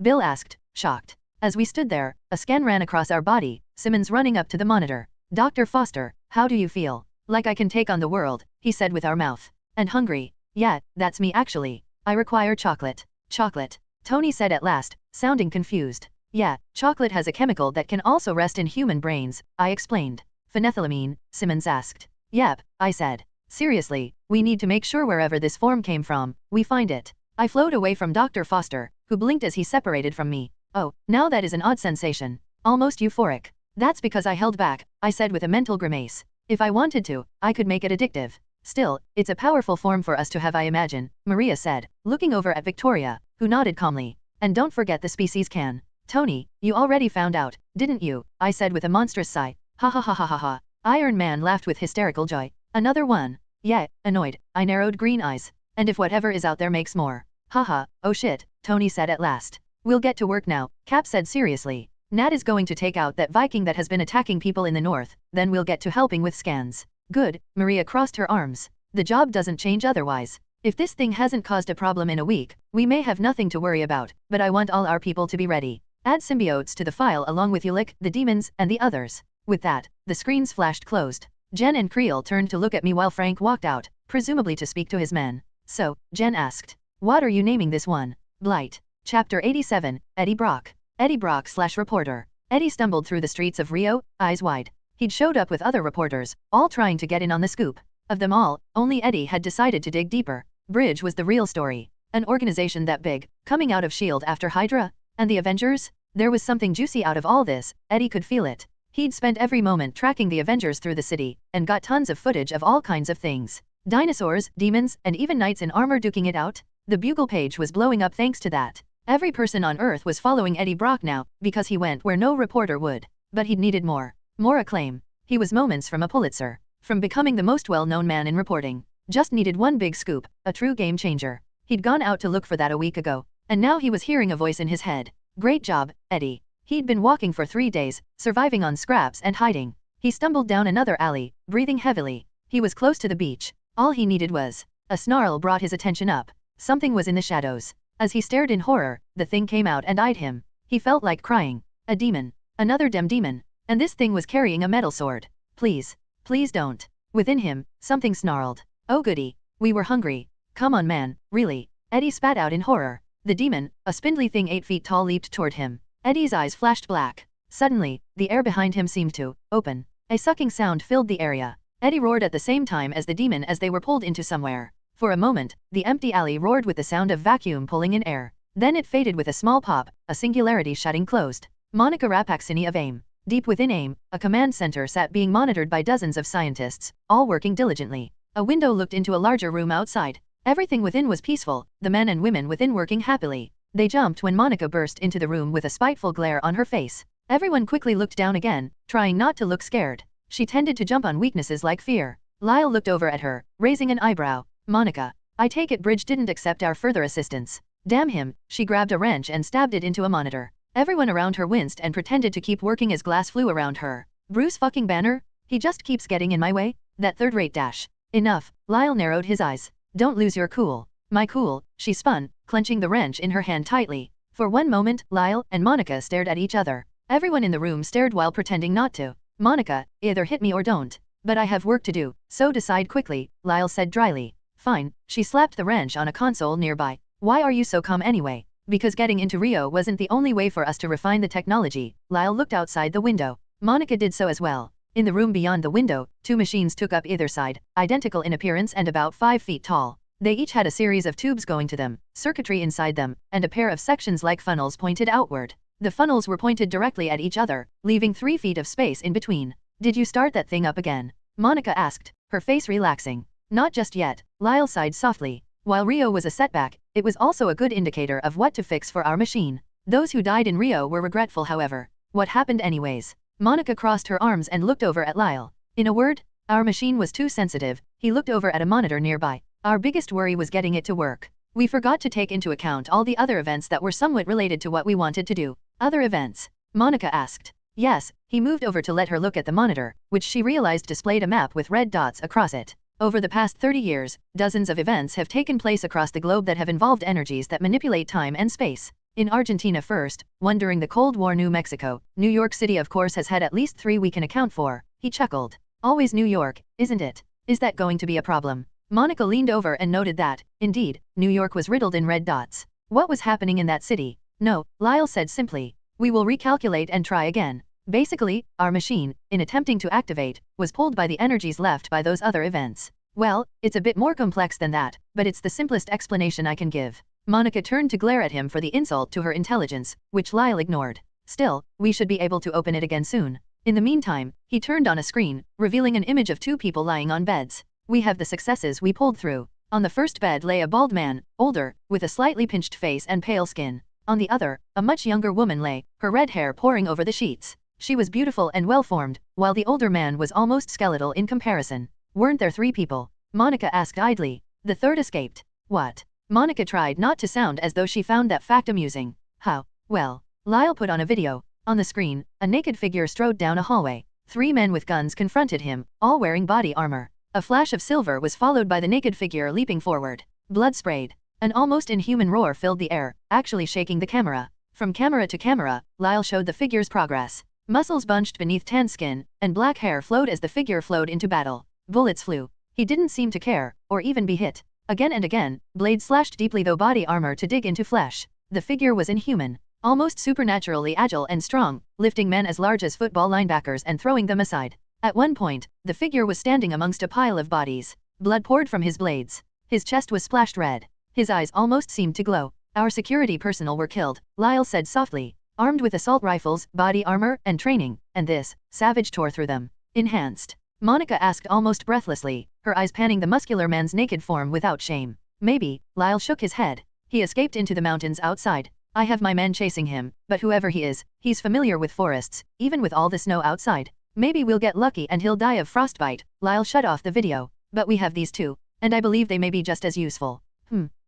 Bill asked, shocked. As we stood there, a scan ran across our body, Simmons running up to the monitor. Dr. Foster, how do you feel? Like I can take on the world, he said with our mouth. And hungry. Yeah, that's me actually. I require chocolate. Chocolate. Tony said at last, sounding confused. Yeah, chocolate has a chemical that can also rest in human brains, I explained. Phenethylamine, Simmons asked. Yep, I said. Seriously, we need to make sure wherever this form came from, we find it. I flowed away from Dr. Foster, who blinked as he separated from me. Oh, now that is an odd sensation. Almost euphoric. That's because I held back, I said with a mental grimace. If I wanted to, I could make it addictive. Still, it's a powerful form for us to have, I imagine, Maria said, looking over at Victoria, who nodded calmly. And don't forget the species can. Tony, you already found out, didn't you? I said with a monstrous sigh. Ha ha ha ha ha ha. Iron Man laughed with hysterical joy. Another one. Yeah, annoyed, I narrowed green eyes. And if whatever is out there makes more. Haha, oh shit, Tony said at last. We'll get to work now, Cap said seriously. Nat is going to take out that Viking that has been attacking people in the north, then we'll get to helping with scans. Good, Maria crossed her arms. The job doesn't change otherwise. If this thing hasn't caused a problem in a week, we may have nothing to worry about, but I want all our people to be ready. Add symbiotes to the file along with Ulik, the demons, and the others. With that, the screens flashed closed. Jen and Creel turned to look at me while Frank walked out, presumably to speak to his men. So, Jen asked. What are you naming this one? Blight. Chapter 87, Eddie Brock. Eddie Brock / reporter. Eddie stumbled through the streets of Rio, eyes wide. He'd showed up with other reporters, all trying to get in on the scoop. Of them all, only Eddie had decided to dig deeper. Bridge was the real story. An organization that big, coming out of S.H.I.E.L.D. after Hydra? And the Avengers? There was something juicy out of all this, Eddie could feel it. He'd spent every moment tracking the Avengers through the city, and got tons of footage of all kinds of things. Dinosaurs, demons, and even knights in armor duking it out. The Bugle page was blowing up thanks to that. Every person on Earth was following Eddie Brock now, because he went where no reporter would. But he'd needed more. More acclaim. He was moments from a Pulitzer. From becoming the most well-known man in reporting. Just needed one big scoop, a true game changer. He'd gone out to look for that a week ago. And now he was hearing a voice in his head. Great job, Eddie. He'd been walking for 3 days, surviving on scraps and hiding. He stumbled down another alley, breathing heavily. He was close to the beach. All he needed was. A snarl brought his attention up. Something was in the shadows. As he stared in horror, the thing came out and eyed him. He felt like crying. A demon. Another demon. And this thing was carrying a metal sword. Please. Please don't. Within him, something snarled. Oh goody. We were hungry. Come on man, really. Eddie spat out in horror. The demon, a spindly thing 8 feet tall, leaped toward him. Eddie's eyes flashed black. Suddenly, the air behind him seemed to open. A sucking sound filled the area. Eddie roared at the same time as the demon as they were pulled into somewhere. For a moment, the empty alley roared with the sound of vacuum pulling in air. Then it faded with a small pop, a singularity shutting closed. Monica Rapaxini of AIM. Deep within AIM, a command center sat being monitored by dozens of scientists, all working diligently. A window looked into a larger room outside. Everything within was peaceful, the men and women within working happily. They jumped when Monica burst into the room with a spiteful glare on her face. Everyone quickly looked down again, trying not to look scared. She tended to jump on weaknesses like fear. Lyle looked over at her, raising an eyebrow. Monica, I take it Bridge didn't accept our further assistance. Damn him, she grabbed a wrench and stabbed it into a monitor. Everyone around her winced and pretended to keep working as glass flew around her. Bruce fucking Banner? He just keeps getting in my way? That third-rate dash. Enough, Lyle narrowed his eyes. Don't lose your cool. My cool, she spun, clenching the wrench in her hand tightly. For one moment, Lyle and Monica stared at each other. Everyone in the room stared while pretending not to. Monica, either hit me or don't. But I have work to do, so decide quickly, Lyle said dryly. Fine, she slapped the wrench on a console nearby. Why are you so calm anyway? Because getting into Rio wasn't the only way for us to refine the technology. Lyle looked outside the window. Monica did so as well. In the room beyond the window, 2 machines took up either side, identical in appearance and about 5 feet tall. They each had a series of tubes going to them, circuitry inside them, and a pair of sections like funnels pointed outward. The funnels were pointed directly at each other, leaving 3 feet of space in between. Did you start that thing up again? Monica asked, her face relaxing. Not just yet, Lyle sighed softly. While Rio was a setback, it was also a good indicator of what to fix for our machine. Those who died in Rio were regretful, however. What happened anyways? Monica crossed her arms and looked over at Lyle. In a word, our machine was too sensitive. He looked over at a monitor nearby. Our biggest worry was getting it to work. We forgot to take into account all the other events that were somewhat related to what we wanted to do. Other events? Monica asked. Yes, he moved over to let her look at the monitor, which she realized displayed a map with red dots across it. Over the past 30 years, dozens of events have taken place across the globe that have involved energies that manipulate time and space. In Argentina first, one during the Cold War. New Mexico, New York City of course has had at least 3 we can account for. He chuckled. Always New York, isn't it? Is that going to be a problem? Monica leaned over and noted that, indeed, New York was riddled in red dots. What was happening in that city? No, Lyle said simply. We will recalculate and try again. Basically, our machine, in attempting to activate, was pulled by the energies left by those other events. Well, it's a bit more complex than that, but it's the simplest explanation I can give. Monica turned to glare at him for the insult to her intelligence, which Lyle ignored. Still, we should be able to open it again soon. In the meantime, he turned on a screen, revealing an image of 2 people lying on beds. We have the successes we pulled through. On the first bed lay a bald man, older, with a slightly pinched face and pale skin. On the other, a much younger woman lay, her red hair pouring over the sheets. She was beautiful and well-formed, while the older man was almost skeletal in comparison. Weren't there 3 people? Monica asked idly. The third escaped. What? Monica tried not to sound as though she found that fact amusing. How? Well, Lyle put on a video. On the screen, a naked figure strode down a hallway. 3 men with guns confronted him, all wearing body armor. A flash of silver was followed by the naked figure leaping forward. Blood sprayed. An almost inhuman roar filled the air, actually shaking the camera. From camera to camera, Lyle showed the figure's progress. Muscles bunched beneath tan skin, and black hair flowed as the figure flowed into battle. Bullets flew. He didn't seem to care, or even be hit. Again and again, blades slashed deeply through body armor to dig into flesh. The figure was inhuman, almost supernaturally agile and strong, lifting men as large as football linebackers and throwing them aside. At one point, the figure was standing amongst a pile of bodies. Blood poured from his blades. His chest was splashed red. His eyes almost seemed to glow. Our security personnel were killed, Lyle said softly. Armed with assault rifles, body armor, and training, and this, savage tore through them. Enhanced. Monica asked almost breathlessly, her eyes panning the muscular man's naked form without shame. Maybe, Lyle shook his head. He escaped into the mountains outside. I have my men chasing him, but whoever he is, he's familiar with forests, even with all the snow outside. Maybe we'll get lucky and he'll die of frostbite. Lyle shut off the video. But we have these 2, and I believe they may be just as useful.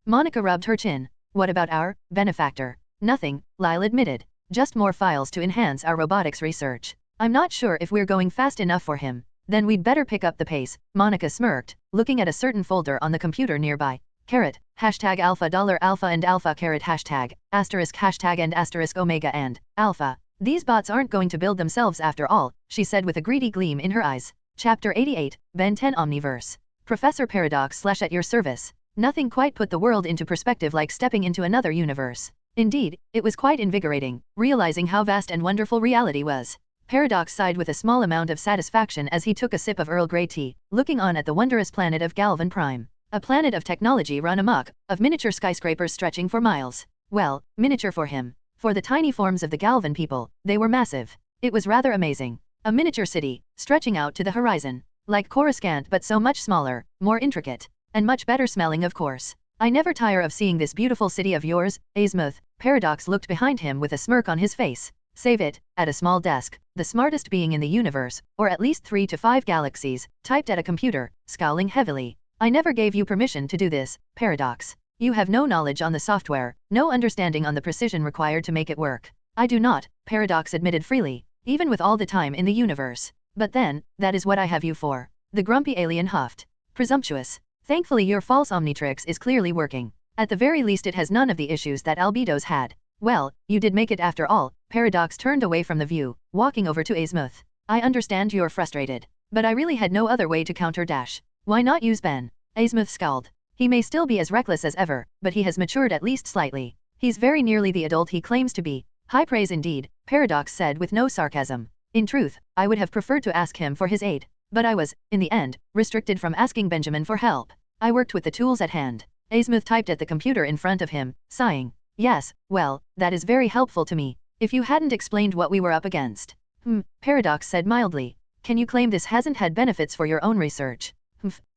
Monica rubbed her chin. What about our benefactor? Nothing, Lyle admitted. Just more files to enhance our robotics research. I'm not sure if we're going fast enough for him. Then we'd better pick up the pace, Monica smirked, looking at a certain folder on the computer nearby. caret, hashtag alpha dollar alpha and alpha caret hashtag, asterisk hashtag and asterisk omega and, alpha. These bots aren't going to build themselves after all, she said with a greedy gleam in her eyes. Chapter 88, Ben 10 Omniverse. Professor Paradox / at your service. Nothing quite put the world into perspective like stepping into another universe. Indeed, it was quite invigorating, realizing how vast and wonderful reality was. Paradox sighed with a small amount of satisfaction as he took a sip of Earl Grey tea, looking on at the wondrous planet of Galvan Prime. A planet of technology run amok, of miniature skyscrapers stretching for miles. Well, miniature for him. For the tiny forms of the Galvan people, they were massive. It was rather amazing. A miniature city, stretching out to the horizon. Like Coruscant but so much smaller, more intricate. And much better smelling of course. I never tire of seeing this beautiful city of yours, Azimuth. Paradox looked behind him with a smirk on his face. Save it, at a small desk, the smartest being in the universe, or at least 3 to 5 galaxies, typed at a computer, scowling heavily. I never gave you permission to do this, Paradox. You have no knowledge on the software, no understanding on the precision required to make it work. I do not, Paradox admitted freely, even with all the time in the universe. But then, that is what I have you for. The grumpy alien huffed. Presumptuous. Thankfully your false Omnitrix is clearly working. At the very least it has none of the issues that Albedo's had. Well, you did make it after all. Paradox turned away from the view, walking over to Azimuth. I understand you're frustrated. But I really had no other way to counter dash. Why not use Ben? Azimuth scowled. He may still be as reckless as ever, but he has matured at least slightly. He's very nearly the adult he claims to be. High praise indeed, Paradox said with no sarcasm. In truth, I would have preferred to ask him for his aid. But I was, in the end, restricted from asking Benjamin for help. I worked with the tools at hand. Azimuth typed at the computer in front of him, sighing. Yes, well, that is very helpful to me. If you hadn't explained what we were up against. Paradox said mildly. Can you claim this hasn't had benefits for your own research?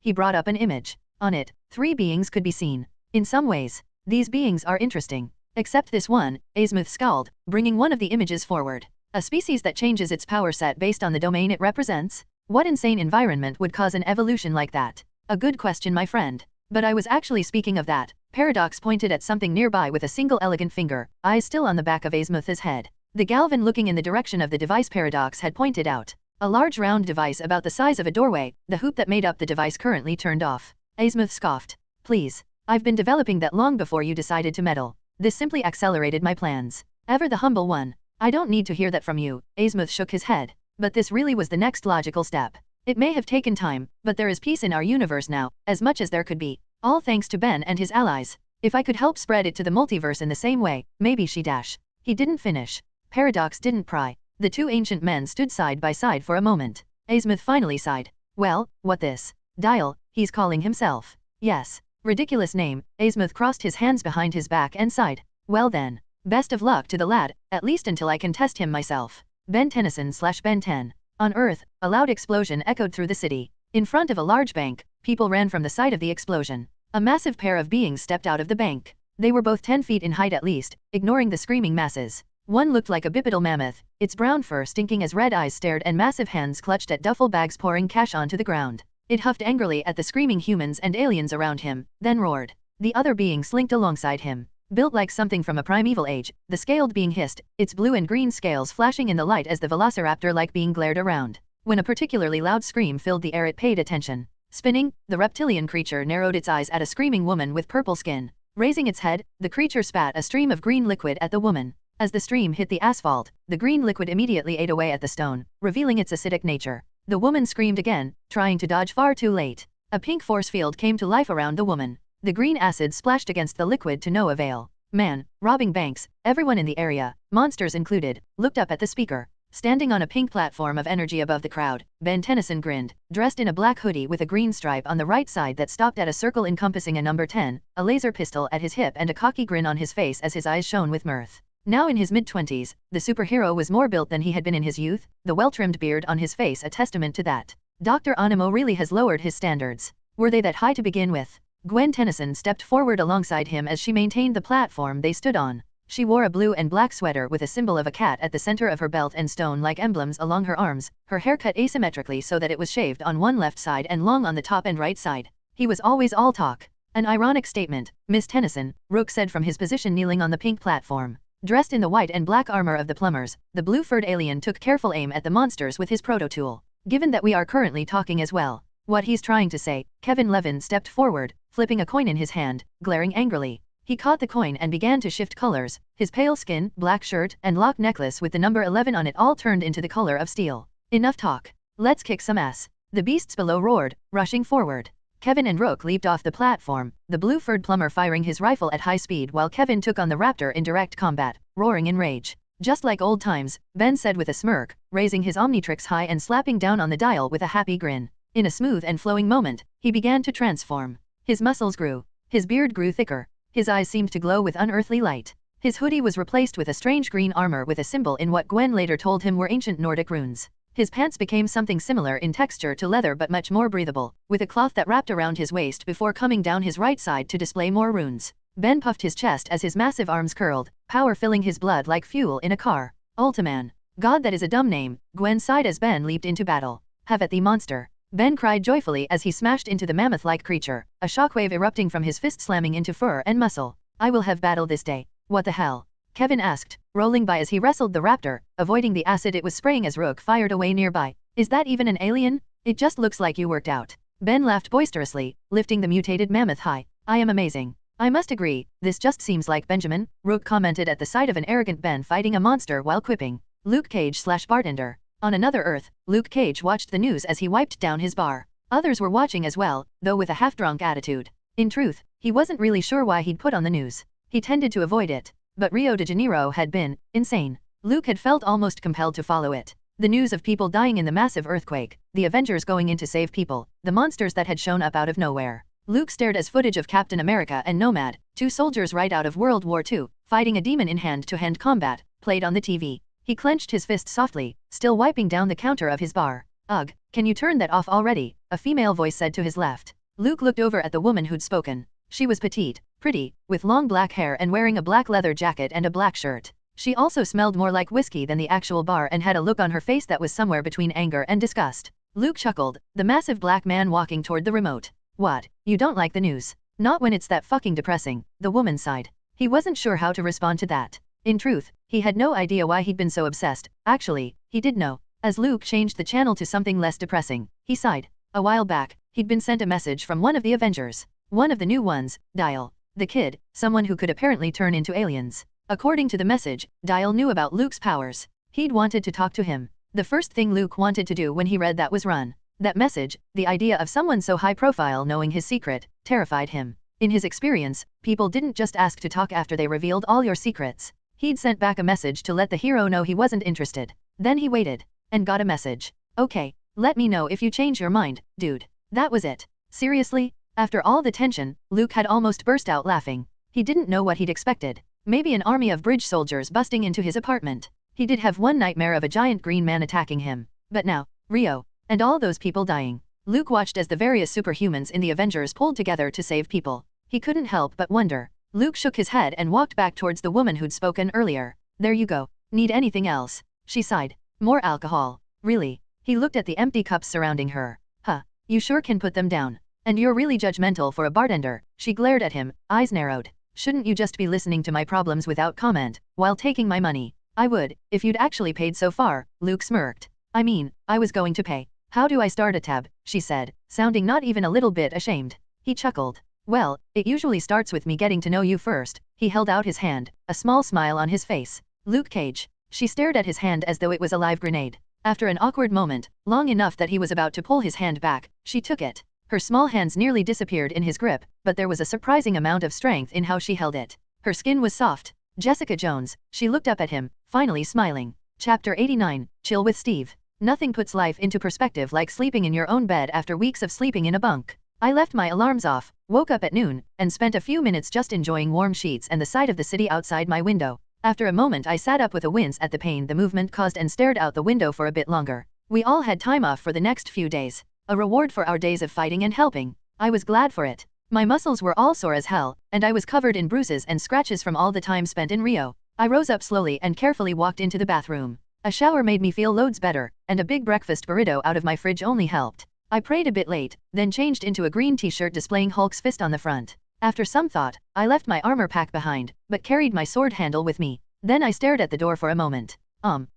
He brought up an image. On it, 3 beings could be seen. In some ways, these beings are interesting. Except this one, Azimuth scowled, bringing one of the images forward. A species that changes its power set based on the domain it represents? What insane environment would cause an evolution like that? A good question, my friend. But I was actually speaking of that. Paradox pointed at something nearby with a single elegant finger, eyes still on the back of Azimuth's head. The Galvan looking in the direction of the device Paradox had pointed out. A large round device about the size of a doorway, the hoop that made up the device currently turned off. Azimuth scoffed. Please. I've been developing that long before you decided to meddle. This simply accelerated my plans. Ever the humble one. I don't need to hear that from you. Azimuth shook his head. But this really was the next logical step. It may have taken time, but there is peace in our universe now, as much as there could be. All thanks to Ben and his allies. If I could help spread it to the multiverse in the same way, maybe she dash. He didn't finish. Paradox didn't pry. The 2 ancient men stood side by side for a moment. Azimuth finally sighed. Well, what this? Dial, he's calling himself. Yes. Ridiculous name. Azimuth crossed his hands behind his back and sighed. Well then. Best of luck to the lad, at least until I can test him myself. Ben Tennyson / Ben 10. On Earth, a loud explosion echoed through the city. In front of a large bank, people ran from the site of the explosion. A massive pair of beings stepped out of the bank. They were both 10 feet in height at least, ignoring the screaming masses. One looked like a bipedal mammoth, its brown fur stinking as red eyes stared and massive hands clutched at duffel bags pouring cash onto the ground. It huffed angrily at the screaming humans and aliens around him, then roared. The other being slinked alongside him. Built like something from a primeval age, the scaled being hissed, its blue and green scales flashing in the light as the velociraptor-like being glared around. When a particularly loud scream filled the air it paid attention. Spinning, the reptilian creature narrowed its eyes at a screaming woman with purple skin. Raising its head, the creature spat a stream of green liquid at the woman. As the stream hit the asphalt, the green liquid immediately ate away at the stone, revealing its acidic nature. The woman screamed again, trying to dodge far too late. A pink force field came to life around the woman. The green acid splashed against the liquid to no avail. Man, robbing banks, everyone in the area, monsters included, looked up at the speaker. Standing on a pink platform of energy above the crowd, Ben Tennyson grinned, dressed in a black hoodie with a green stripe on the right side that stopped at a circle encompassing a number 10, a laser pistol at his hip and a cocky grin on his face as his eyes shone with mirth. Now in his mid-20s, the superhero was more built than he had been in his youth, the well-trimmed beard on his face a testament to that. Dr. Animo really has lowered his standards. Were they that high to begin with? Gwen Tennyson stepped forward alongside him as she maintained the platform they stood on. She wore a blue and black sweater with a symbol of a cat at the center of her belt and stone-like emblems along her arms, her hair cut asymmetrically so that it was shaved on one left side and long on the top and right side. He was always all talk. An ironic statement, Miss Tennyson, Rook said from his position kneeling on the pink platform. Dressed in the white and black armor of the plumbers, the blue-furred alien took careful aim at the monsters with his proto-tool. Given that we are currently talking as well, What he's trying to say. Kevin Levin stepped forward, flipping a coin in his hand, glaring angrily. He caught the coin and began to shift colors. His pale skin, black shirt, and lock necklace with the number 11 on it all turned into the color of steel. Enough talk. Let's kick some ass. The beasts below roared, rushing forward. Kevin and Rook leaped off the platform, the blue-furred plumber firing his rifle at high speed while Kevin took on the raptor in direct combat, roaring in rage. Just like old times, Ben said with a smirk, raising his Omnitrix high and slapping down on the dial with a happy grin. In a smooth and flowing moment, he began to transform. His muscles grew. His beard grew thicker. His eyes seemed to glow with unearthly light. His hoodie was replaced with a strange green armor with a symbol in what Gwen later told him were ancient Nordic runes. His pants became something similar in texture to leather but much more breathable, with a cloth that wrapped around his waist before coming down his right side to display more runes. Ben puffed his chest as his massive arms curled, power filling his blood like fuel in a car. Ultiman. God, that is a dumb name, Gwen sighed as Ben leaped into battle. Have at thee, monster. Ben cried joyfully as he smashed into the mammoth-like creature, a shockwave erupting from his fist slamming into fur and muscle. I will have battle this day. What the hell? Kevin asked, rolling by as he wrestled the raptor, avoiding the acid it was spraying as Rook fired away nearby. Is that even an alien? It just looks like you worked out. Ben laughed boisterously, lifting the mutated mammoth high. I am amazing. I must agree, this just seems like Benjamin, Rook commented at the sight of an arrogant Ben fighting a monster while quipping. Luke Cage/bartender. On another Earth, Luke Cage watched the news as he wiped down his bar. Others were watching as well, though with a half-drunk attitude. In truth, he wasn't really sure why he'd put on the news. He tended to avoid it. But Rio de Janeiro had been insane. Luke had felt almost compelled to follow it. The news of people dying in the massive earthquake, the Avengers going in to save people, the monsters that had shown up out of nowhere. Luke stared as footage of Captain America and Nomad, two soldiers right out of World War II, fighting a demon in hand-to-hand combat, played on the TV. He clenched his fist softly, still wiping down the counter of his bar. Ugh, can you turn that off already? A female voice said to his left. Luke looked over at the woman who'd spoken. She was petite, pretty, with long black hair and wearing a black leather jacket and a black shirt. She also smelled more like whiskey than the actual bar and had a look on her face that was somewhere between anger and disgust. Luke chuckled, the massive black man walking toward the remote. What, you don't like the news? Not when it's that fucking depressing, the woman sighed. He wasn't sure how to respond to that. In truth, he had no idea why he'd been so obsessed. Actually, he did know. As Luke changed the channel to something less depressing, he sighed. A while back, he'd been sent a message from one of the Avengers. One of the new ones, Dial. The kid, someone who could apparently turn into aliens. According to the message, Dial knew about Luke's powers. He'd wanted to talk to him. The first thing Luke wanted to do when he read that was run. That message, the idea of someone so high profile knowing his secret, terrified him. In his experience, people didn't just ask to talk after they revealed all your secrets. He'd sent back a message to let the hero know he wasn't interested. Then he waited. And got a message. Okay, let me know if you change your mind, dude. That was it. Seriously? After all the tension, Luke had almost burst out laughing. He didn't know what he'd expected. Maybe an army of bridge soldiers busting into his apartment. He did have one nightmare of a giant green man attacking him. But now, Rio. And all those people dying. Luke watched as the various superhumans in the Avengers pulled together to save people. He couldn't help but wonder. Luke shook his head and walked back towards the woman who'd spoken earlier. There you go. Need anything else? She sighed. More alcohol. Really? He looked at the empty cups surrounding her. Huh. You sure can put them down. And you're really judgmental for a bartender. She glared at him, eyes narrowed. Shouldn't you just be listening to my problems without comment, while taking my money? I would, if you'd actually paid so far, Luke smirked. I mean, I was going to pay. How do I start a tab? She said, sounding not even a little bit ashamed. He chuckled. Well, it usually starts with me getting to know you first. He held out his hand, a small smile on his face. Luke Cage. She stared at his hand as though it was a live grenade. After an awkward moment, long enough that he was about to pull his hand back, she took it. Her small hands nearly disappeared in his grip, but there was a surprising amount of strength in how she held it. Her skin was soft. Jessica Jones, she looked up at him, finally smiling. Chapter 89, Chill with Steve. Nothing puts life into perspective like sleeping in your own bed after weeks of sleeping in a bunk. I left my alarms off, woke up at noon, and spent a few minutes just enjoying warm sheets and the sight of the city outside my window. After a moment I sat up with a wince at the pain the movement caused and stared out the window for a bit longer. We all had time off for the next few days. A reward for our days of fighting and helping. I was glad for it. My muscles were all sore as hell, and I was covered in bruises and scratches from all the time spent in Rio. I rose up slowly and carefully walked into the bathroom. A shower made me feel loads better, and a big breakfast burrito out of my fridge only helped. I prayed a bit late, then changed into a green t-shirt displaying Hulk's fist on the front. After some thought, I left my armor pack behind, but carried my sword handle with me. Then I stared at the door for a moment.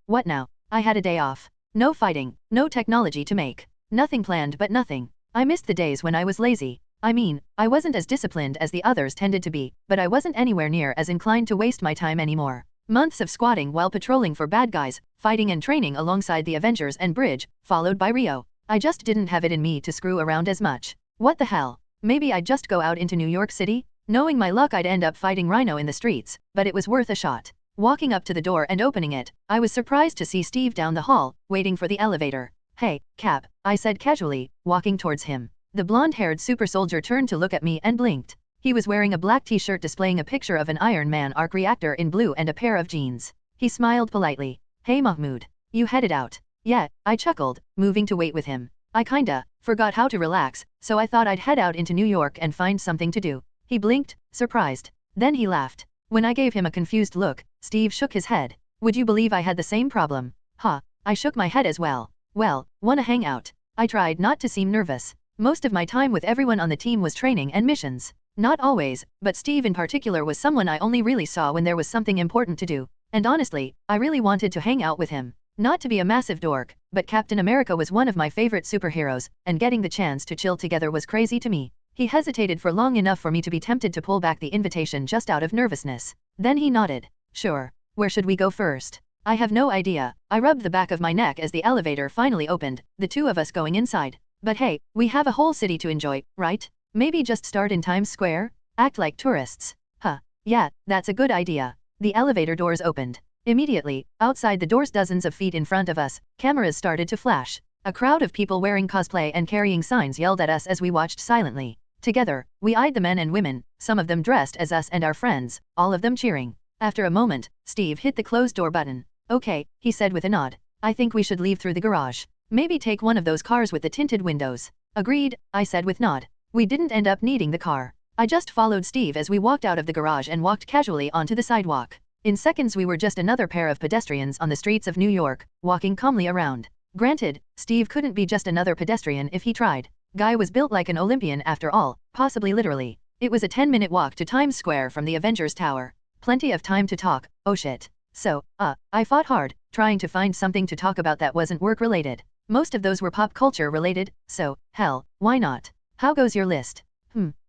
What now? I had a day off. No fighting, no technology to make. Nothing planned but nothing. I missed the days when I was lazy. I mean, I wasn't as disciplined as the others tended to be, but I wasn't anywhere near as inclined to waste my time anymore. Months of squatting while patrolling for bad guys, fighting and training alongside the Avengers and Bridge, followed by Rio. I just didn't have it in me to screw around as much. What the hell? Maybe I'd just go out into New York City? Knowing my luck I'd end up fighting Rhino in the streets, but it was worth a shot. Walking up to the door and opening it, I was surprised to see Steve down the hall, waiting for the elevator. Hey, Cap, I said casually, walking towards him. The blonde-haired super soldier turned to look at me and blinked. He was wearing a black t-shirt displaying a picture of an Iron Man arc reactor in blue and a pair of jeans. He smiled politely. Hey Mahmoud, you headed out? Yeah, I chuckled, moving to wait with him. I kinda forgot how to relax, so I thought I'd head out into New York and find something to do. He blinked, surprised. Then he laughed. When I gave him a confused look, Steve shook his head. Would you believe I had the same problem? Huh, I shook my head as well. Well, wanna hang out? I tried not to seem nervous. Most of my time with everyone on the team was training and missions. Not always, but Steve in particular was someone I only really saw when there was something important to do. And honestly, I really wanted to hang out with him. Not to be a massive dork, but Captain America was one of my favorite superheroes, and getting the chance to chill together was crazy to me. He hesitated for long enough for me to be tempted to pull back the invitation just out of nervousness. Then he nodded. Sure. Where should we go first? I have no idea. I rubbed the back of my neck as the elevator finally opened, the two of us going inside. But hey, we have a whole city to enjoy, right? Maybe just start in Times Square? Act like tourists. Huh. Yeah, that's a good idea. The elevator doors opened. Immediately, outside the doors dozens of feet in front of us, cameras started to flash. A crowd of people wearing cosplay and carrying signs yelled at us as we watched silently. Together, we eyed the men and women, some of them dressed as us and our friends, all of them cheering. After a moment, Steve hit the closed door button. Okay, he said with a nod. I think we should leave through the garage. Maybe take one of those cars with the tinted windows. Agreed, I said with nod. We didn't end up needing the car. I just followed Steve as we walked out of the garage and walked casually onto the sidewalk. In seconds we were just another pair of pedestrians on the streets of New York, walking calmly around. Granted, Steve couldn't be just another pedestrian if he tried. Guy was built like an Olympian after all, possibly literally. It was a 10-minute walk to Times Square from the Avengers Tower. Plenty of time to talk, oh shit. So, I fought hard, trying to find something to talk about that wasn't work-related. Most of those were pop culture related, so, hell, why not? How goes your list?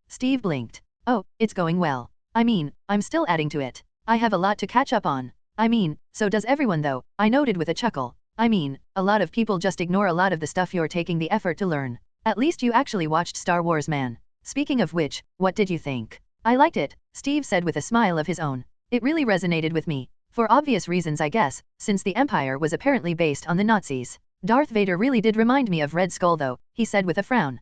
Steve blinked. Oh, it's going well. I mean, I'm still adding to it. I have a lot to catch up on. I mean, so does everyone though, I noted with a chuckle. I mean, a lot of people just ignore a lot of the stuff you're taking the effort to learn. At least you actually watched Star Wars, man. Speaking of which, what did you think? I liked it, Steve said with a smile of his own. It really resonated with me. For obvious reasons I guess, since the Empire was apparently based on the Nazis. Darth Vader really did remind me of Red Skull though, he said with a frown.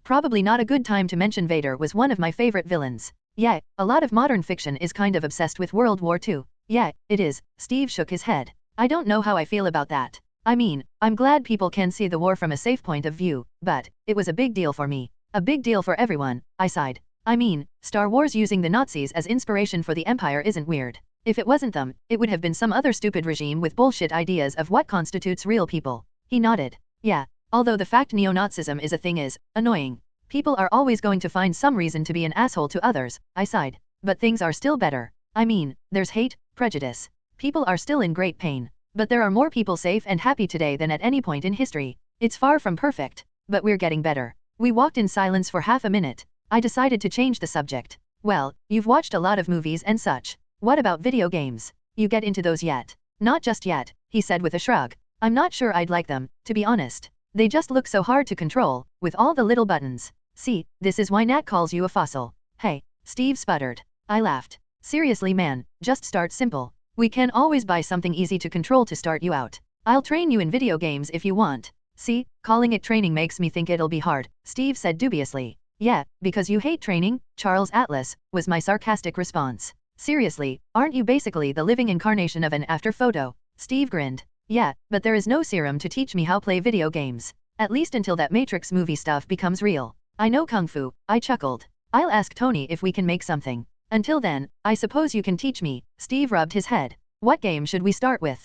Probably not a good time to mention Vader was one of my favorite villains. Yeah, a lot of modern fiction is kind of obsessed with World War II. Yeah, it is, Steve shook his head. I don't know how I feel about that. I mean, I'm glad people can see the war from a safe point of view, but it was a big deal for me. A big deal for everyone, I sighed. I mean, Star Wars using the Nazis as inspiration for the Empire isn't weird. If it wasn't them, it would have been some other stupid regime with bullshit ideas of what constitutes real people. He nodded. Yeah, although the fact neo-Nazism is a thing is annoying. People are always going to find some reason to be an asshole to others, I sighed. But things are still better. I mean, there's hate, prejudice. People are still in great pain. But there are more people safe and happy today than at any point in history. It's far from perfect, but we're getting better. We walked in silence for half a minute. I decided to change the subject. Well, you've watched a lot of movies and such. What about video games? You get into those yet? Not just yet, he said with a shrug. I'm not sure I'd like them, to be honest. They just look so hard to control, with all the little buttons. See, this is why Nat calls you a fossil. Hey, Steve sputtered. I laughed. Seriously man, just start simple. We can always buy something easy to control to start you out. I'll train you in video games if you want. See, calling it training makes me think it'll be hard, Steve said dubiously. Yeah, because you hate training, Charles Atlas, was my sarcastic response. Seriously, aren't you basically the living incarnation of an after photo? Steve grinned. Yeah, but there is no serum to teach me how to play video games. At least until that Matrix movie stuff becomes real. I know Kung Fu, I chuckled. I'll ask Tony if we can make something. Until then, I suppose you can teach me. Steve rubbed his head. What game should we start with?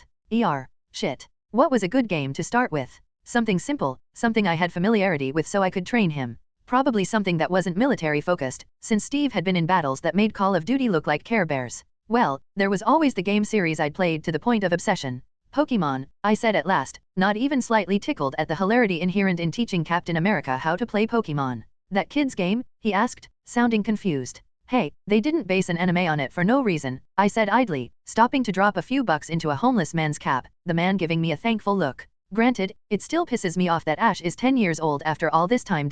Shit. What was a good game to start with? Something simple, something I had familiarity with so I could train him. Probably something that wasn't military focused, since Steve had been in battles that made Call of Duty look like Care Bears. Well, there was always the game series I'd played to the point of obsession. Pokemon, I said at last, not even slightly tickled at the hilarity inherent in teaching Captain America how to play Pokemon. That kid's game? He asked, sounding confused. Hey, they didn't base an anime on it for no reason, I said idly, stopping to drop a few bucks into a homeless man's cap, the man giving me a thankful look. Granted, it still pisses me off that Ash is 10 years old after all this time.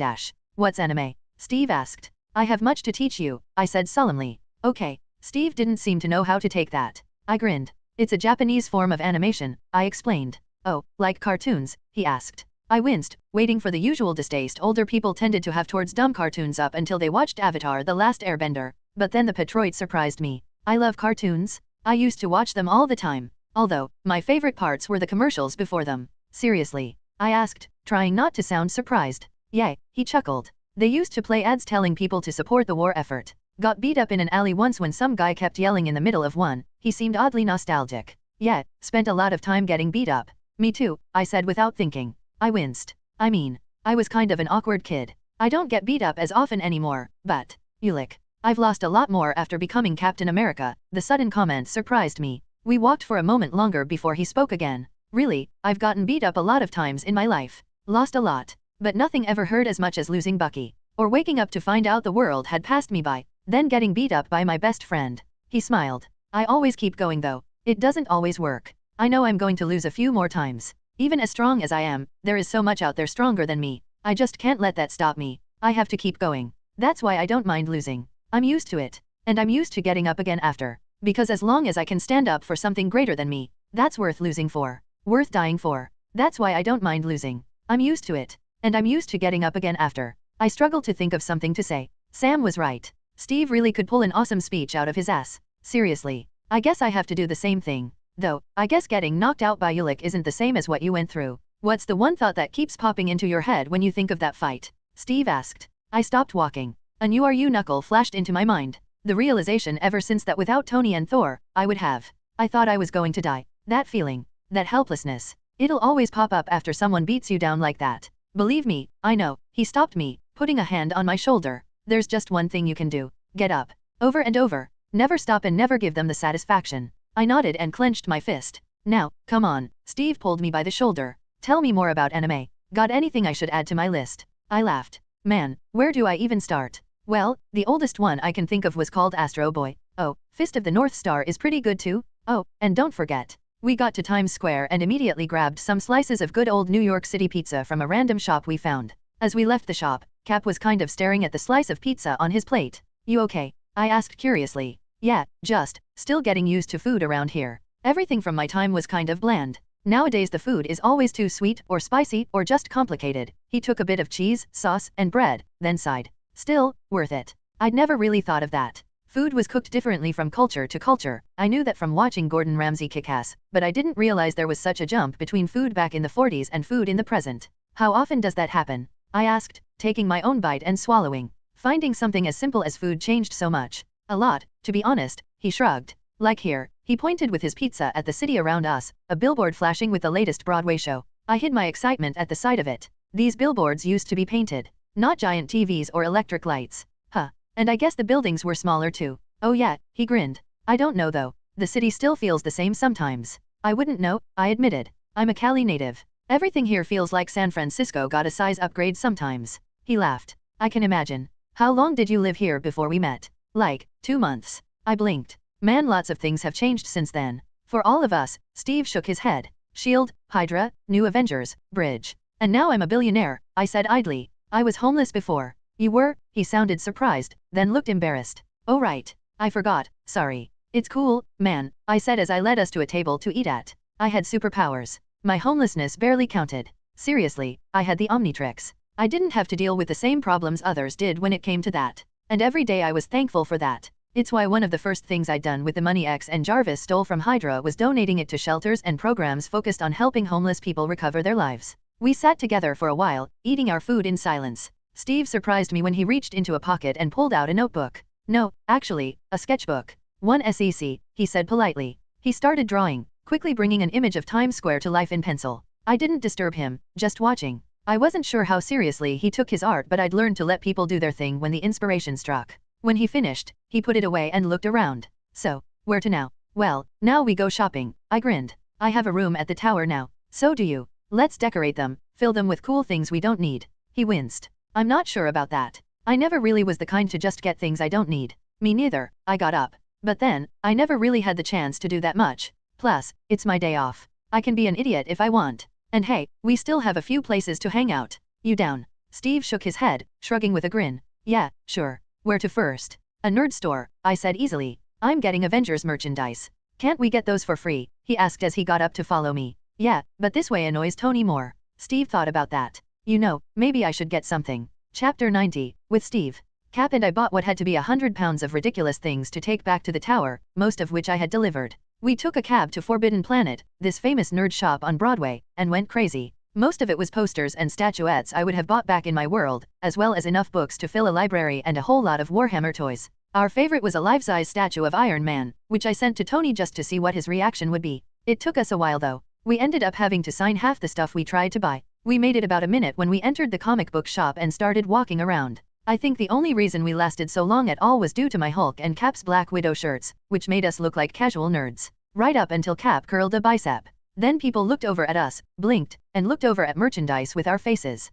What's anime? Steve asked. I have much to teach you, I said solemnly. Okay. Steve didn't seem to know how to take that. I grinned. It's a Japanese form of animation, I explained. Oh, like cartoons? He asked. I winced, waiting for the usual distaste older people tended to have towards dumb cartoons up until they watched Avatar: The Last Airbender, but then the Patroid surprised me. I love cartoons. I used to watch them all the time. Although, my favorite parts were the commercials before them. Seriously? I asked, trying not to sound surprised. Yay, he chuckled. They used to play ads telling people to support the war effort. Got beat up in an alley once when some guy kept yelling in the middle of one. He seemed oddly nostalgic. Yeah, spent a lot of time getting beat up. Me too, I said without thinking. I winced. I mean, I was kind of an awkward kid. I don't get beat up as often anymore, but, Ulick, I've lost a lot more after becoming Captain America. The sudden comment surprised me. We walked for a moment longer before he spoke again. Really, I've gotten beat up a lot of times in my life. Lost a lot. But nothing ever hurt as much as losing Bucky. Or waking up to find out the world had passed me by. Then getting beat up by my best friend. He smiled. I always keep going though. It doesn't always work. I know I'm going to lose a few more times. Even as strong as I am, there is so much out there stronger than me. I just can't let that stop me. I have to keep going. That's why I don't mind losing. I'm used to it. And I'm used to getting up again after. Because as long as I can stand up for something greater than me, that's worth losing for. Worth dying for. That's why I don't mind losing. I'm used to it. And I'm used to getting up again after. I struggled to think of something to say. Sam was right. Steve really could pull an awesome speech out of his ass. Seriously. I guess I have to do the same thing. Though, I guess getting knocked out by Ulick isn't the same as what you went through. What's the one thought that keeps popping into your head when you think of that fight? Steve asked. I stopped walking. A new RU knuckle flashed into my mind. The realization ever since that without Tony and Thor, I would have. I thought I was going to die. That feeling. That helplessness. It'll always pop up after someone beats you down like that. Believe me, I know. He stopped me, putting a hand on my shoulder. There's just one thing you can do. Get up. Over and over. Never stop and never give them the satisfaction. I nodded and clenched my fist. Now, come on. Steve pulled me by the shoulder. Tell me more about anime. Got anything I should add to my list? I laughed. Man, where do I even start? Well, the oldest one I can think of was called Astro Boy. Oh, Fist of the North Star is pretty good too. Oh, and don't forget. We got to Times Square and immediately grabbed some slices of good old New York City pizza from a random shop we found. As we left the shop, Cap was kind of staring at the slice of pizza on his plate. You okay? I asked curiously. Yeah, just, still getting used to food around here. Everything from my time was kind of bland. Nowadays the food is always too sweet or spicy or just complicated. He took a bit of cheese, sauce, and bread, then sighed. Still, worth it. I'd never really thought of that. Food was cooked differently from culture to culture. I knew that from watching Gordon Ramsay Kick-Ass, but I didn't realize there was such a jump between food back in the 40s and food in the present. How often does that happen? I asked, taking my own bite and swallowing. Finding something as simple as food changed so much. A lot, to be honest, he shrugged. Like here, he pointed with his pizza at the city around us, a billboard flashing with the latest Broadway show. I hid my excitement at the sight of it. These billboards used to be painted. Not giant TVs or electric lights. Huh. And I guess the buildings were smaller too. Oh yeah, he grinned. I don't know though. The city still feels the same sometimes. I wouldn't know, I admitted. I'm a Cali native. Everything here feels like San Francisco got a size upgrade sometimes. He laughed. I can imagine. How long did you live here before we met? Like, 2 months. I blinked. Man, lots of things have changed since then. For all of us, Steve shook his head. Shield, Hydra, New Avengers, Bridge. And now I'm a billionaire, I said idly. I was homeless before. You were? He sounded surprised, then looked embarrassed. Oh right. I forgot, sorry. It's cool, man, I said as I led us to a table to eat at. I had superpowers. My homelessness barely counted. Seriously, I had the Omnitrix. I didn't have to deal with the same problems others did when it came to that. And every day I was thankful for that. It's why one of the first things I'd done with the money X and Jarvis stole from Hydra was donating it to shelters and programs focused on helping homeless people recover their lives. We sat together for a while, eating our food in silence. Steve surprised me when he reached into a pocket and pulled out a notebook. No, actually, a sketchbook. One SEC, he said politely. He started drawing, quickly bringing an image of Times Square to life in pencil. I didn't disturb him, just watching. I wasn't sure how seriously he took his art, but I'd learned to let people do their thing when the inspiration struck. When he finished, he put it away and looked around. So, where to now? Well, now we go shopping. I grinned. I have a room at the tower now. So do you. Let's decorate them, fill them with cool things we don't need. He winced. I'm not sure about that. I never really was the kind to just get things I don't need. Me neither. I got up. But then, I never really had the chance to do that much. Plus, it's my day off. I can be an idiot if I want. And hey, we still have a few places to hang out. You down? Steve shook his head, shrugging with a grin. Yeah, sure. Where to first? A nerd store, I said easily. I'm getting Avengers merchandise. Can't we get those for free? He asked as he got up to follow me. Yeah, but this way annoys Tony more. Steve thought about that. You know, maybe I should get something. Chapter 90, with Steve. Cap and I bought what had to be 100 pounds of ridiculous things to take back to the tower, most of which I had delivered. We took a cab to Forbidden Planet, this famous nerd shop on Broadway, and went crazy. Most of it was posters and statuettes I would have bought back in my world, as well as enough books to fill a library and a whole lot of Warhammer toys. Our favorite was a life-size statue of Iron Man, which I sent to Tony just to see what his reaction would be. It took us a while though. We ended up having to sign half the stuff we tried to buy. We made it about a minute when we entered the comic book shop and started walking around. I think the only reason we lasted so long at all was due to my Hulk and Cap's Black Widow shirts, which made us look like casual nerds. Right up until Cap curled a bicep. Then people looked over at us, blinked, and looked over at merchandise with our faces.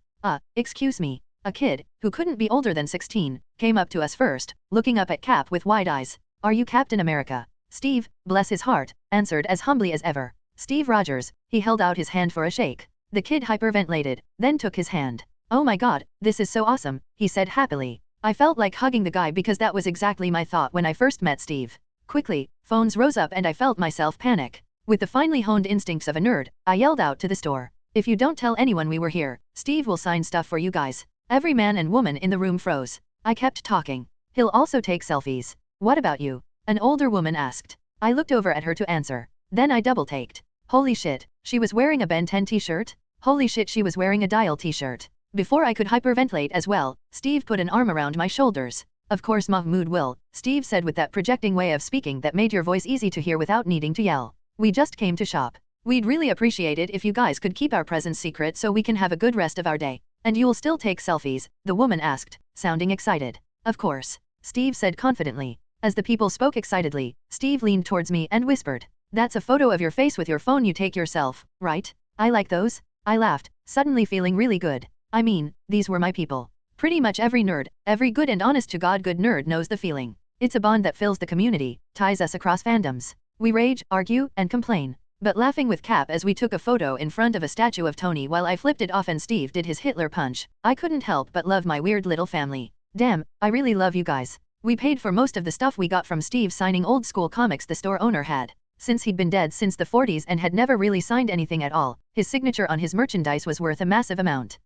Excuse me. A kid, who couldn't be older than 16, came up to us first, looking up at Cap with wide eyes. Are you Captain America? Steve, bless his heart, answered as humbly as ever. Steve Rogers. He held out his hand for a shake. The kid hyperventilated, then took his hand. Oh my god, this is so awesome, he said happily. I felt like hugging the guy because that was exactly my thought when I first met Steve. Quickly, phones rose up and I felt myself panic. With the finely honed instincts of a nerd, I yelled out to the store. If you don't tell anyone we were here, Steve will sign stuff for you guys. Every man and woman in the room froze. I kept talking. He'll also take selfies. What about you? An older woman asked. I looked over at her to answer. Then I double-taked. Holy shit, she was wearing a Ben 10 t-shirt? Holy shit, she was wearing a Dial t-shirt. Before I could hyperventilate as well, Steve put an arm around my shoulders. Of course Mahmoud will, Steve said with that projecting way of speaking that made your voice easy to hear without needing to yell. We just came to shop. We'd really appreciate it if you guys could keep our presence secret so we can have a good rest of our day. And you'll still take selfies, the woman asked, sounding excited. Of course, Steve said confidently. As the people spoke excitedly, Steve leaned towards me and whispered. That's a photo of your face with your phone you take yourself, right? I like those. I laughed, suddenly feeling really good. I mean, these were my people. Pretty much every nerd, every good and honest to God good nerd knows the feeling. It's a bond that fills the community, ties us across fandoms. We rage, argue, and complain. But laughing with Cap as we took a photo in front of a statue of Tony while I flipped it off and Steve did his Hitler punch, I couldn't help but love my weird little family. Damn, I really love you guys. We paid for most of the stuff we got from Steve signing old school comics the store owner had. Since he'd been dead since the 40s and had never really signed anything at all, his signature on his merchandise was worth a massive amount.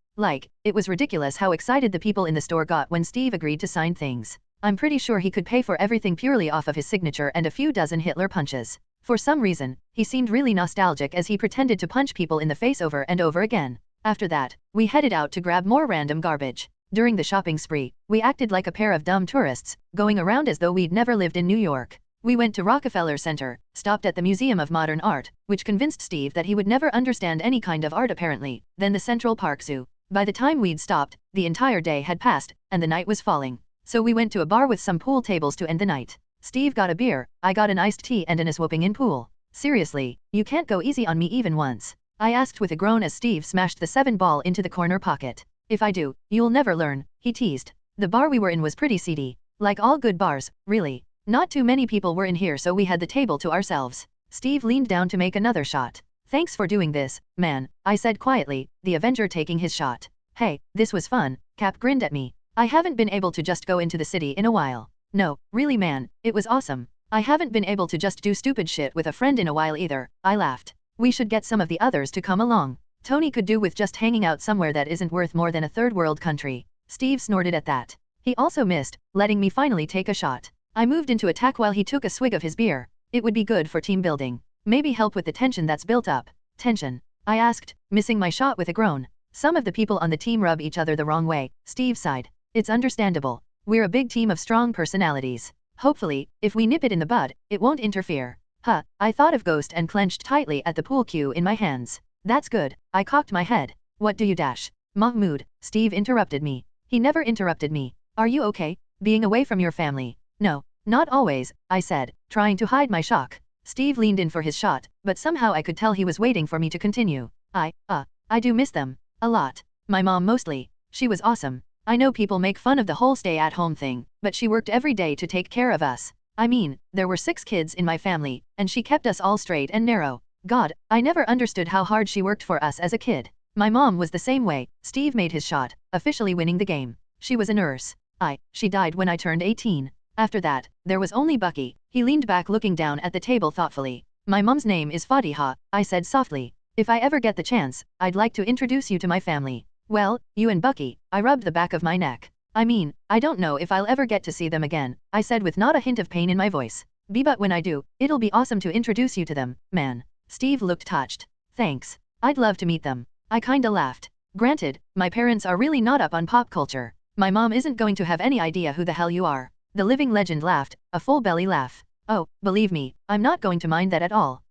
It was ridiculous how excited the people in the store got when Steve agreed to sign things. I'm pretty sure he could pay for everything purely off of his signature and a few dozen Hitler punches. For some reason, he seemed really nostalgic as he pretended to punch people in the face over and over again. After that, we headed out to grab more random garbage. During the shopping spree, we acted like a pair of dumb tourists, going around as though we'd never lived in New York. We went to Rockefeller Center, stopped at the Museum of Modern Art, which convinced Steve that he would never understand any kind of art apparently, then the Central Park Zoo. By the time we'd stopped, the entire day had passed, and the night was falling. So we went to a bar with some pool tables to end the night. Steve got a beer, I got an iced tea and an swooping in pool. Seriously, you can't go easy on me even once. I asked with a groan as Steve smashed the 7-ball into the corner pocket. If I do, you'll never learn, he teased. The bar we were in was pretty seedy. Like all good bars, really. Not too many people were in here so we had the table to ourselves. Steve leaned down to make another shot. Thanks for doing this, man, I said quietly, the Avenger taking his shot. Hey, this was fun, Cap grinned at me. I haven't been able to just go into the city in a while. No, really man, it was awesome. I haven't been able to just do stupid shit with a friend in a while either, I laughed. We should get some of the others to come along. Tony could do with just hanging out somewhere that isn't worth more than a third world country. Steve snorted at that. He also missed, letting me finally take a shot. I moved into attack while he took a swig of his beer. It would be good for team building. Maybe help with the tension that's built up. Tension? I asked, missing my shot with a groan. Some of the people on the team rub each other the wrong way, Steve sighed. It's understandable. We're a big team of strong personalities. Hopefully, if we nip it in the bud, it won't interfere. I thought of Ghost and clenched tightly at the pool cue in my hands. That's good. I cocked my head. What do you dash? Mahmoud, Steve interrupted me. He never interrupted me. Are you okay? Being away from your family? No, not always, I said, trying to hide my shock. Steve leaned in for his shot, but somehow I could tell he was waiting for me to continue. I do miss them. A lot. My mom mostly. She was awesome. I know people make fun of the whole stay-at-home thing, but she worked every day to take care of us. I mean, there were 6 kids in my family, and she kept us all straight and narrow. God, I never understood how hard she worked for us as a kid. My mom was the same way. Steve made his shot, officially winning the game. She was a nurse. She died when I turned 18. After that, there was only Bucky. He leaned back looking down at the table thoughtfully. My mom's name is Fatiha, I said softly. If I ever get the chance, I'd like to introduce you to my family. Well, you and Bucky, I rubbed the back of my neck. I mean, I don't know if I'll ever get to see them again, I said with not a hint of pain in my voice. But when I do, it'll be awesome to introduce you to them, man. Steve looked touched. Thanks. I'd love to meet them. I kinda laughed. Granted, my parents are really not up on pop culture. My mom isn't going to have any idea who the hell you are. The living legend laughed, a full belly laugh. Oh, believe me, I'm not going to mind that at all.